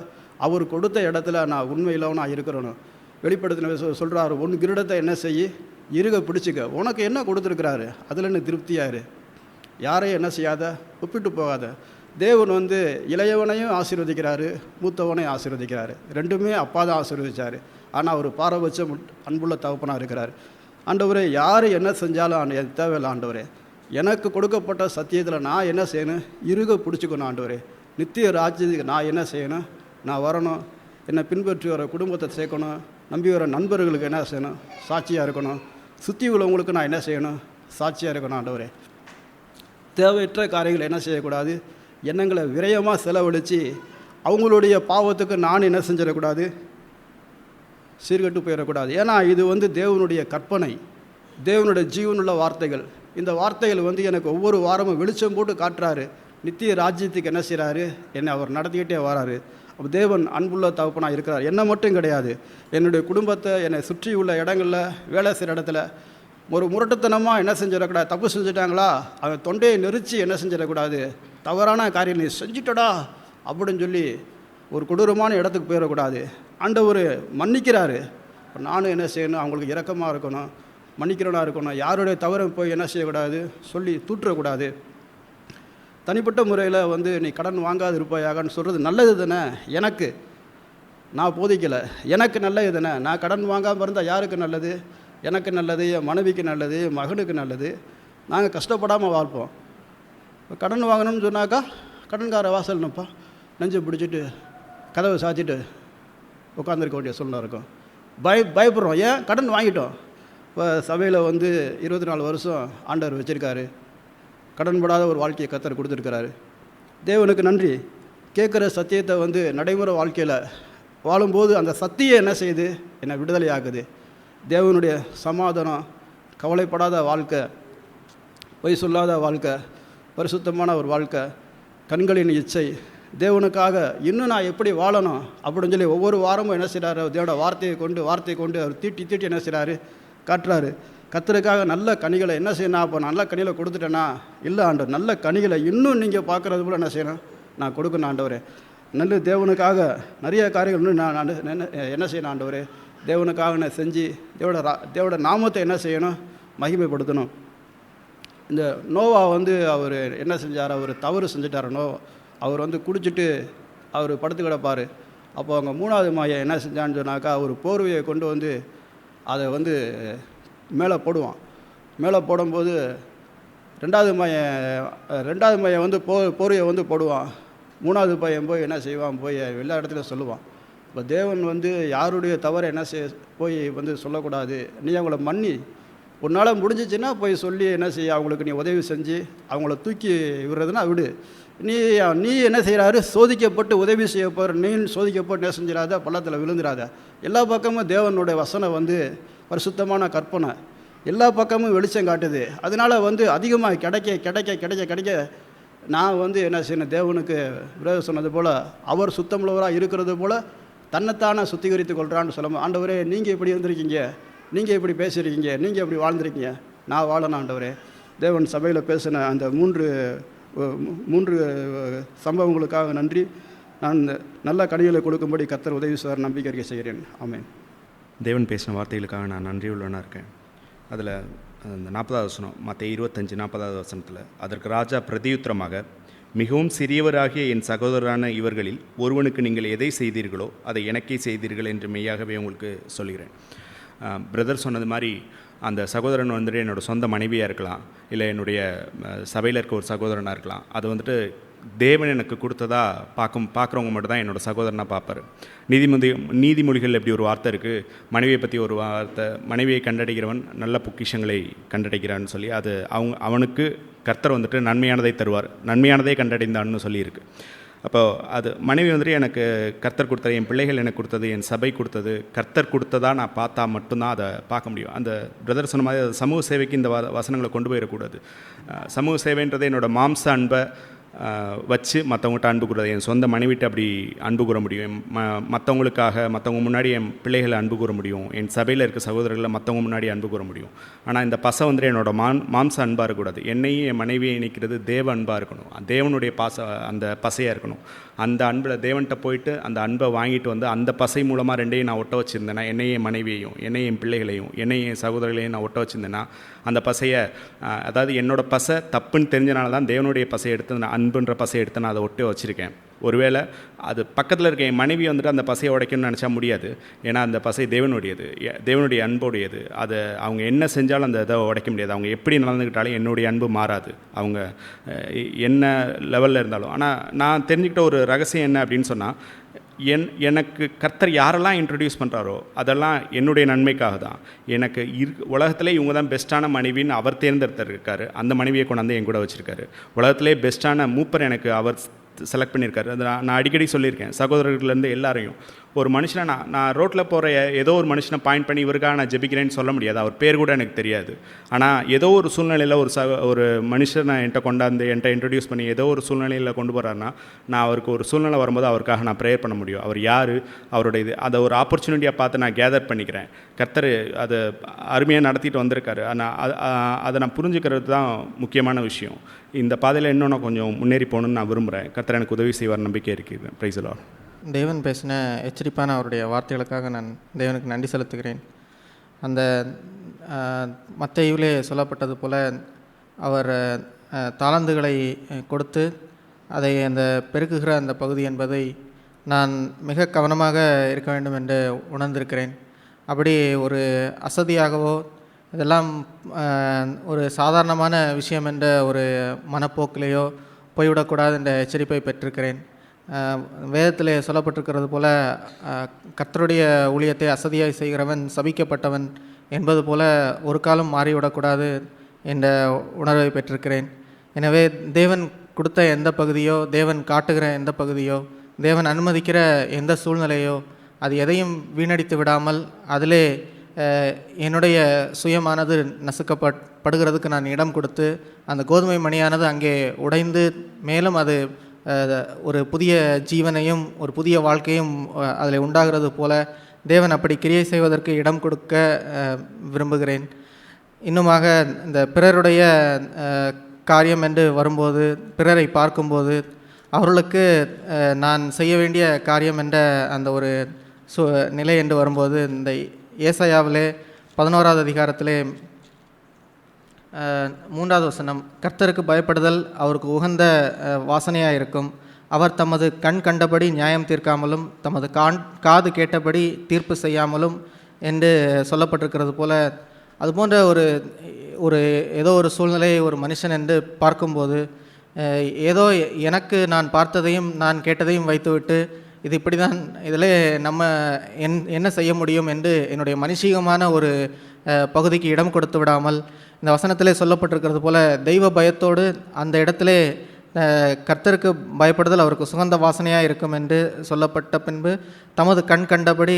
அவர் கொடுத்த இடத்துல நான் உண்மையிலும் நான் இருக்கிறணும். வெளிப்படுத்தின சொல்கிறாரு, ஒன்று கிரீடத்தை என்ன செய்ய இருக பிடிச்சிக்க, உனக்கு என்ன கொடுத்துருக்கிறாரு அதில் என்ன திருப்தியாரு, யாரையும் என்ன செய்யாத, ஒப்பிட்டு போகாத. தேவன் வந்து இளையவனையும் ஆசீர்வதிக்கிறாரு, மூத்தவனையும் ஆசீர்வதிக்கிறாரு. ரெண்டுமே அப்பா தான் ஆசீர்வதிச்சார். ஆனால் அவர் பாரபட்சம் அன்புள்ள தகப்பனாக இருக்கிறார். ஆண்டவரே யார் என்ன செஞ்சாலும் எனக்கு தேவையில்லை ஆண்டவரே, எனக்கு கொடுக்கப்பட்ட சத்தியத்தில் நான் என்ன செய்யணும், இருக பிடிச்சிக்கணும் ஆண்டவரே. நித்திய ராஜ்யத்துக்கு நான் என்ன செய்யணும், நான் வரணும், என்னை பின்பற்றி வர குடும்பத்தை சேர்க்கணும், நம்பி வர நண்பர்களுக்கு என்ன செய்யணும், சாட்சியாக இருக்கணும், சுற்றி உள்ளவங்களுக்கு நான் என்ன செய்யணும், சாட்சியாக இருக்கணும் ஆண்டவரே. தேவையற்ற காரியங்களை என்ன செய்யக்கூடாது, எண்ணங்களை விரயமாக செலவழித்து அவங்களுடைய பாவத்துக்கு நான் என்ன செஞ்சிடக்கூடாது, சீர்கட்டு போயிடக்கூடாது. ஏன்னா இது வந்து தேவனுடைய கற்பனை, தேவனுடைய ஜீவனுள்ள வார்த்தைகள். இந்த வார்த்தைகள் வந்து எனக்கு ஒவ்வொரு வாரமும் வெளிச்சம் போட்டு காட்டுறாரு. நித்திய ராஜ்யத்துக்கு என்ன செய்கிறாரு, என்னை அவர் நடத்திக்கிட்டே வராரு. அப்போ தேவன் அன்புள்ள தகப்பனாக இருக்கிறார். என்னை மட்டும் கிடையாது, என்னுடைய குடும்பத்தை, என்னை சுற்றி உள்ள இடங்களில், வேலை செய்கிற இடத்துல ஒரு முரட்டுத்தனமாக என்ன செஞ்சிடக்கூடாது, தப்பு செஞ்சுட்டாங்களா அவன் தொண்டையை நெரிச்சு என்ன செஞ்சிடக்கூடாது, தவறான காரியம் நீ செஞ்சுட்டடா அப்படின்னு சொல்லி ஒரு கொடூரமான இடத்துக்கு போயிடக்கூடாது. ஆண்டவர் மன்னிக்கிறாரு. இப்போ நானும் என்ன செய்யணும், அவங்களுக்கு இரக்கமாக இருக்கணும், மன்னிக்கிறவனாக இருக்கணும். யாருடைய தவறை போய் என்ன செய்யக்கூடாது, சொல்லி தூற்றக்கூடாது. தனிப்பட்ட முறையில் வந்து நீ கடன் வாங்காது இருப்பாயாகன்னு சொல்கிறது நல்லது தானே. எனக்கு நான் போதிக்கலை, எனக்கு நல்லது தானே. நான் கடன் வாங்காமல் இருந்தால் யாருக்கு நல்லது, எனக்கு நல்லது, என் மனைவிக்கு நல்லது, என் மகனுக்கு நல்லது. நாங்கள் கஷ்டப்படாமல் வாழ்ப்போம். இப்போ கடன் வாங்கணும்னு சொன்னாக்கா கடன்கார வாசல்னுப்பா நெஞ்சை பிடிச்சிட்டு கதவை சாத்திட்டு உட்காந்துருக்க வேண்டிய சூழ்நிலை இருக்கும். பயப்படுறோம். ஏன், கடன் வாங்கிட்டோம். இப்போ சபையில் வந்து 24 வருஷம் ஆண்டவர் வச்சுருக்காரு. கடன்படாத ஒரு வாழ்க்கையை கர்த்தர் கொடுத்துருக்கிறாரு. தேவனுக்கு நன்றி. கேட்குற சத்தியத்தை வந்து நடைமுறை வாழ்க்கையில் வாழும்போது அந்த சத்தியம் என்ன செய்யுது, என்னை விடுதலை ஆகுது. தேவனுடைய சமாதானம், கவலைப்படாத வாழ்க்கை, பொய் சொல்லாத வாழ்க்கை, பரிசுத்தமான ஒரு வாழ்க்கை, கண்களின் இச்சை, தேவனுக்காக இன்னும் நான் எப்படி வாழணும் அப்படின்னு சொல்லி ஒவ்வொரு வாரமும் என்ன செய்கிறாரு, தேவனோட வார்த்தையை கொண்டு அவர் தீட்டி என்ன செய்கிறாரு, காட்டுறாரு. கர்த்தருக்காக நல்ல கனிகளை என்ன செய்யணும். அப்போ நல்ல கனிகளை கொடுத்துட்டேன்னா இல்லை ஆண்டவர், நல்ல கனிகளை இன்னும் நீங்கள் பார்க்குறது போல் என்ன செய்யணும், நான் கொடுக்கணும் ஆண்டவரே. நல்ல தேவனுக்காக நிறைய காரியங்கள் இன்னும் நான் என்ன செய்யணும் ஆண்டவரே, தேவனுக்காக நான் செஞ்சு தேவோட நாமத்தை என்ன செய்யணும், மகிமைப்படுத்தணும். இந்த நோவா வந்து அவர் என்ன செஞ்சார், அவர் தவறு செஞ்சுட்டார். நோவா அவர் வந்து குடிச்சிட்டு அவர் படுத்து கிடப்பார். அப்போ அவங்க 3வது மாயை என்ன செஞ்சான்னு சொன்னாக்கா, ஒரு போர்வையை கொண்டு வந்து அதை வந்து மேலே போடுவான். மேலே போடும்போது 2வது மையம் வந்து போர்வையை வந்து போடுவான். 3வது பையன் போய் என்ன செய்வான், போய் எல்லா இடத்துலையும் சொல்லுவான். இப்போ தேவன் வந்து யாருடைய தவறை என்ன போய் வந்து சொல்லக்கூடாது, நீ அவங்கள மன்னி, உன்னால் முடிஞ்சிச்சுன்னா போய் சொல்லி என்ன செய்ய, அவங்களுக்கு நீ உதவி செஞ்சு அவங்கள தூக்கி விடுறதுன்னா விடு. நீ என்ன செய்கிறாரு, சோதிக்கப்பட்டு உதவி செய்ய போகிற நீ சோதிக்கப்பட்டு என்ன செஞ்சிடாத, பள்ளத்தில் விழுந்துடாத. எல்லா பக்கமும் தேவனுடைய வசனம் வந்து பரிசுத்தமான கற்பனை எல்லா பக்கமும் வெளிச்சம் காட்டுது. அதனால் வந்து அதிகமாக கிடைக்க கிடைக்க கிடைக்க கிடைக்க நான் வந்து என்ன செய்யணும், தேவனுக்கு விரோதம் சொன்னது போல் அவர் சுத்தமுள்ளவராக இருக்கிறது போல் தன்னைத்தானே சுத்திகரித்து கொள்கிறான்னு சொல்லும்போது, ஆண்டவரே நீங்கள் இப்படி இருந்திருக்கீங்க, நீங்கள் இப்படி பேசியிருக்கீங்க, நீங்கள் இப்படி வாழ்ந்திருக்கீங்க, நான் வாழணும் ஆண்டவரே. தேவன் சபையில் பேசின அந்த மூன்று சம்பவங்களுக்காக நன்றி. நான் நல்ல கனிகளை கொடுக்கும்படி கர்த்தர் உதவி செய்வார் நம்பிக்கை அறிக்கை செய்கிறேன். ஆமென். தேவன் பேசின வார்த்தைகளுக்காக நான் நன்றியுள்ளவனாக இருக்கேன். அதில் அந்த 40வது வசனம், மத்தேயு 25:40வது வசனத்தில், அதற்கு ராஜா பிரதியுத்தரமாக, மிகவும் சிறியவராகிய என் சகோதரரான இவர்களில் ஒருவனுக்கு நீங்கள் எதை செய்தீர்களோ அதை எனக்கே செய்தீர்கள் என்று மெய்யாகவே உங்களுக்கு சொல்கிறேன். பிரதர் சொன்னது மாதிரி அந்த சகோதரன் வந்துட்டு என்னோடய சொந்த மனைவியாக இருக்கலாம், இல்லை என்னுடைய சபையில் இருக்க ஒரு சகோதரனாக இருக்கலாம். அது வந்துட்டு தேவன் எனக்கு கொடுத்ததா பார்க்குறவங்க மட்டும் தான் என்னோடய சகோதரனாக பார்ப்பார். நீதிமொழிகள் எப்படி ஒரு வார்த்தை இருக்குது, மனைவியை பற்றி ஒரு வார்த்தை, மனைவியை கண்டடைகிறவன் நல்ல பொக்கிஷங்களை கண்டடைகிறான்னு சொல்லி, அது அவனுக்கு கர்த்தர் வந்துட்டு நன்மையானதை தருவார், நன்மையானதை கண்டடைந்தான்னு சொல்லியிருக்கு. அப்போது அது மனைவி வந்துட்டு எனக்கு கர்த்தர் கொடுத்தது, என் பிள்ளைகள் எனக்கு கொடுத்தது, என் சபை கொடுத்தது, கர்த்தர் கொடுத்ததா நான் பார்த்தா மட்டும்தான் அதை பார்க்க முடியும். அந்த பிரதர் சொன்ன மாதிரி அது சமூக சேவைக்கு இந்த வசனங்களை கொண்டு போயிடக்கூடாது. சமூக சேவைன்றது என்னோடய மாம்ச அன்பை வச்சு மற்றவங்கள்ட்ட அன்பு கூடாது. என் சொந்த மனைவிட்டு அப்படி அன்பு கூற முடியும், மற்றவங்களுக்காக மற்றவங்க முன்னாடி என் பிள்ளைகளை அன்பு கூற முடியும், என் சபையில் இருக்க சகோதரர்களை மற்றவங்க முன்னாடி அன்பு கூற முடியும். ஆனால் இந்த பசை வந்துட்டு என்னோடய மாம்ச அன்பாக இருக்கக்கூடாது. என்னையும் என் மனைவியை இணைக்கிறது தேவ அன்பாக இருக்கணும், தேவனுடைய அந்த பசையாக இருக்கணும். அந்த அன்பில் தேவன்கிட்ட போயிட்டு அந்த அன்பை வாங்கிட்டு வந்து அந்த பசை மூலமாக ரெண்டையும் நான் ஒட்ட வச்சுருந்தேன்னா, என்னையும் என் மனைவியையும், என்னையும் என் பிள்ளைகளையும், என்னையும் என் சகோதரர்களையும் நான் ஒட்ட வச்சுருந்தேன்னா, அந்த பசையை, அதாவது என்னோடய பசை தப்புன்னு தெரிஞ்சனால தான் தேவனுடைய பசையை எடுத்து, நான் அன்புன்ற பசையை எடுத்து நான் அதை ஒட்டி வச்சுருக்கேன். ஒருவேளை அது பக்கத்தில் இருக்க என் மனைவி வந்துட்டு அந்த பசையை உடைக்கணும்னு நினச்சா முடியாது. ஏன்னா அந்த பசை தேவனுடையது, தேவனுடைய அன்புடையது. அதை அவங்க என்ன செஞ்சாலும் அந்த இதை உடைக்க முடியாது. அவங்க எப்படி நடந்துக்கிட்டாலும் என்னுடைய அன்பு மாறாது, அவங்க என்ன லெவலில் இருந்தாலும். ஆனால் நான் தெரிஞ்சுக்கிட்ட ஒரு ரகசியம் என்ன அப்படின்னு சொன்னால், எனக்கு கர்த்தர் யாரெல்லாம் இன்ட்ரடியூஸ் பண்ணுறாரோ அதெல்லாம் என்னுடைய நன்மைக்காக தான். எனக்கு உலகத்திலே இவங்க தான் பெஸ்ட்டான மனைவின்னு அவர் தேர்ந்தெடுத்திருக்காரு. அந்த மனைவியை கொண்டாந்து என் கூட வச்சுருக்காரு. உலகத்திலே பெஸ்ட்டான மூப்பர் எனக்கு அவர் செலக்ட் பண்ணியிருக்காரு. அது நான் அடிக்கடி சொல்லியிருக்கேன் சகோதரர்கள்லேருந்து எல்லாரையும். ஒரு மனுஷனை நான் ரோட்டில் போகிற ஏதோ ஒரு மனுஷனை பாயிண்ட் பண்ணி இவருக்காக நான் ஜெபிக்கிறேன்னு சொல்ல முடியாது, அவர் பேர் கூட எனக்கு தெரியாது. ஆனால் ஏதோ ஒரு சூழ்நிலையில் ஒரு மனுஷனை என்கிட்ட கொண்டாந்து என்கிட்ட இன்ட்ரடியூஸ் பண்ணி ஏதோ ஒரு சூழ்நிலையில் கொண்டு போகிறாருன்னா, நான் அவருக்கு ஒரு சூழ்நிலை வரும்போது அவருக்காக நான் ப்ரேயர் பண்ண முடியும். அவர் யார், அவருடைய இது, அதை ஒரு ஆப்பர்ச்சுனிட்டியாக பார்த்து நான் கேதர் பண்ணிக்கிறேன். கர்த்தர் அதை அருமையாக நடத்திட்டு வந்திருக்காரு. அதை நான் புரிஞ்சுக்கிறது தான் முக்கியமான விஷயம். இந்த பாதையில் இன்னும் கொஞ்சம் முன்னேறி போகணுன்னு நான் விரும்புகிறேன். கர்த்தர் எனக்கு உதவி செய்வார் நம்பிக்கை இருக்குது. Praise the Lord. தேவன் பேசின எச்சரிப்பான அவருடைய வார்த்தைகளுக்காக நான் தேவனுக்கு நன்றி செலுத்துகிறேன். அந்த மத்தேயுவிலே சொல்லப்பட்டது போல அவர் தாளந்துகளை கொடுத்து அதை அந்த பெருக்குகிற அந்த பகுதி என்பதை நான் மிக கவனமாக இருக்க வேண்டும் என்று உணர்ந்திருக்கிறேன். அப்படி ஒரு அசதியாகவோ இதெல்லாம் ஒரு சாதாரணமான விஷயம் என்ற ஒரு மனப்போக்கிலேயோ போய்விடக்கூடாது என்ற எச்சரிப்பை பெற்றிருக்கிறேன். வேதத்தில் சொல்லப்பட்டிருக்கிறது போல கர்த்தருடைய ஊழியத்தை அசதியாய் செய்கிறவன் சபிக்கப்பட்டவன் என்பது போல ஒரு காலம் மாறிவிடக்கூடாது என்ற உணர்வை பெற்றிருக்கிறேன். எனவே தேவன் கொடுத்த எந்த பகுதியோ, தேவன் காட்டுகிற எந்த பகுதியோ, தேவன் அனுமதிக்கிற எந்த சூழ்நிலையோ அது எதையும் வீணடித்து விடாமல் அதிலே என்னுடைய சுயமானது நசுக்கப்படுகிறதுக்கு நான் இடம் கொடுத்து அந்த கோதுமை மணியானது அங்கே உடைந்து மேலும் அது ஒரு புதிய ஜீவனையும் ஒரு புதிய வாழ்க்கையும் அதில் உண்டாகிறது போல தேவன் அப்படி கிரியை செய்வதற்கு இடம் கொடுக்க விரும்புகிறேன். இன்னுமாக இந்த பிறருடைய காரியம் என்று வரும்போது, பிறரை பார்க்கும்போது அவர்களுக்கு நான் செய்ய வேண்டிய காரியம் என்ற அந்த ஒரு நிலை என்று வரும்போது, இந்த ஏசாயாவிலே 11வது அதிகாரத்திலே 3வது வசனம், கர்த்தருக்கு பயப்படுதல் அவருக்கு உகந்த வாசனையாக இருக்கும். அவர் தமது கண் கண்டபடி நியாயம் தீர்க்காமலும் தமது காது கேட்டபடி தீர்ப்பு செய்யாமலும் என்று சொல்லப்பட்டிருக்கிறது போல, அதுபோன்ற ஒரு ஏதோ ஒரு சூழ்நிலையை ஒரு மனுஷன் என்று பார்க்கும்போது, ஏதோ எனக்கு நான் பார்த்ததையும் நான் கேட்டதையும் வைத்துவிட்டு இது இப்படி தான், இதில் நம்ம என்ன செய்ய முடியும் என்று என்னுடைய மனுஷீகமான ஒரு பகுதிக்கு இடம் கொடுத்து விடாமல் இந்த வசனத்திலே சொல்லப்பட்டிருக்கிறது போல தெய்வ பயத்தோடு அந்த இடத்திலே கர்த்தருக்கு பயப்படுதல் அவருக்கு சுகந்த வாசனையாக இருக்கும் என்று சொல்லப்பட்ட பின்பு தமது கண் கண்டபடி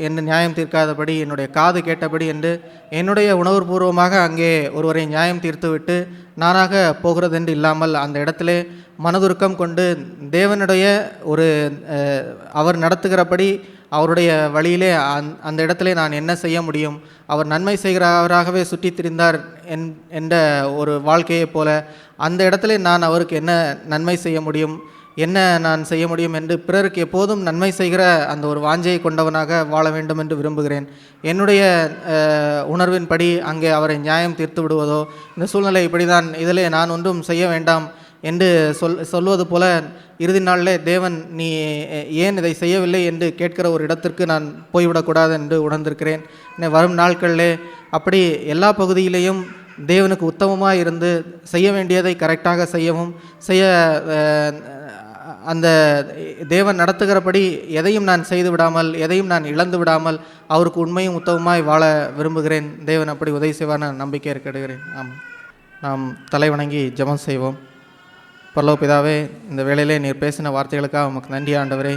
என்ன நியாயம் தீர்க்காதபடி என்னுடைய காது கேட்டபடி என்று என்னுடைய உணர்வுபூர்வமாக அங்கே ஒருவரை நியாயம் தீர்த்துவிட்டு நானாக போகிறதென்று இல்லாமல் அந்த இடத்திலே மனதுருக்கம் கொண்டு தேவனுடைய ஒரு அவர் நடத்துகிறபடி அவருடைய வழியிலே அந்த இடத்திலே நான் என்ன செய்ய முடியும், அவர் நன்மை செய்கிறவராகவே சுற்றி திரிந்தார் என்ற ஒரு வாழ்க்கையைப் போல அந்த இடத்திலே நான் அவருக்கு என்ன நன்மை செய்ய முடியும், என்ன நான் செய்ய முடியும் என்று பிறருக்கு எப்போதும் நன்மை செய்கிற அந்த ஒரு வாஞ்சையை கொண்டவனாக வாழ வேண்டும் என்று விரும்புகிறேன். என்னுடைய உணர்வின்படி அங்கே அவரை நியாயம் தீர்த்து விடுவதோ, இந்த சூழ்நிலை இப்படிதான், இதிலே நான் ஒன்றும் செய்ய வேண்டாம் என்று சொல்வது போல இறுதி நாளிலே தேவன் நீ ஏன் இதை செய்யவில்லை என்று கேட்கிற ஒரு இடத்திற்கு நான் போய்விடக்கூடாது என்று உணர்ந்திருக்கிறேன். வரும் நாட்களிலே அப்படி எல்லா பகுதியிலேயும் தேவனுக்கு உத்தமமாக இருந்து செய்ய வேண்டியதை கரெக்டாக செய்யவும் அந்த தேவன் நடத்துகிறபடி எதையும் நான் செய்து விடாமல் எதையும் நான் இழந்து விடாமல் அவருக்கு உண்மையும் உத்தமமாய் வாழ விரும்புகிறேன். தேவன் அப்படி உதவி செய்வார் நான் நம்பிக்கை இருக்கிறேன். நாம் தலை வணங்கி ஜெபம் செய்வோம். பரலோக பிதாவே, இந்த வேளையிலே நீர் பேசின வார்த்தைகளுக்காக உமக்கு நன்றி ஆண்டவரே.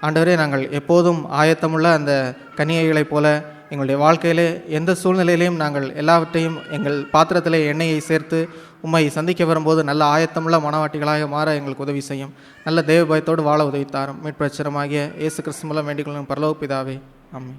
ஆண்டவரே, நாங்கள் எப்போதும் ஆயத்தமுள்ள அந்த கன்னிகைகளைப் போல எங்களுடைய வாழ்க்கையிலே எந்த சூழ்நிலையிலையும் நாங்கள் எல்லாவற்றையும் எங்கள் பாத்திரத்திலே எண்ணெயை சேர்த்து உம்மை சந்திக்க வரும்போது நல்ல ஆயத்தமுள்ள மனவாட்டிகளாக மாற எங்களுக்கு உதவி செய்யும். நல்ல தேவ பயத்தோடு வாழ உதவி தாரும். மீட்பு ரட்சகராகிய இயேசு கிறிஸ்து மூலம் வேண்டிக் கொள்ளும் பரலோக பிதாவே, ஆமென்.